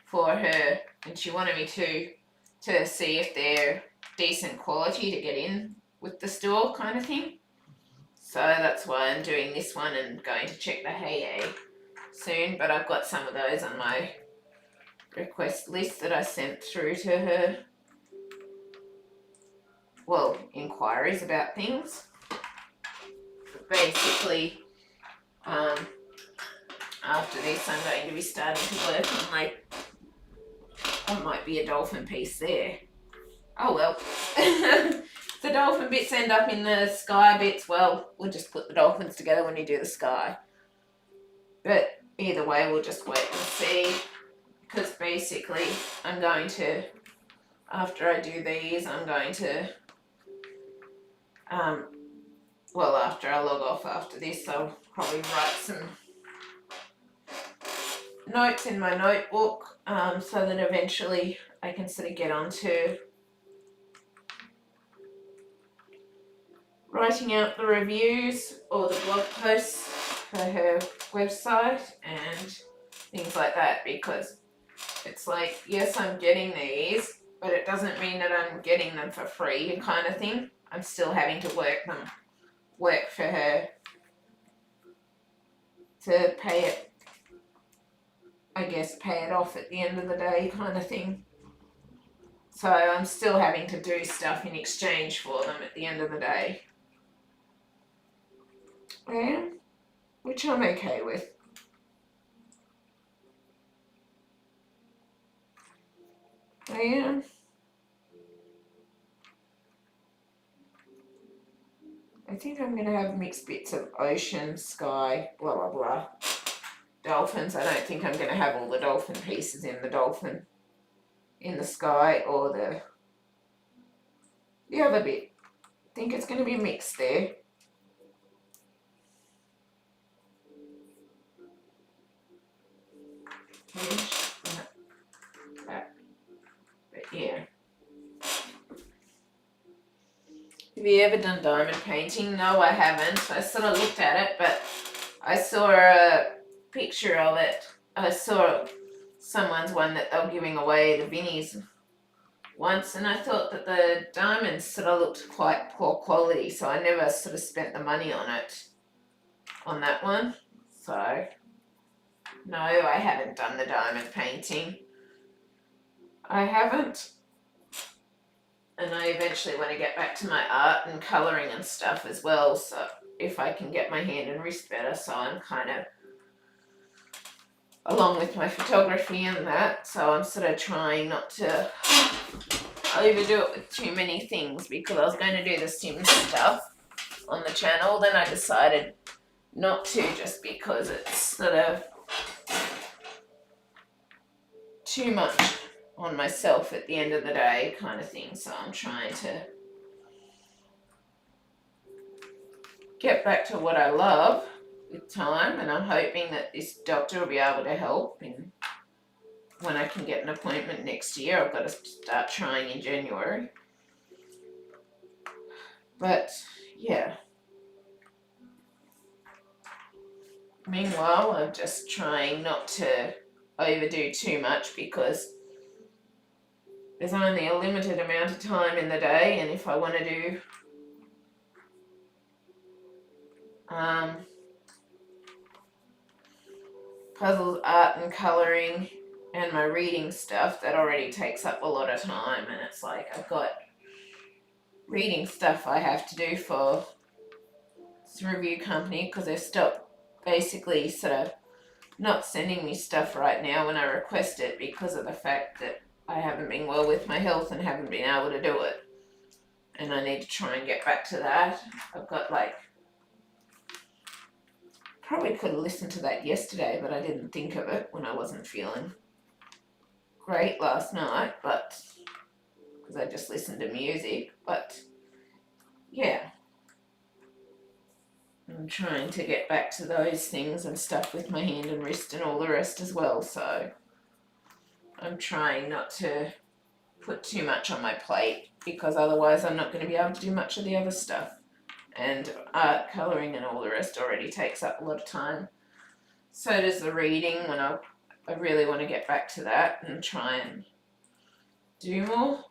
Speaker 1: for her, and she wanted me to see if they're decent quality to get in with the store, kind of thing. So that's why I'm doing this one and going to check the Hey soon. But I've got some of those on my request list that I sent through to her. Well, inquiries about things. Basically, after this, I'm going to be starting to work on, like, oh, might be a dolphin piece there. Oh well. The dolphin bits end up in the sky bits. Well, we'll just put the dolphins together when you do the sky. But either way, we'll just wait and see. Because basically, I'm going to, after I do these, I'm going to, well, after I log off after this, I'll probably write some notes in my notebook, so that eventually I can sort of get onto writing out the reviews or the blog posts for her website and things like that, because it's like, yes, I'm getting these, but it doesn't mean that I'm getting them for free kind of thing. I'm still having to work for her to pay it, I guess, pay it off at the end of the day kind of thing. So I'm still having to do stuff in exchange for them at the end of the day. Yeah, which I'm okay with. I am. I think I'm going to have mixed bits of ocean, sky, blah, blah, blah. Dolphins, I don't think I'm going to have all the dolphin pieces in the dolphin, in the sky, or the other bit. I think it's going to be mixed there. But yeah. Have you ever done diamond painting? No, I haven't. I sort of looked at it, but I saw a picture of it. I saw someone's one that they were giving away to Vinnie's once, and I thought that the diamonds sort of looked quite poor quality, so I never sort of spent the money on it, on that one. So, no, I haven't done the diamond painting. I haven't. And I eventually want to get back to my art and colouring and stuff as well, so if I can get my hand and wrist better, so I'm kind of, along with my photography and that, so I'm sort of trying not to overdo it with too many things, because I was going to do the Sims stuff on the channel, then I decided not to, just because it's sort of too much on myself at the end of the day kind of thing. So I'm trying to get back to what I love with time, and I'm hoping that this doctor will be able to help, and when I can get an appointment next year. I've got to start trying in January. But yeah, Meanwhile, I'm just trying not to overdo too much because there's only a limited amount of time in the day, and if I want to do puzzles, art and colouring, and my reading stuff, that already takes up a lot of time, and it's like I've got reading stuff I have to do for this review company because they've stopped basically sort of not sending me stuff right now when I request it because of the fact that I haven't been well with my health and haven't been able to do it. And I need to try and get back to that. I've got probably could have listened to that yesterday, but I didn't think of it when I wasn't feeling great last night, but because I just listened to music. But yeah, I'm trying to get back to those things and stuff with my hand and wrist and all the rest as well, so I'm trying not to put too much on my plate because otherwise I'm not going to be able to do much of the other stuff. And art, colouring and all the rest already takes up a lot of time. So does the reading when I really want to get back to that and try and do more.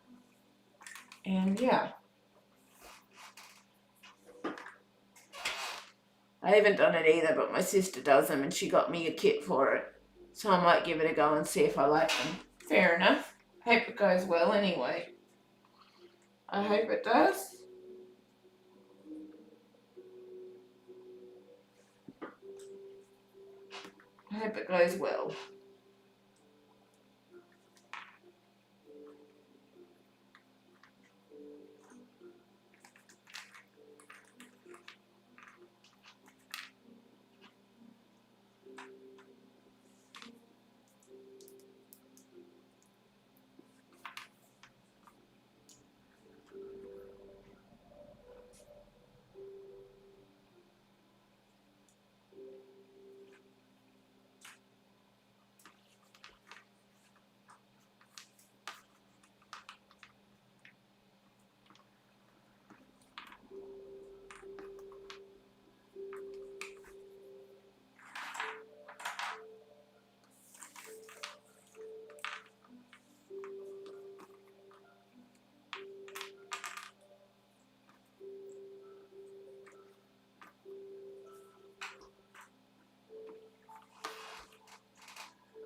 Speaker 1: And yeah. I haven't done it either, but my sister does them and she got me a kit for it. So I might give it a go and see if I like them. Fair enough. Hope it goes well anyway. I hope it does. I hope it goes well.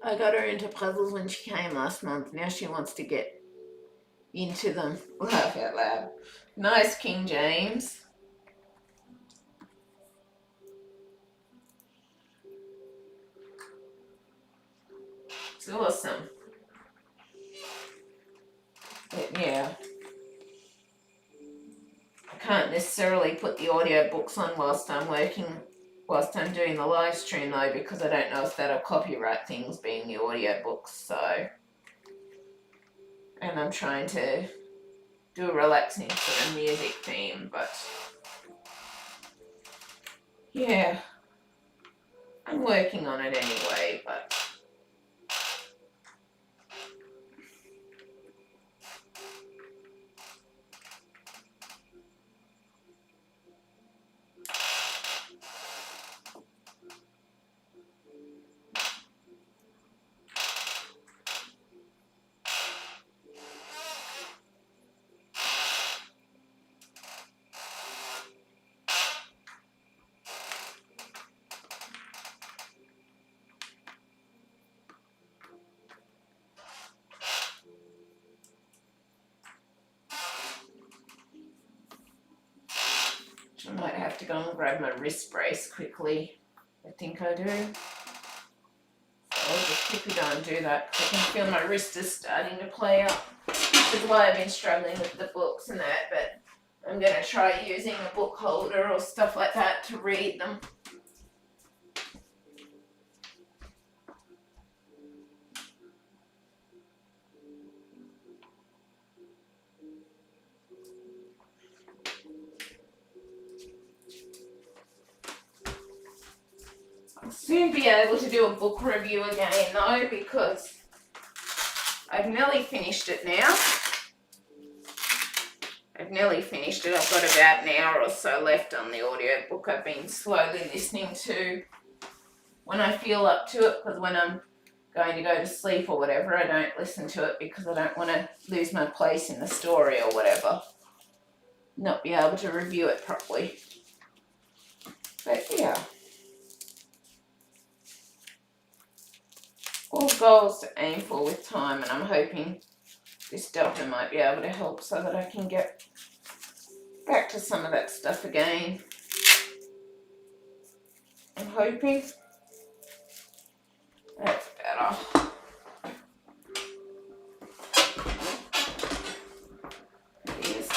Speaker 1: I got her into puzzles when she came last month. Now she wants to get into them. Laugh out loud. Nice, King James. It's awesome. But yeah. I can't necessarily put the audio books on whilst I'm doing the live stream though, because I don't know if that'll copyright things being the audio books, so. And I'm trying to do a relaxing sort of music theme, but yeah, I'm working on it anyway, but I might have to go and grab my wrist brace quickly. I think I do. So I'll just quickly go and do that because I can feel my wrist is starting to play up. This is why I've been struggling with the books and that, but I'm going to try using a book holder or stuff like that to read them. I'll soon be able to do a book review again though, because I've nearly finished it now. I've nearly finished it. I've got about an hour or so left on the audio book I've been slowly listening to. when I feel up to it, because when I'm going to go to sleep or whatever, I don't listen to it because I don't want to lose my place in the story or whatever. Not be able to review it properly. But yeah. All goals to aim for with time, and I'm hoping this doctor might be able to help so that I can get back to some of that stuff again. I'm hoping that's better. It is.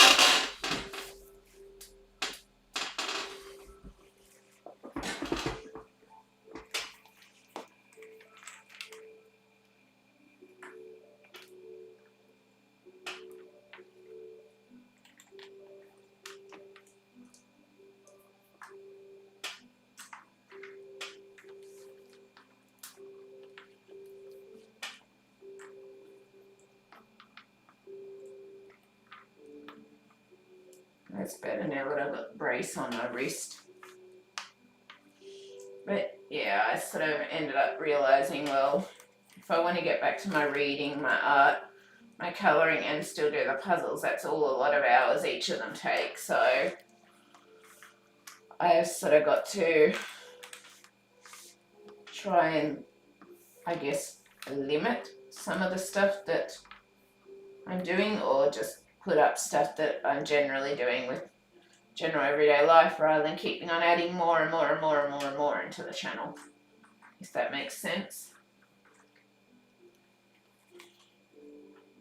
Speaker 1: That's better now that I've got the brace on my wrist. But yeah, I sort of ended up realising, well, if I want to get back to my reading, my art, my colouring, and still do the puzzles, that's all a lot of hours each of them take. So I've sort of got to try and, I guess, limit some of the stuff that I'm doing, or just put up stuff that I'm generally doing with general everyday life, rather than keeping on adding more and more and more and more and more into the channel, if that makes sense.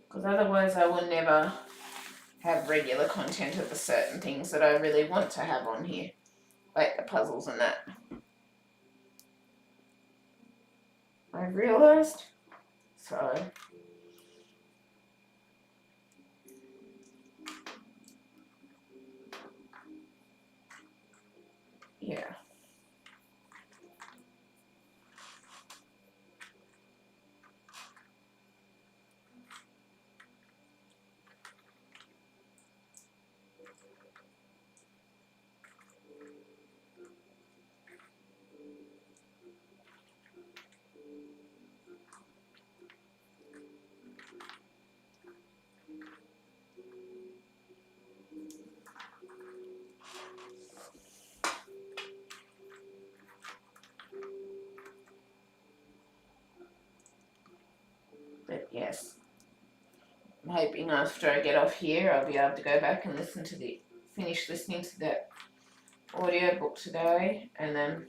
Speaker 1: Because otherwise I will never have regular content of the certain things that I really want to have on here, like the puzzles and that. I've realised. So yeah. But yes, I'm hoping after I get off here I'll be able to go back and finish listening to that audio book today, and then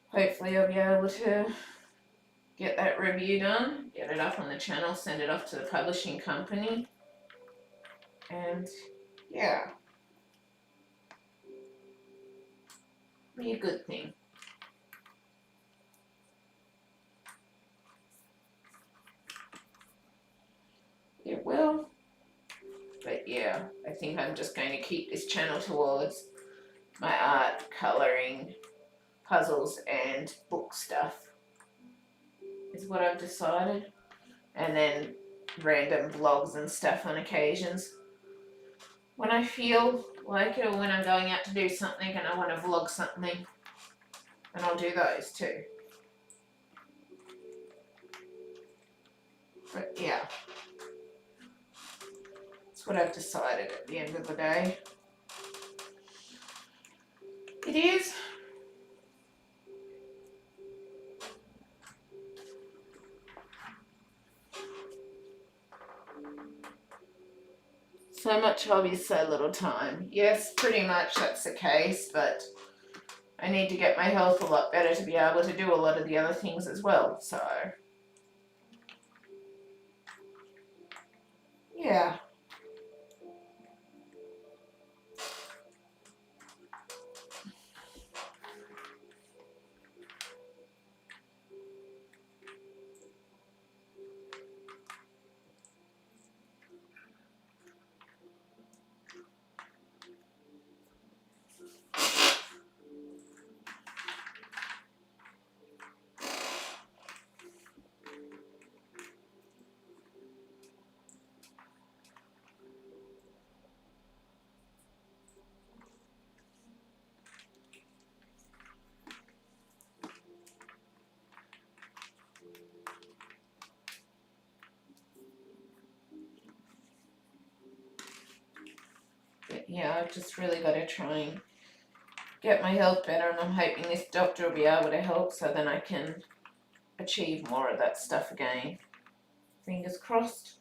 Speaker 1: hopefully I'll be able to get that review done, get it up on the channel, send it off to the publishing company, and yeah, be a good thing. It will. But yeah, I think I'm just going to keep this channel towards my art, colouring, puzzles and book stuff is what I've decided. And then random vlogs and stuff on occasions. When I feel like it, or when I'm going out to do something and I want to vlog something, and I'll do those too. But yeah, that's what I've decided at the end of the day. It is. So much hobby, so little time. Yes, pretty much that's the case, but I need to get my health a lot better to be able to do a lot of the other things as well, so yeah. yeah, I've just really got to try and get my health better, and I'm hoping this doctor will be able to help so then I can achieve more of that stuff again. Fingers crossed.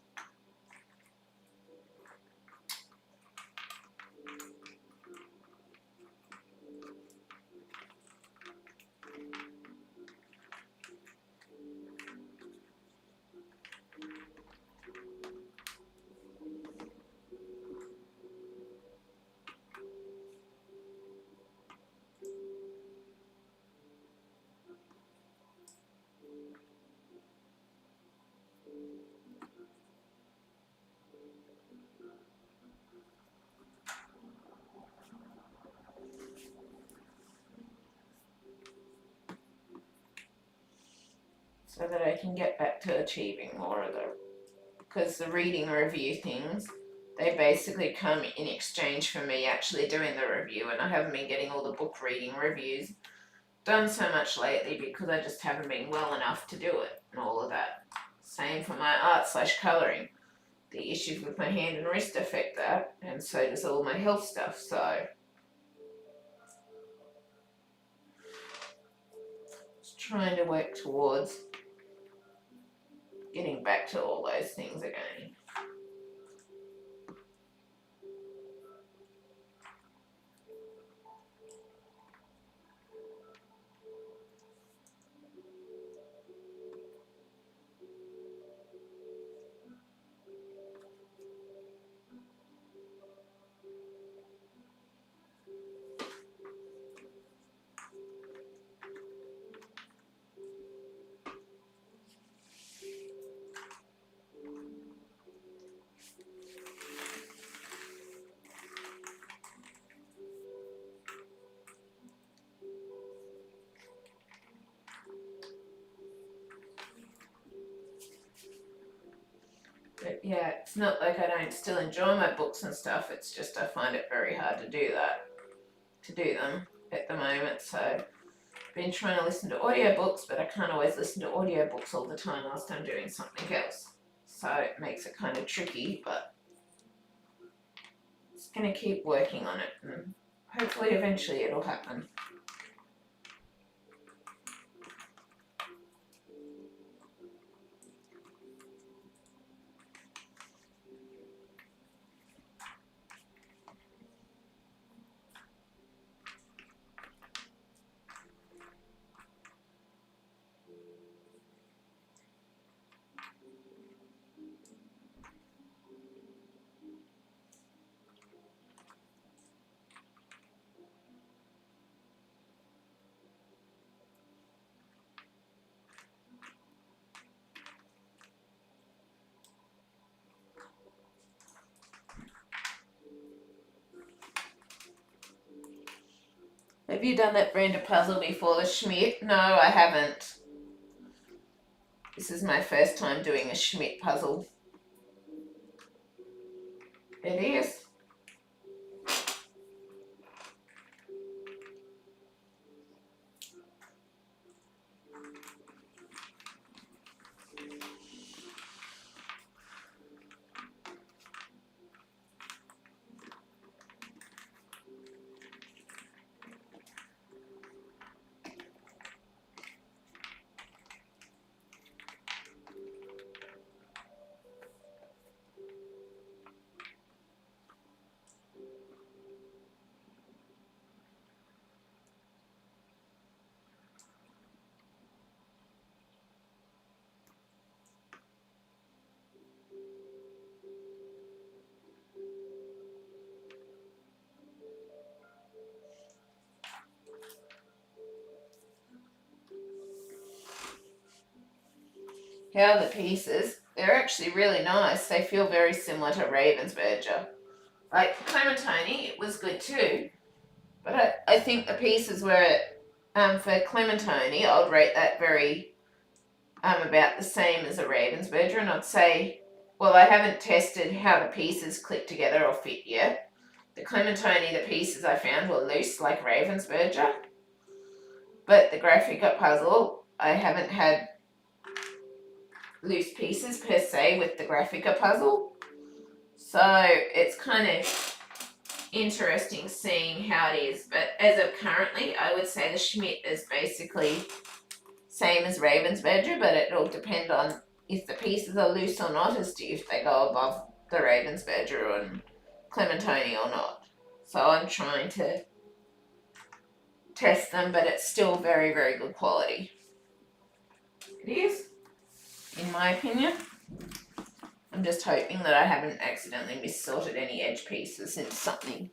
Speaker 1: So that I can get back to achieving more of the, because the reading review things, they basically come in exchange for me actually doing the review, and I haven't been getting all the book reading reviews done so much lately because I just haven't been well enough to do it and all of that. Same for my art/colouring. The issues with my hand and wrist affect that, and so does all my health stuff, so just trying to work towards getting back to all those things again. But yeah, it's not like I don't still enjoy my books and stuff, it's just I find it very hard to do them at the moment. So I've been trying to listen to audiobooks, but I can't always listen to audiobooks all the time whilst I'm doing something else. So it makes it kind of tricky, but it's going to keep working on it, and hopefully eventually it'll happen. Have you done that brand of puzzle before, the Schmidt? No, I haven't. This is my first time doing a Schmidt puzzle. It is. How are the pieces? They're actually really nice. They feel very similar to Ravensburger. Like Clementoni, it was good too. But I think the pieces were, for Clementoni, I would rate that very, about the same as a Ravensburger. And I'd say, well, I haven't tested how the pieces click together or fit yet. The Clementoni, the pieces I found were loose like Ravensburger. But the Graphica puzzle, I haven't had loose pieces per se with the Graphica puzzle, so it's kind of interesting seeing how it is. But as of currently, I would say the Schmidt is basically same as Ravensburger, but it'll depend on if the pieces are loose or not as to if they go above the Ravensburger and Clementoni or not. So I'm trying to test them, but it's still very, very good quality. It is, in my opinion. I'm just hoping that I haven't accidentally mis-sorted any edge pieces into something.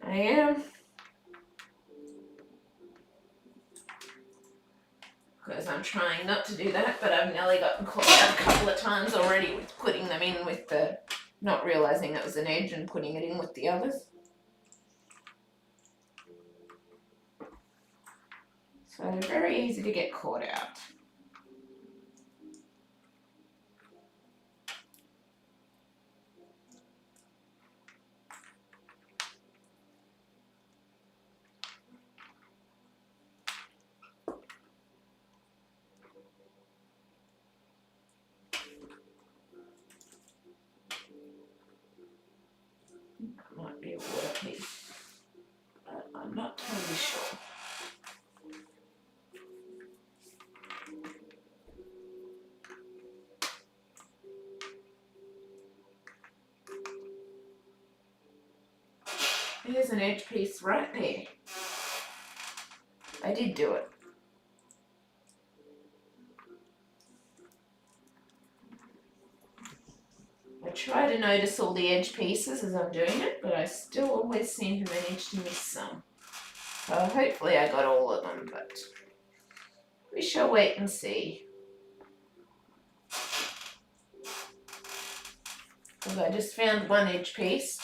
Speaker 1: I am. Because I'm trying not to do that, but I've nearly gotten caught out a couple of times already with putting them in with the, not realising it was an edge and putting it in with the others. So very easy to get caught out. Might be a water piece, but I'm not totally sure. There's an edge piece right there. I did do it. I try to notice all the edge pieces as I'm doing it, but I still always seem to manage to miss some. So hopefully I got all of them, but we shall wait and see. Because I just found one edge piece.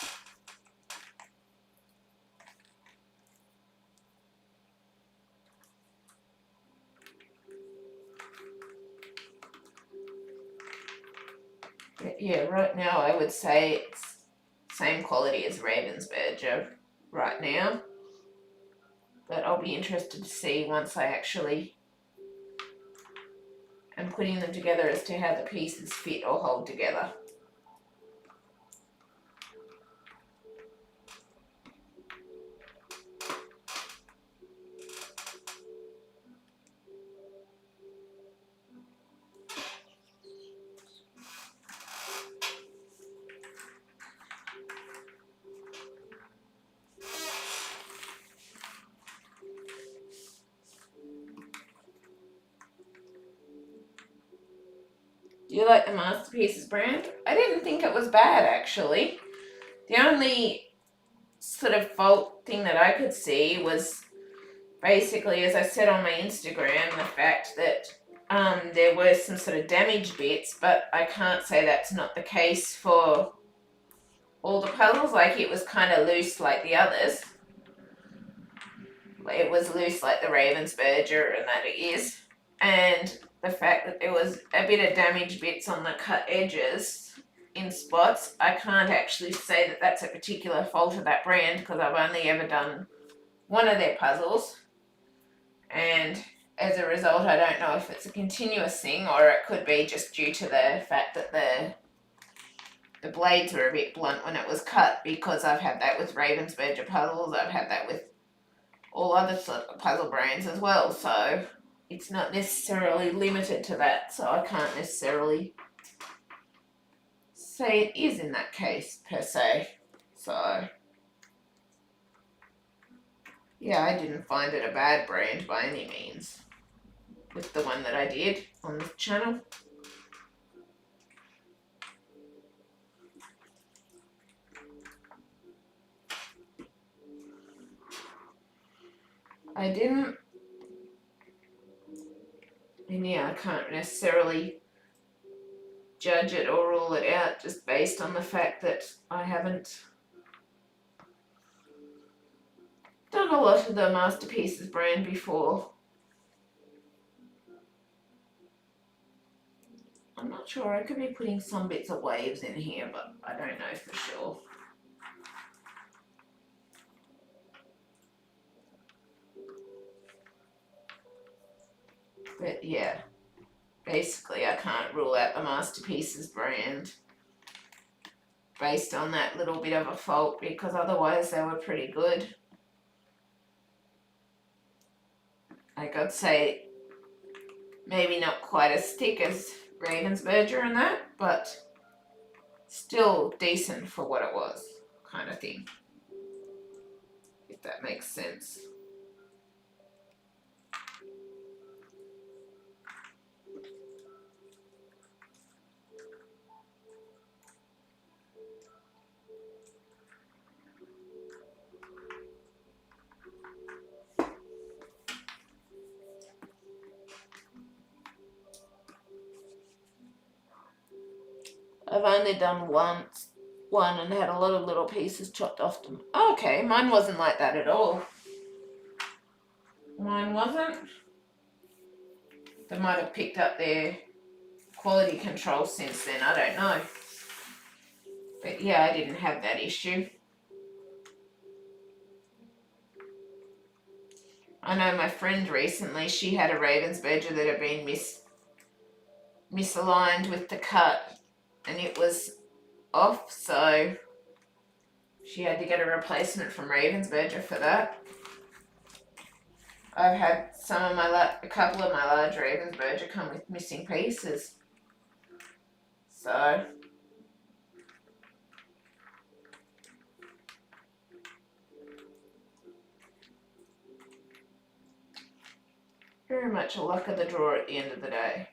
Speaker 1: But yeah, right now I would say it's same quality as Ravensburger right now. But I'll be interested to see once I actually am putting them together as to how the pieces fit or hold together. Do you like the Masterpieces brand? I didn't think it was bad, actually. The only sort of fault thing that I could see was basically, as I said on my Instagram, the fact that there were some sort of damaged bits, but I can't say that's not the case for all the puzzles. Like, it was kind of loose like the others. It was loose like the Ravensburger and that it is. And the fact that there was a bit of damaged bits on the cut edges in spots, I can't actually say that that's a particular fault of that brand because I've only ever done one of their puzzles, and as a result I don't know if it's a continuous thing or it could be just due to the fact that the blades were a bit blunt when it was cut, because I've had that with Ravensburger puzzles, I've had that with all other sort of puzzle brands as well, so it's not necessarily limited to that, so I can't necessarily say it is in that case per se. So yeah, I didn't find it a bad brand by any means with the one that I did on the channel. I didn't, and yeah, I can't necessarily judge it or rule it out just based on the fact that I haven't done a lot of the Masterpieces brand before. I'm not sure, I could be putting some bits of waves in here, but I don't know for sure. But yeah, basically I can't rule out the Masterpieces brand based on that little bit of a fault, because otherwise they were pretty good. Like, I'd say maybe not quite as thick as Ravensburger and that, but still decent for what it was, kind of thing, if that makes sense. I've only done one and had a lot of little pieces chopped off them. Okay, mine wasn't like that at all. Mine wasn't. They might have picked up their quality control since then, I don't know. But yeah, I didn't have that issue. I know my friend recently, she had a Ravensburger that had been misaligned with the cut, and it was off, so she had to get a replacement from Ravensburger for that. I've had a couple of my large Ravensburger come with missing pieces. So very much a luck of the draw at the end of the day.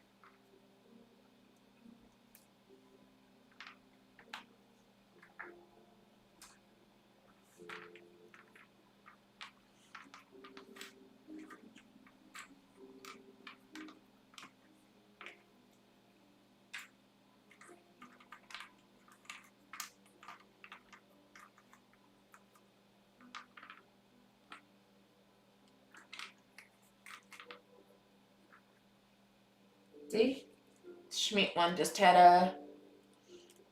Speaker 1: See? Schmidt one just had a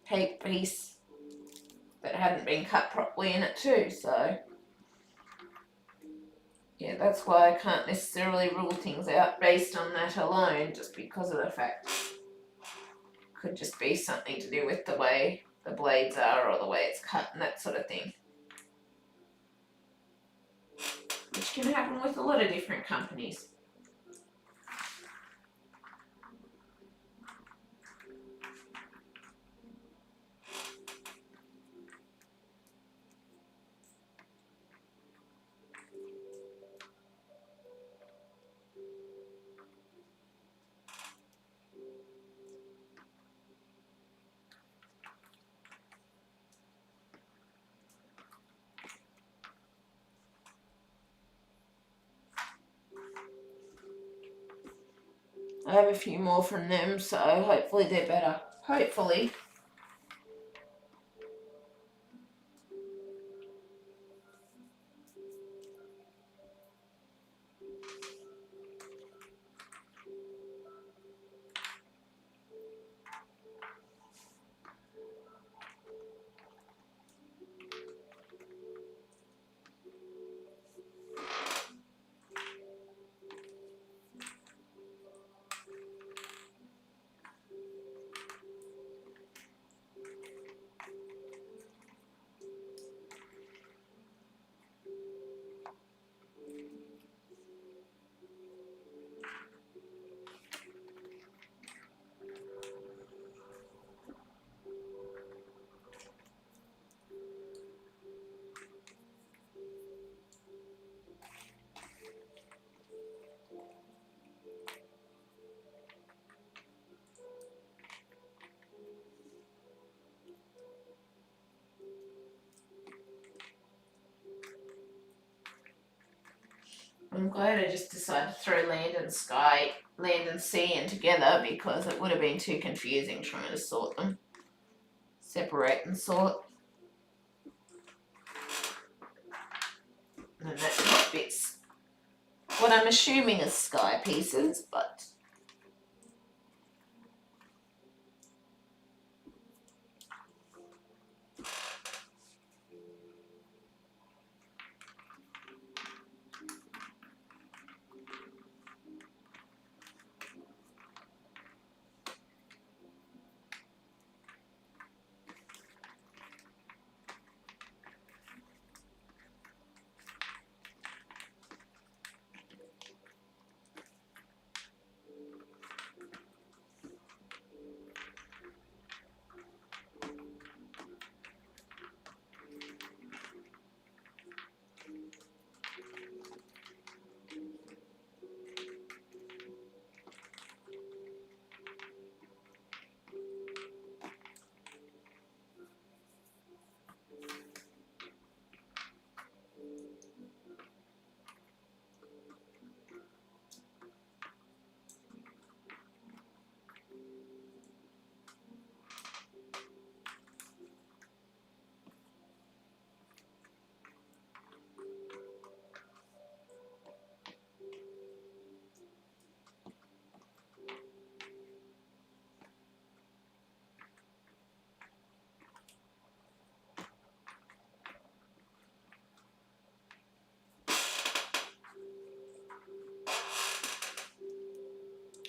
Speaker 1: cake piece that hadn't been cut properly in it too, so yeah, that's why I can't necessarily rule things out based on that alone, just because of the fact it could just be something to do with the way the blades are or the way it's cut and that sort of thing. Which can happen with a lot of different companies. I have a few more from them, so hopefully they're better. Hopefully. I'm glad I just decided to throw land and sea in together, because it would have been too confusing trying to sort them. Separate and sort. And that's what bits. What I'm assuming is sky pieces, but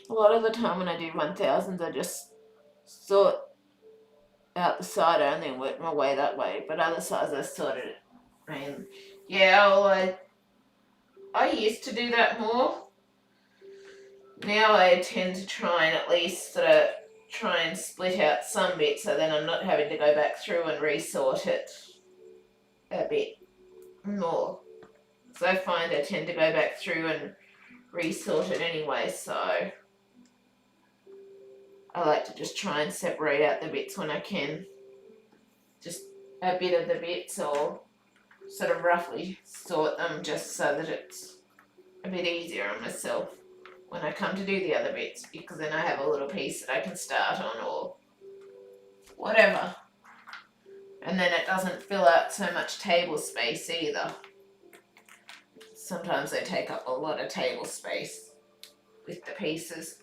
Speaker 1: A lot of the time when I do 1000s, I just sort out the side only and work my way that way. But other sides I sorted it. And yeah, well, I used to do that more. Now I tend to try and at least sort of try and split out some bits so then I'm not having to go back through and resort it a bit more. So I find I tend to go back through and resort it anyway, so I like to just try and separate out the bits when I can. Just a bit of the bits, or sort of roughly sort them just so that it's a bit easier on myself when I come to do the other bits, because then I have a little piece that I can start on or whatever. And then it doesn't fill out so much table space either. Sometimes they take up a lot of table space with the pieces.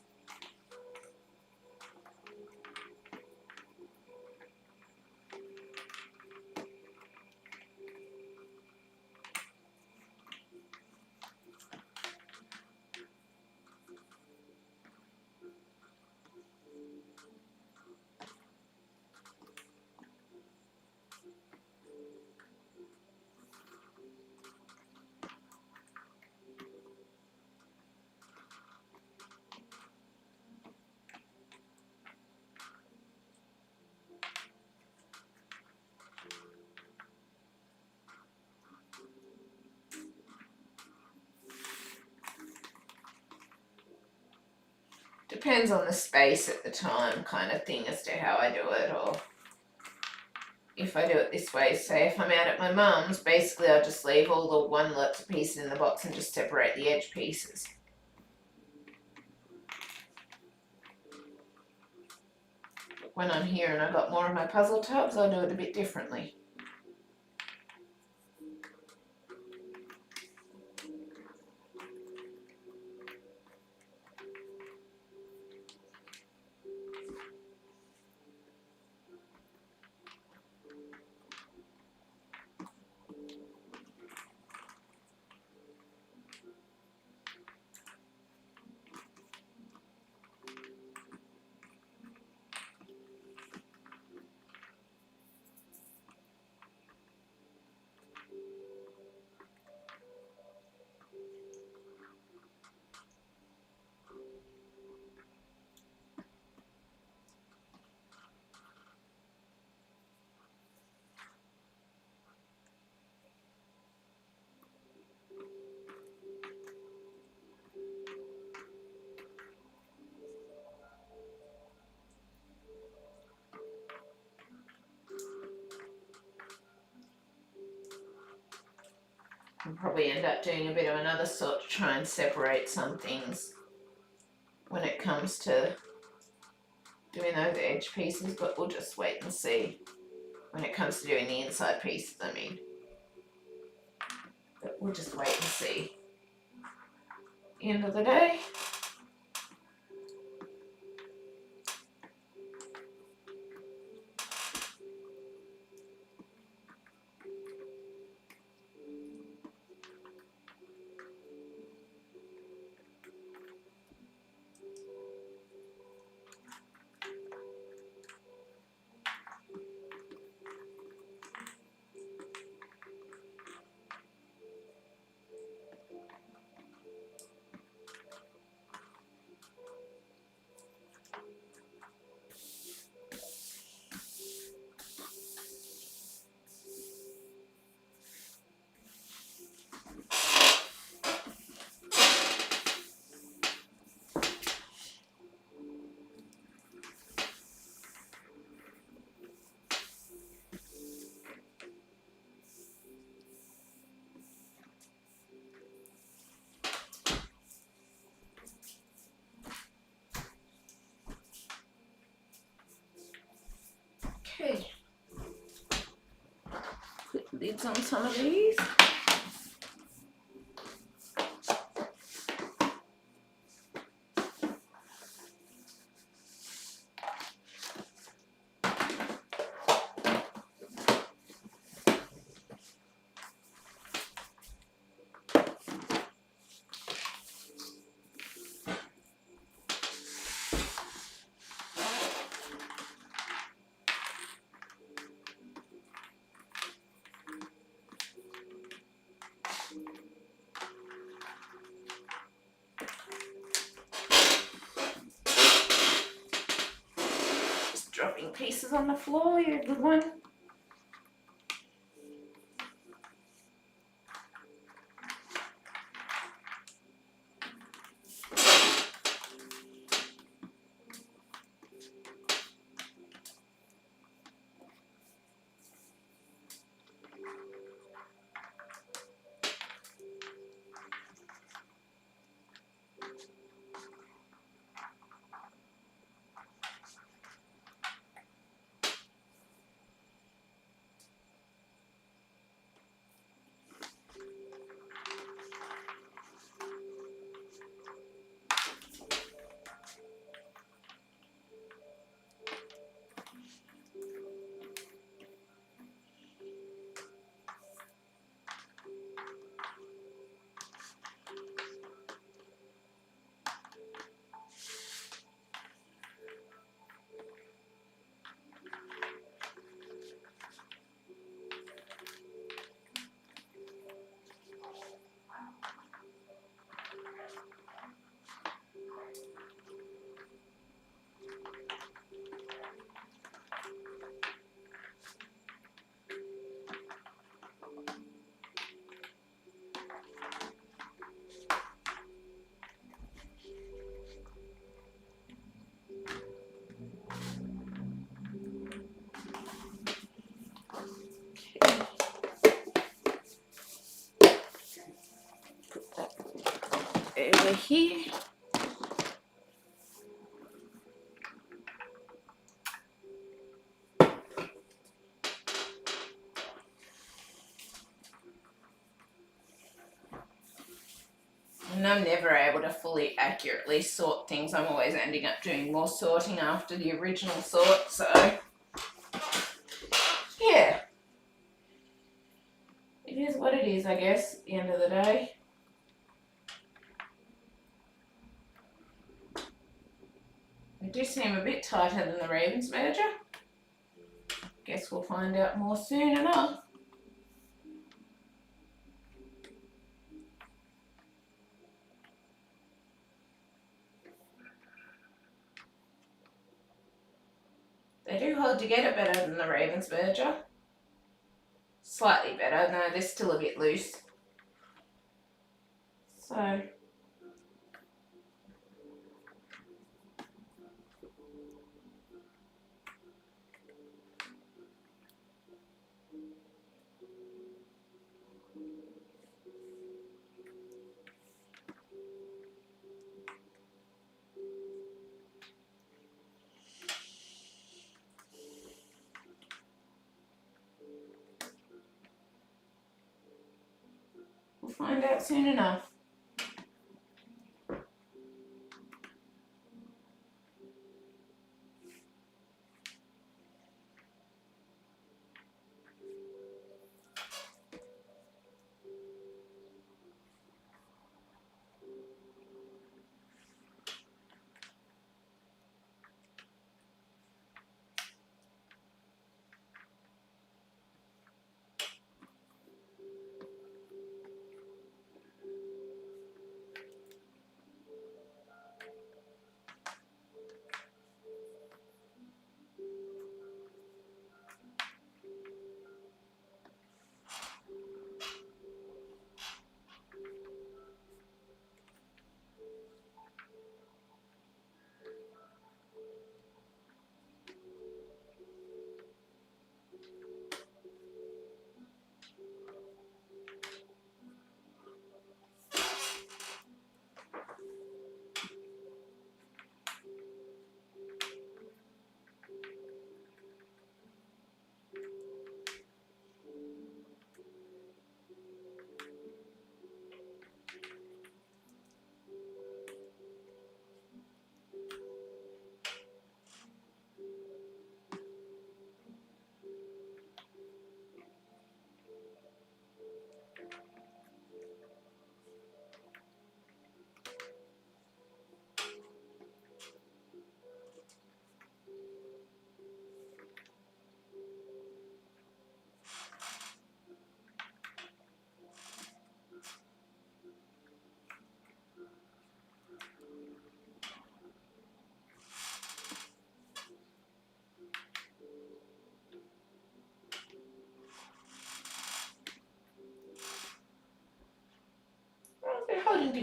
Speaker 1: Depends on the space at the time, kind of thing, as to how I do it, or if I do it this way. Say if I'm out at my mum's, basically I'll just leave all the one lot pieces in the box and just separate the edge pieces. But when I'm here and I've got more of my puzzle tubs, I'll do it a bit differently. I'll probably end up doing a bit of another sort to try and separate some things when it comes to doing those edge pieces, but we'll just wait and see when it comes to doing the inside pieces, I mean. But we'll just wait and see. End of the day. Okay. Put lids on some of these. dropping pieces on the floor. You're a good one. Over here. And I'm never able to fully accurately sort things. I'm always ending up doing more sorting after the original sort, so yeah. It is what it is, I guess, at the end of the day. They do seem a bit tighter than the Ravensburger. Guess we'll find out more soon enough. They do hold together better than the Ravensburger. Slightly better, no, they're still a bit loose. So we'll find out soon enough.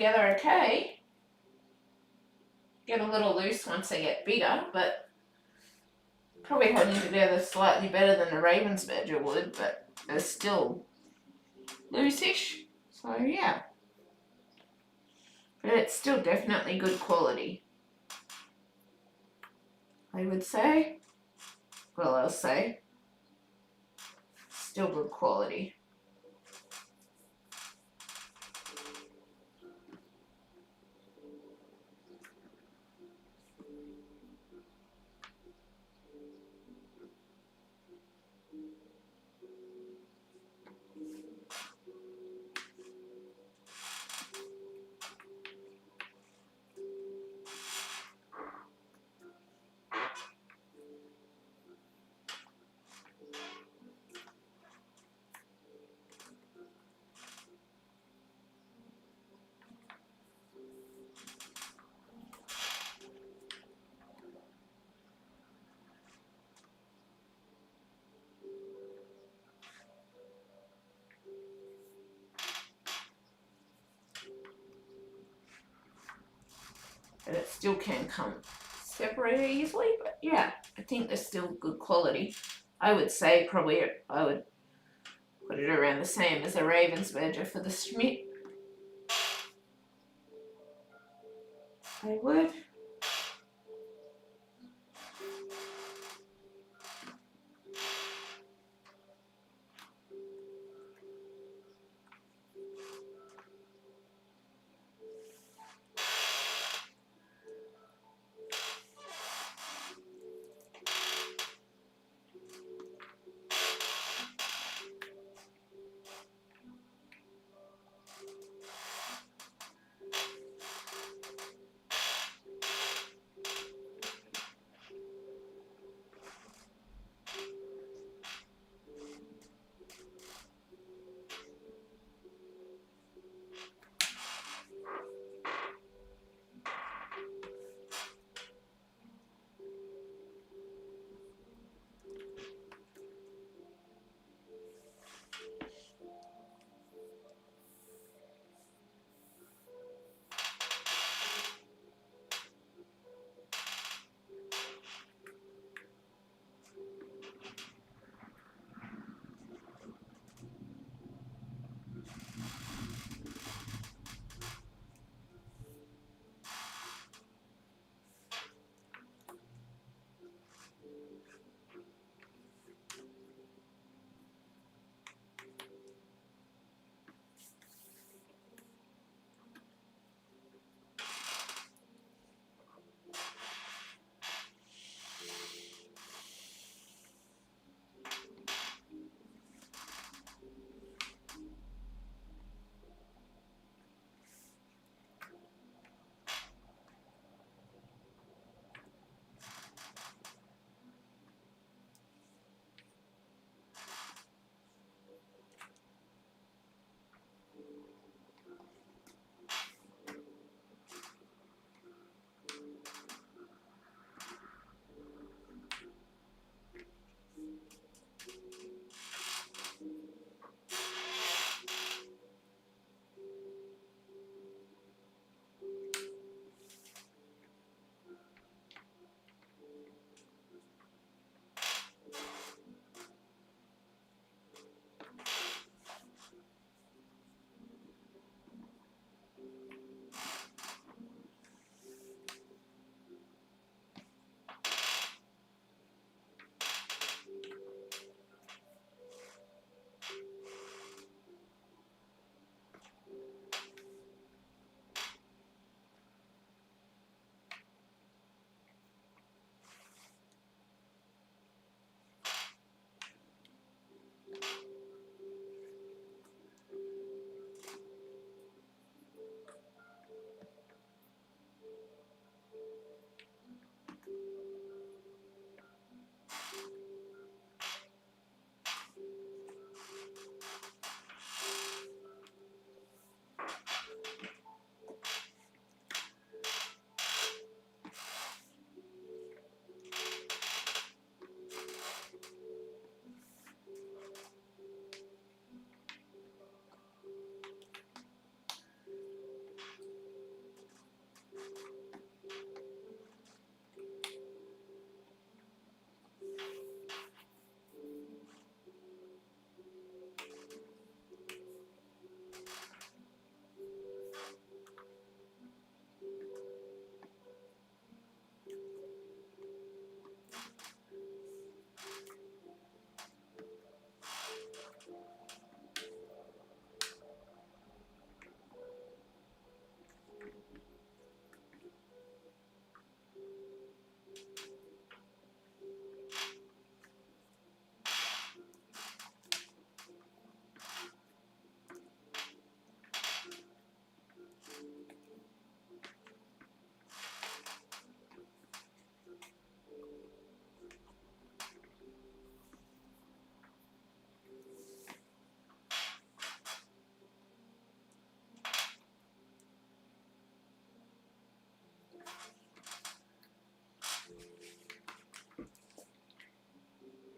Speaker 1: together okay. Get a little loose once they get bigger, but probably holding together slightly better than the Ravensburger would, but they're still loose-ish. So yeah. But it's still definitely good quality, I would say. Well, I'll say. Still good quality. But it still can come separated easily, but yeah, I think they're still good quality. I would say probably I would put it around the same as a Ravensburger for the Schmidt. I would.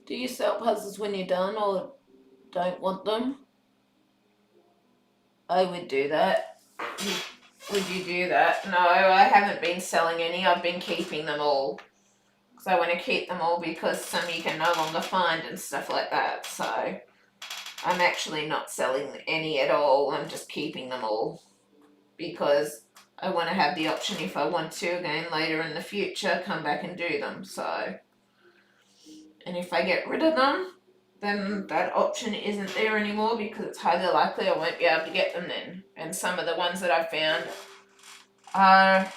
Speaker 1: Do you sell puzzles when you're done or don't want them? I would do that. Would you do that? No, I haven't been selling any. I've been keeping them all. Because I want to keep them all because some you can no longer find and stuff like that. So I'm actually not selling any at all. I'm just keeping them all. Because I want to have the option if I want to again later in the future, come back and do them. So, and if I get rid of them, then that option isn't there anymore because it's highly likely I won't be able to get them then. And some of the ones that I've found are,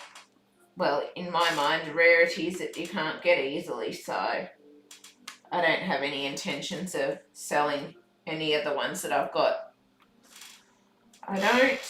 Speaker 1: well, in my mind, rarities that you can't get easily. So I don't have any intentions of selling any of the ones that I've got. I don't.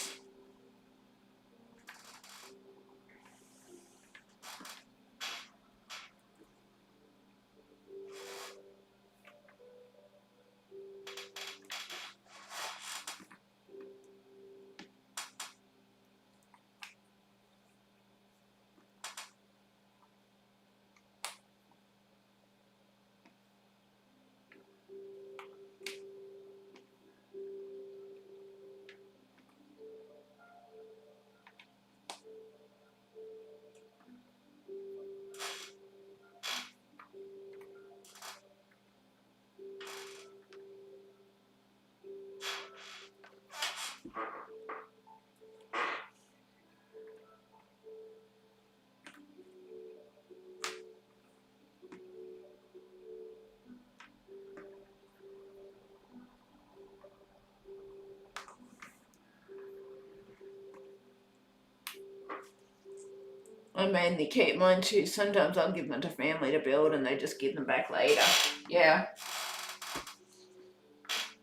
Speaker 1: I mainly keep mine too. Sometimes I'll give them to family to build and they just give them back later. Yeah.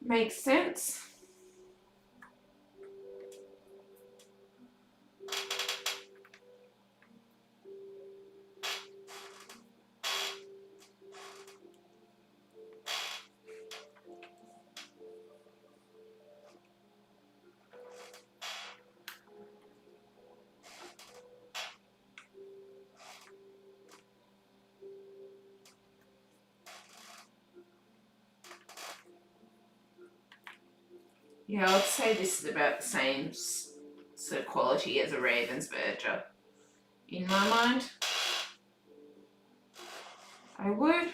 Speaker 1: Makes sense. Yeah, I'd say this is about the same sort of quality as a Ravensburger. In my mind, I would.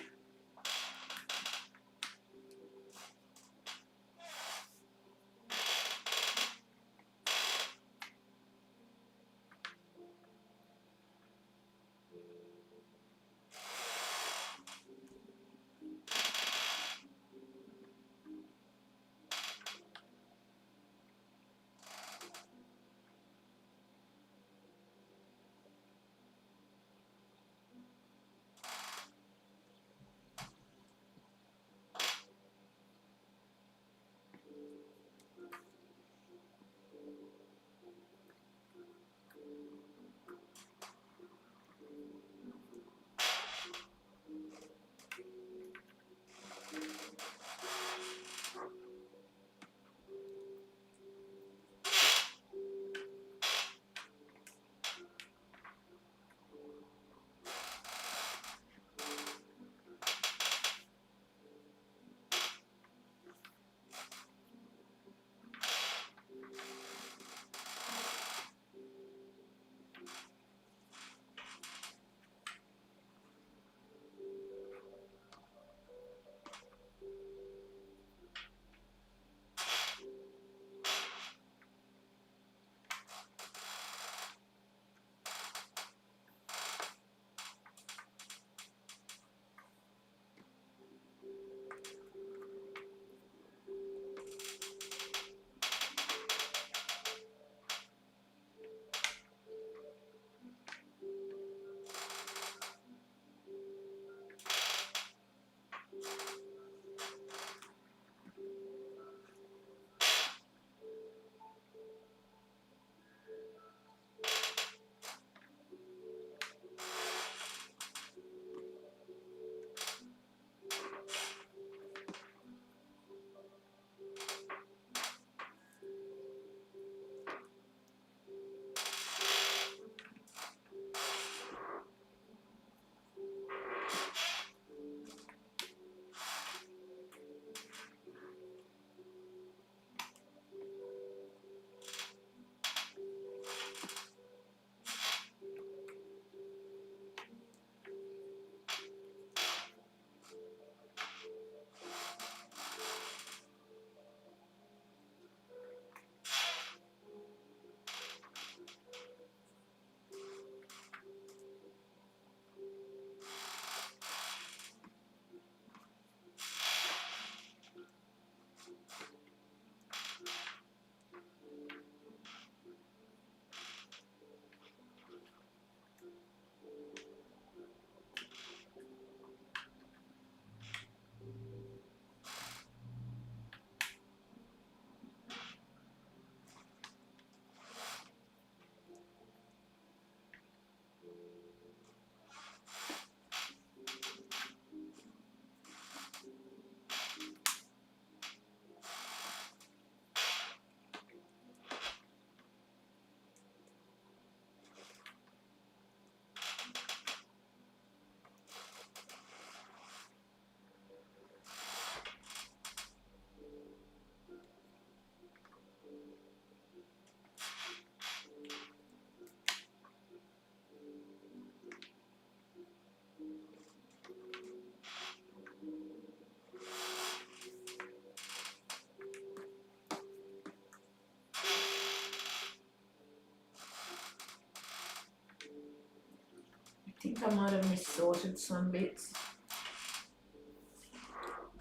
Speaker 1: think I might have mis-sorted some bits.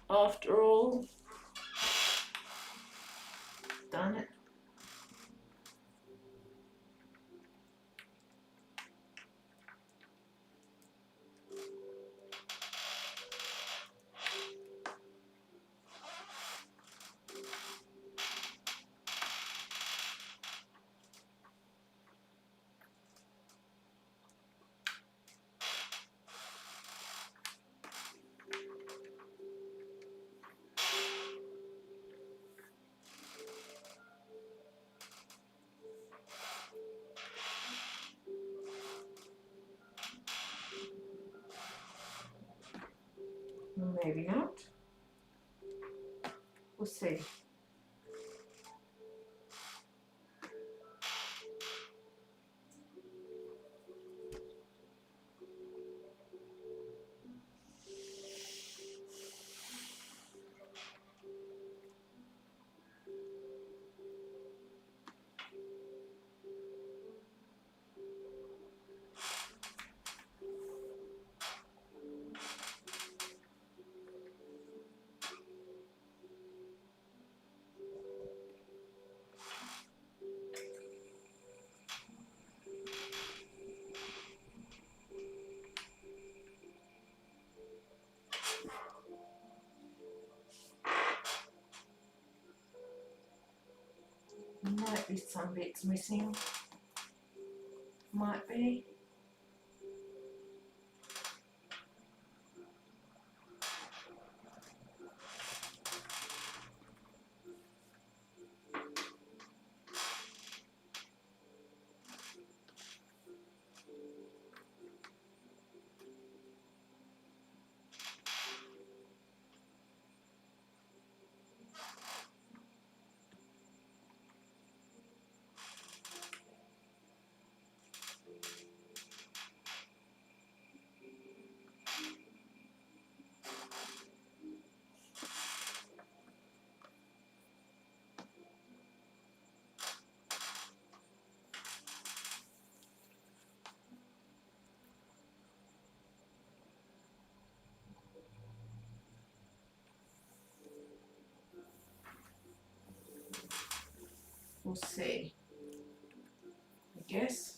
Speaker 1: After all, done it. Maybe not. We'll see. Might be some bits missing. Might be. We'll see, I guess.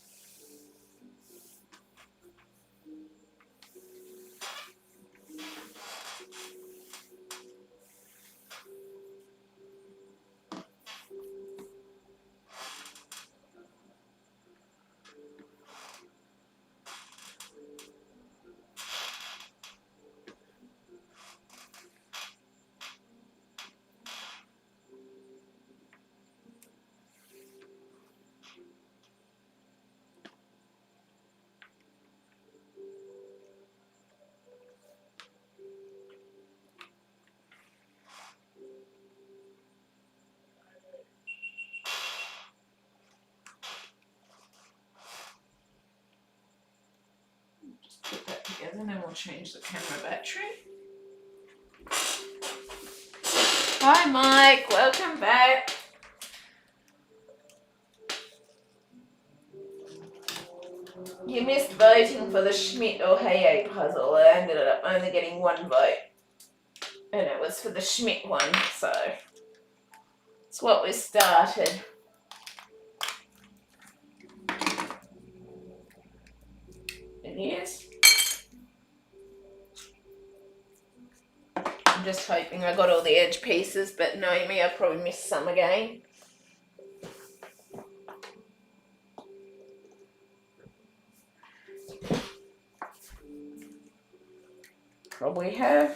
Speaker 1: Put that together and then we'll change the camera battery. Hi Mike, welcome back. You missed voting for the Schmidt or Hayek puzzle. I ended up only getting one vote. And it was for the Schmidt one, so it's what we started. It is. I'm just hoping I got all the edge pieces, but knowing me, I probably missed some again. Probably have.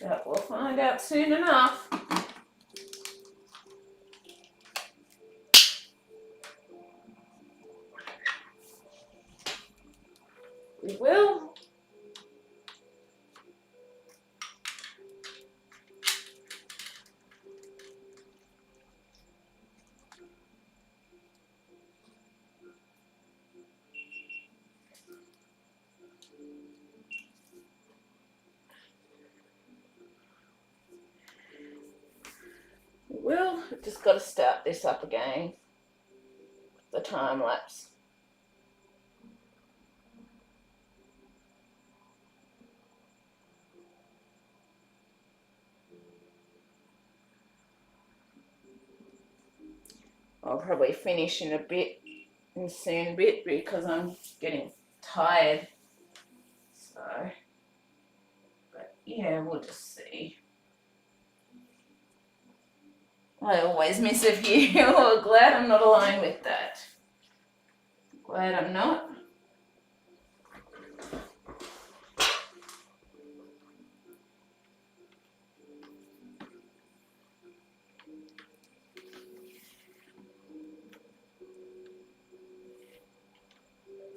Speaker 1: But we'll find out soon enough. We will. Just just got to start this up again, the time lapse. I'll probably finish in a bit, in soon bit, because I'm getting tired. So, but yeah, we'll just see. I always miss a view. Glad I'm not alone with that. Glad I'm not.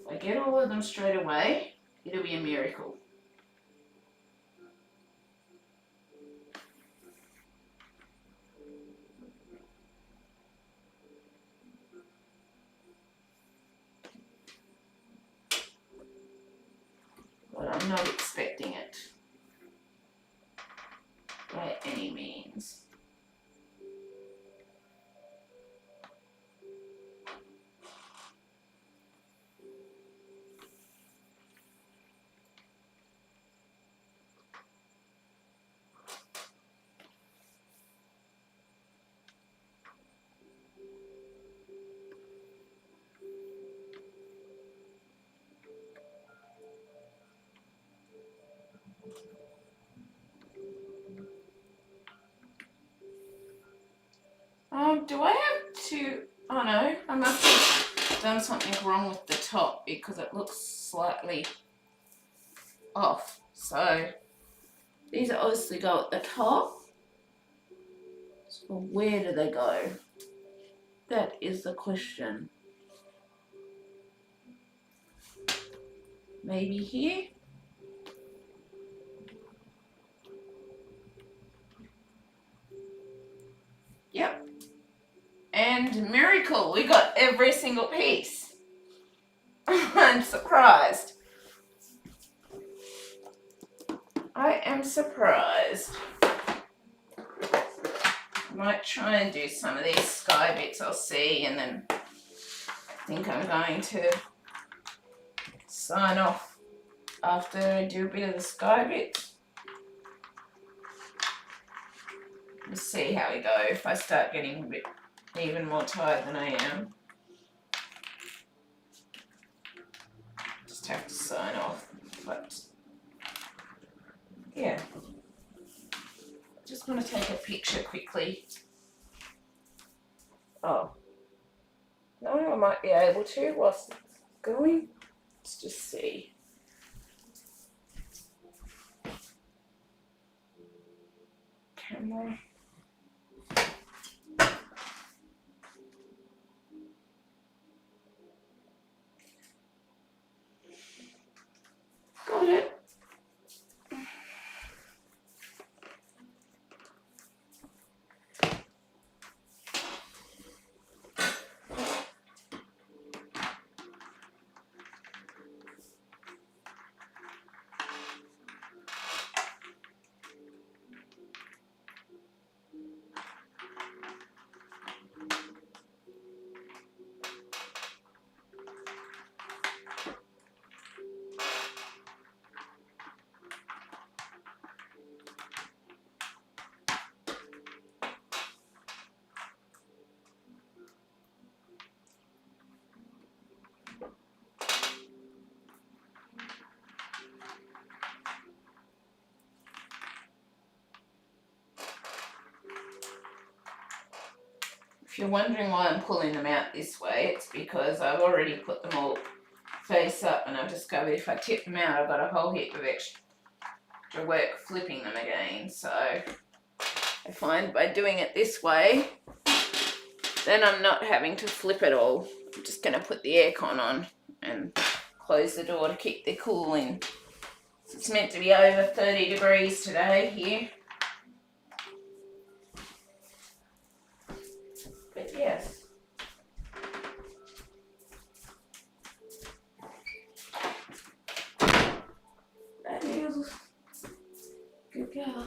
Speaker 1: If I get all of them straight away, it'll be a miracle. But I'm not expecting it by any means. Do I have to, oh no, I must have done something wrong with the top because it looks slightly off. So these obviously go at the top. So where do they go? That is the question. Maybe here? Yep. And miracle, we got every single piece. I'm surprised. I am surprised. I might try and do some of these sky bits, I'll see, and then I think I'm going to sign off after I do a bit of the sky bits. We'll see how we go if I start getting a bit even more tired than I am. Just have to sign off, but yeah. Just want to take a picture quickly. Oh. No, I might be able to whilst it's going. Let's just see. Camera. Got it. If you're wondering why I'm pulling them out this way, it's because I've already put them all face up and I've discovered if I tip them out, I've got a whole heap of extra work flipping them again. So I find by doing it this way, then I'm not having to flip it all. I'm just going to put the aircon on and close the door to keep the cool in. So it's meant to be over 30 degrees today here. But yes. That is good girl.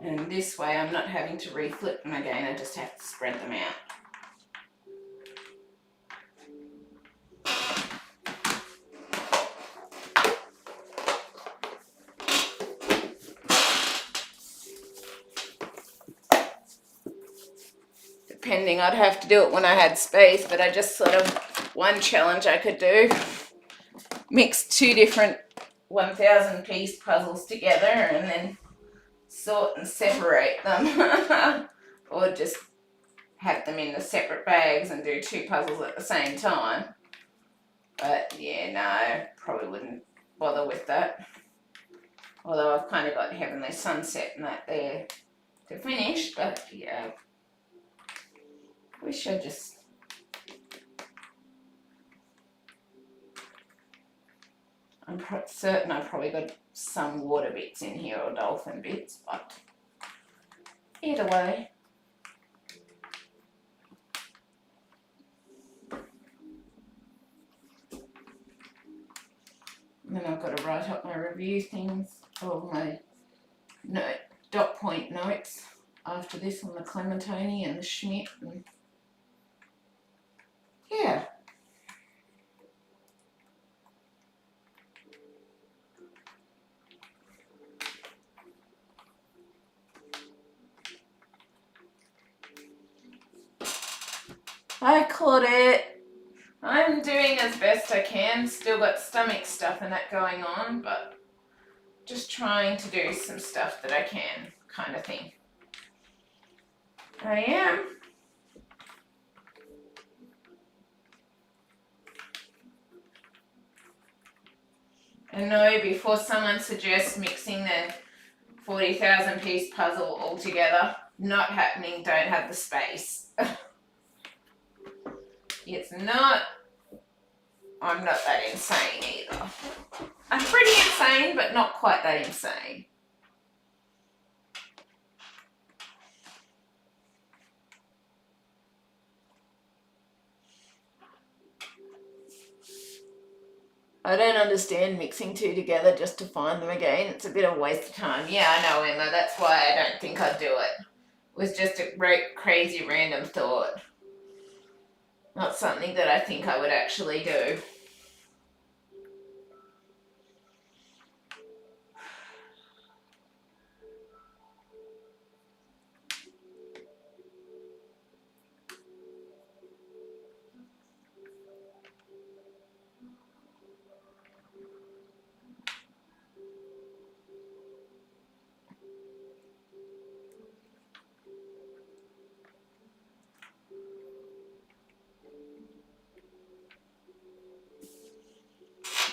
Speaker 1: And this way I'm not having to reflip them again, I just have to spread them out. Depending, I'd have to do it when I had space, but I just sort of, one challenge I could do, mix 2 different 1,000 piece puzzles together and then sort and separate them. Or just have them in the separate bags and do 2 puzzles at the same time. But yeah, no, probably wouldn't bother with that. Although I've kind of got Heavenly Sunset and that there to finish, but yeah. Wish I just... I'm certain I've probably got some water bits in here or dolphin bits, but either way. And then I've got to write up my review things, or my dot point notes after this on the Clementoni and the Schmidt. And yeah. Hi Claudette. I'm doing as best I can. Still got stomach stuff and that going on, but just trying to do some stuff that I can, kind of thing. I am. And no, before someone suggests mixing the 40,000 piece puzzle all together, not happening, don't have the space. It's not, I'm not that insane either. I'm pretty insane, but not quite that insane. I don't understand mixing 2 together just to find them again. It's a bit of a waste of time. Yeah, I know, Emma. That's why I don't think I'd do it. It was just a crazy random thought. Not something that I think I would actually do.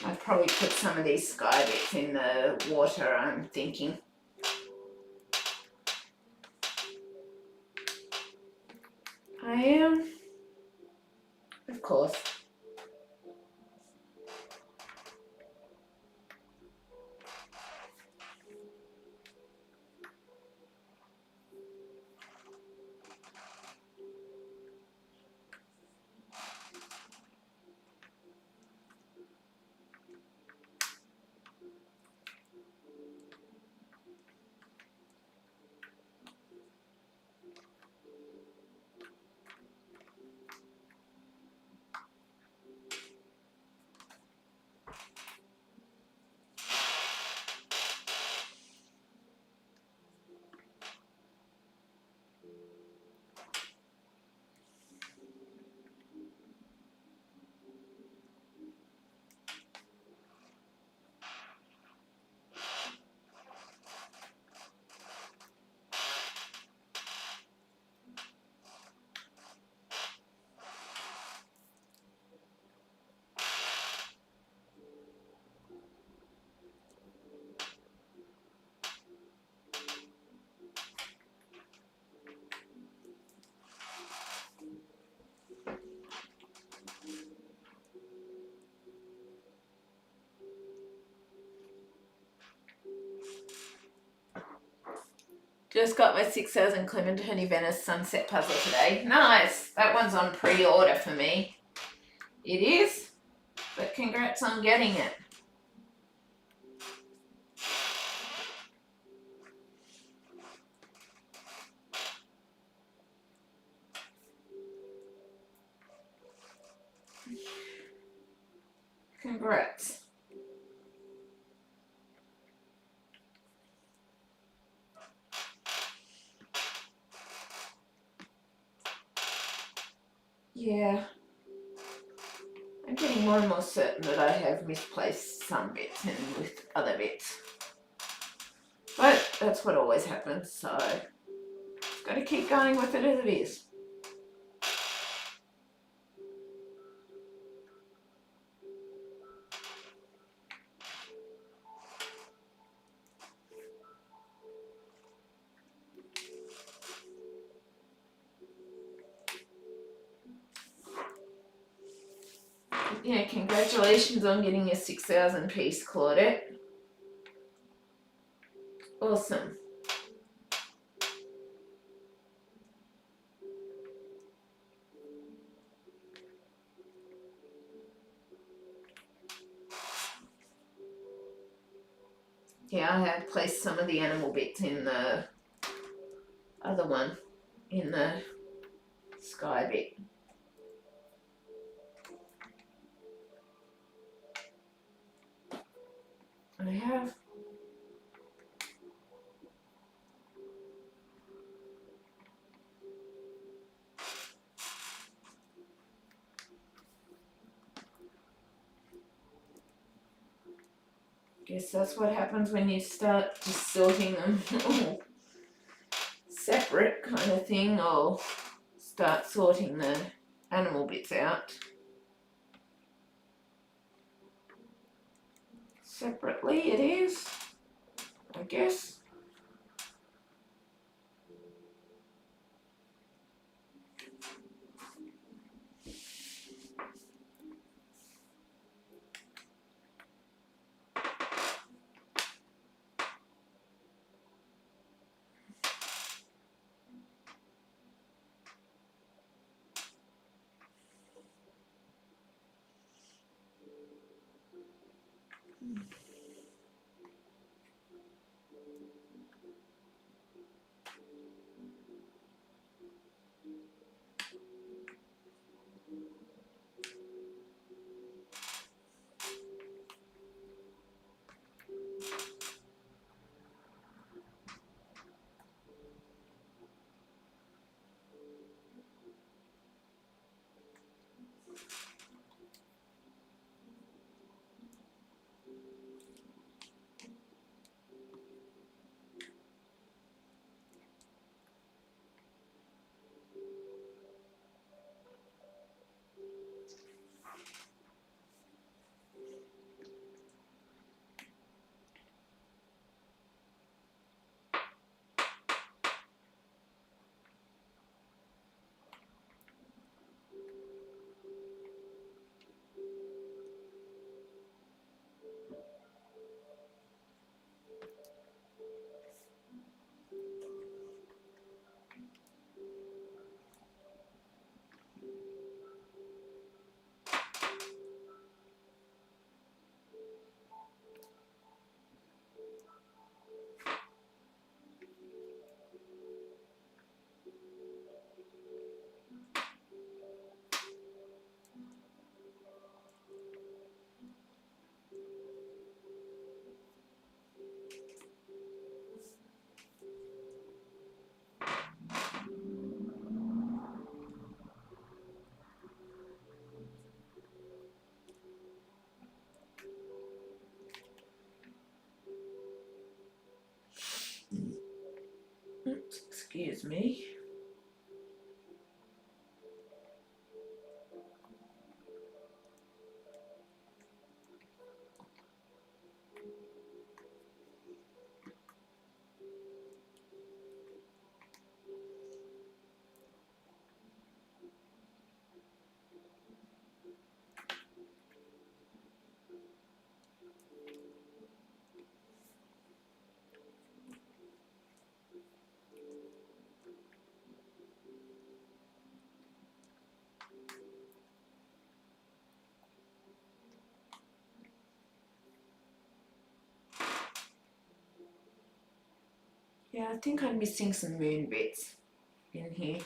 Speaker 1: I'd probably put some of these sky bits in the water, I'm thinking. I am. Of course. Just got my 6,000 Clementoni Venice Sunset puzzle today. Nice. That one's on pre-order for me. It is, but congrats on getting it. Congrats. Yeah, I'm getting more and more certain that I have misplaced some bits and with other bits. But that's what always happens, so got to keep going with it as it is. Yeah, congratulations on getting your 6,000 piece, Claudette. Awesome. Yeah, I have placed some of the animal bits in the other one, in the sky bit. I have. Guess that's what happens when you start just sorting them separate kind of thing, or start sorting the animal bits out separately. It is, I guess. Oops, excuse me. Yeah, I think I'm missing some moon bits in here.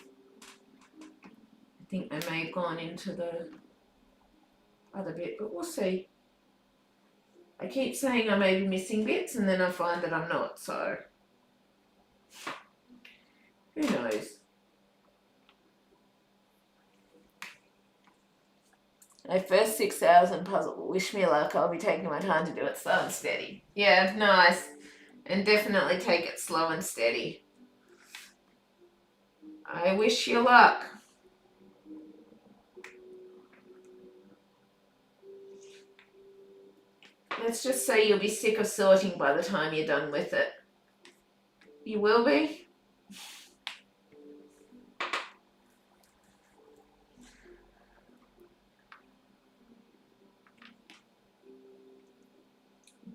Speaker 1: I think they may have gone into the other bit, but we'll see. I keep saying I may be missing bits and then I find that I'm not, so who knows. My first 6,000 puzzle. Wish me luck. I'll be taking my time to do it slow and steady. Yeah, nice. And definitely take it slow and steady. I wish you luck. Let's just say you'll be sick of sorting by the time you're done with it. You will be?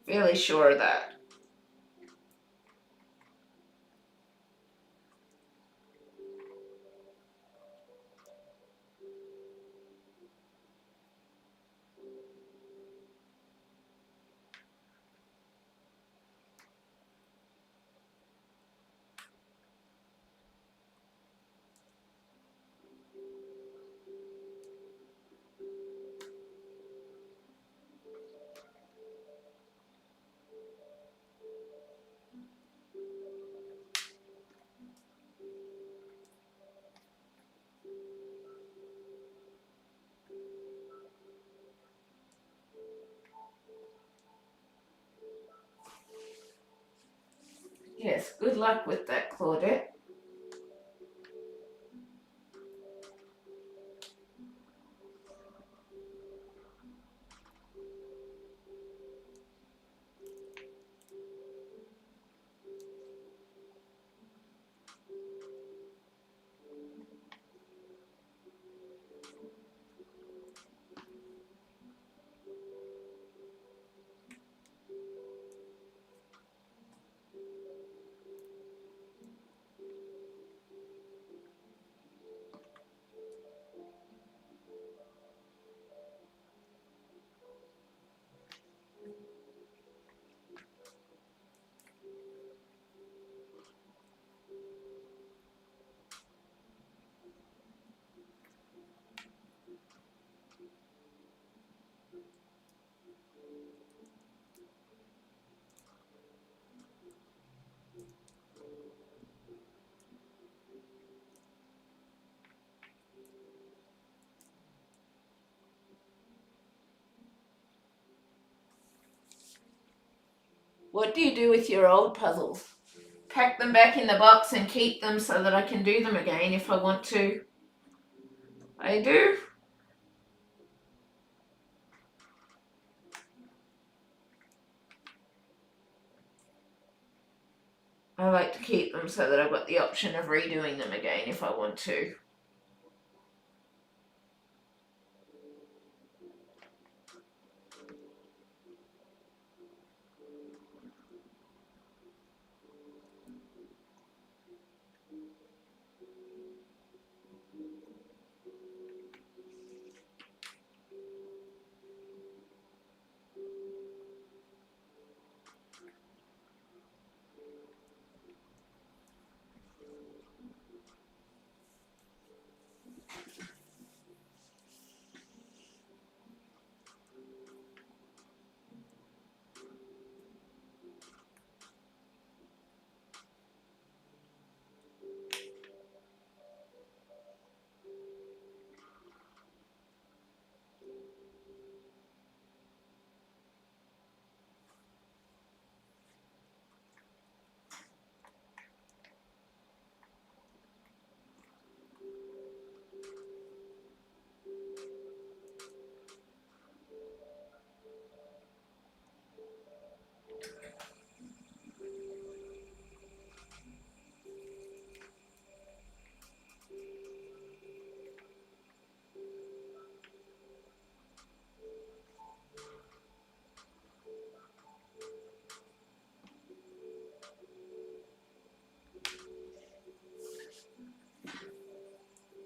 Speaker 1: Fairly sure of that. Yes, good luck with that, Claudette. What do you do with your old puzzles? Pack them back in the box and keep them so that I can do them again if I want to. I do. I like to keep them so that I've got the option of redoing them again if I want to.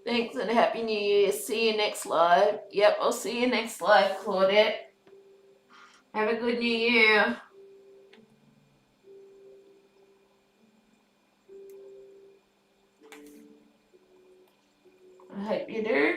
Speaker 1: Thanks and Happy New Year. See you next live. Yep, I'll see you next live, Claudette. Have a good New Year. I hope you do.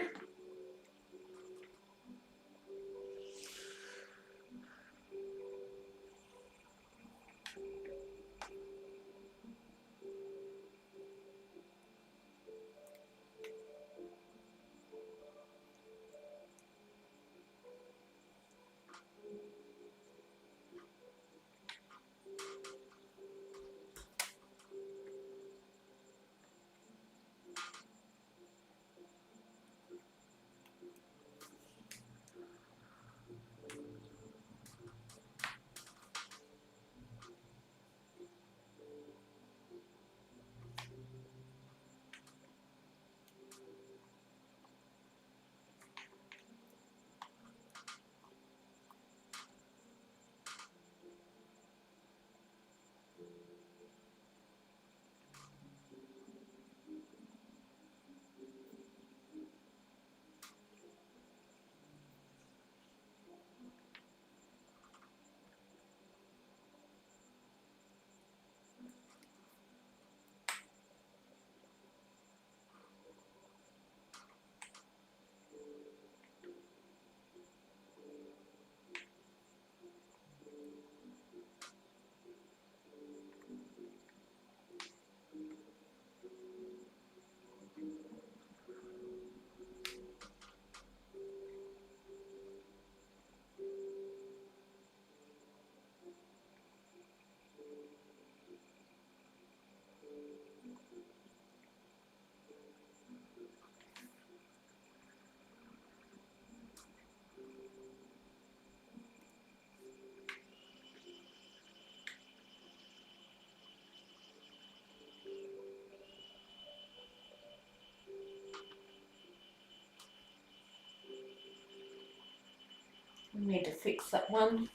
Speaker 1: fix that one.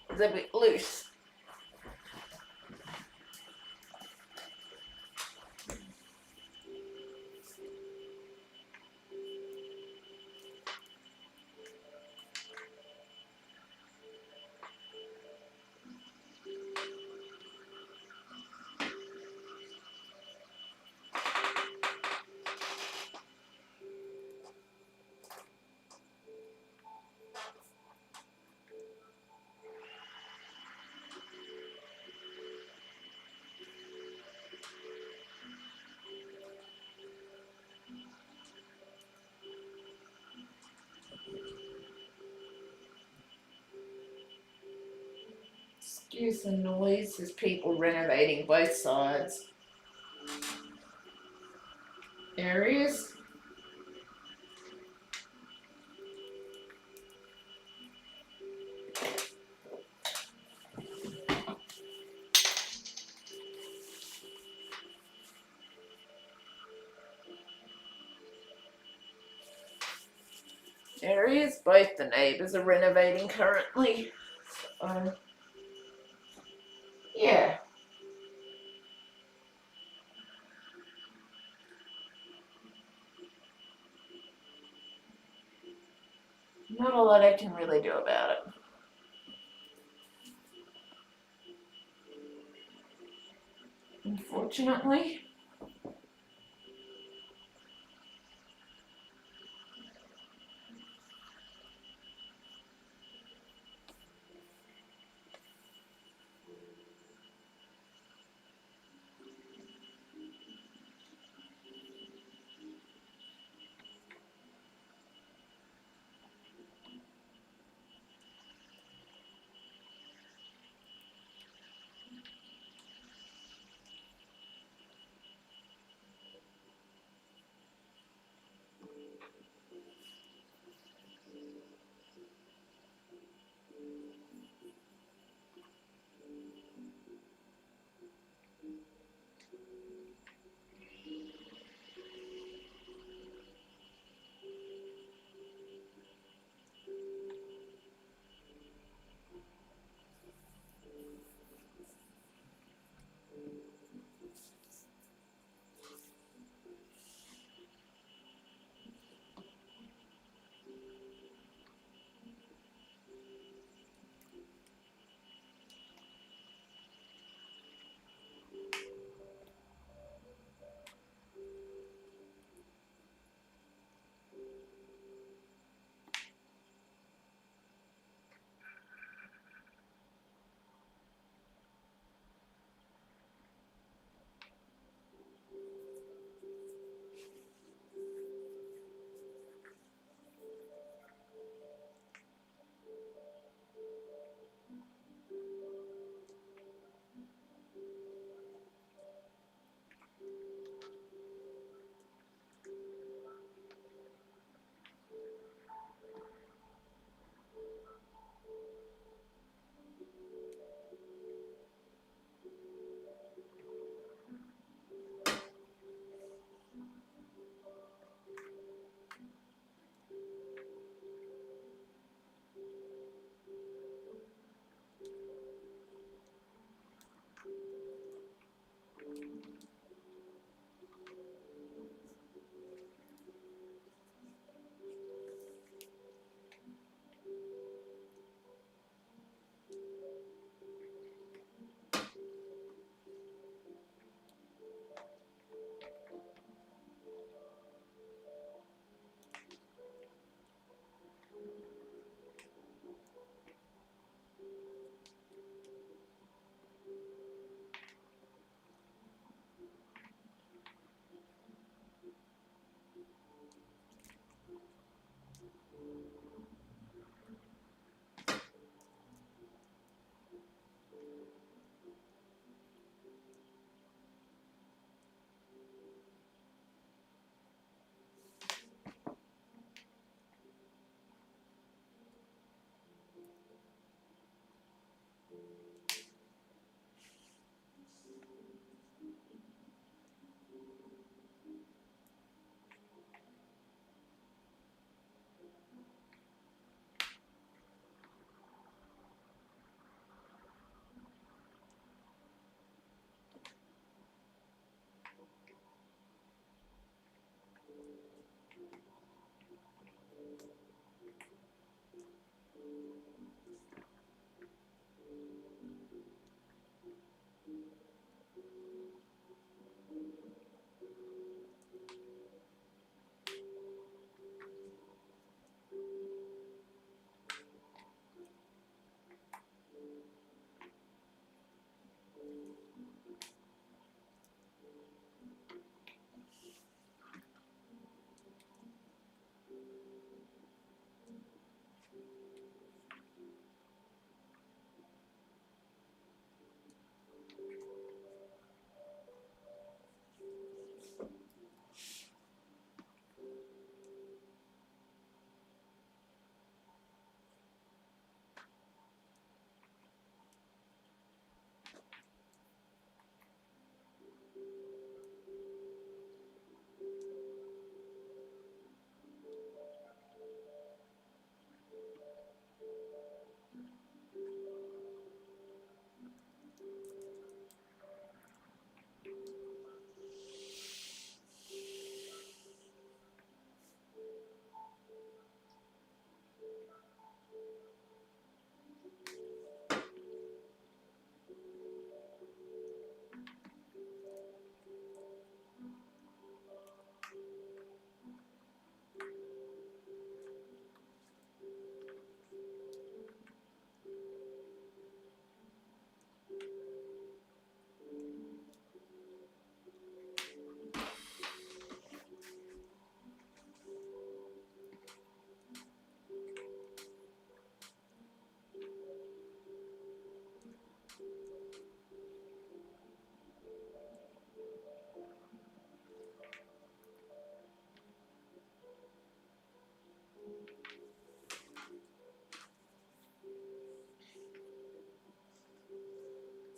Speaker 1: It's a bit loose. Excuse the noise, there's people renovating both sides. Areas. Areas, both the neighbours are renovating currently. Yeah. Not a lot I can really do about it. Unfortunately.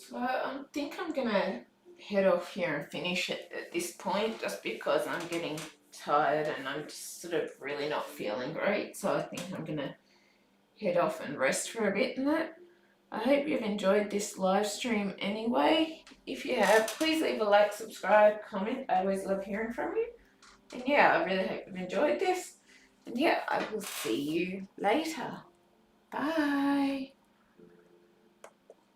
Speaker 1: So I think I'm gonna head off here and finish it at this point, just because I'm getting tired and I'm just sort of really not feeling great. So I think I'm gonna head off and rest for a bit and that. I hope you've enjoyed this live stream anyway. If you have, please leave a like, subscribe, comment. I always love hearing from you. And yeah, I really hope you've enjoyed this. And yeah, I will see you later. Bye.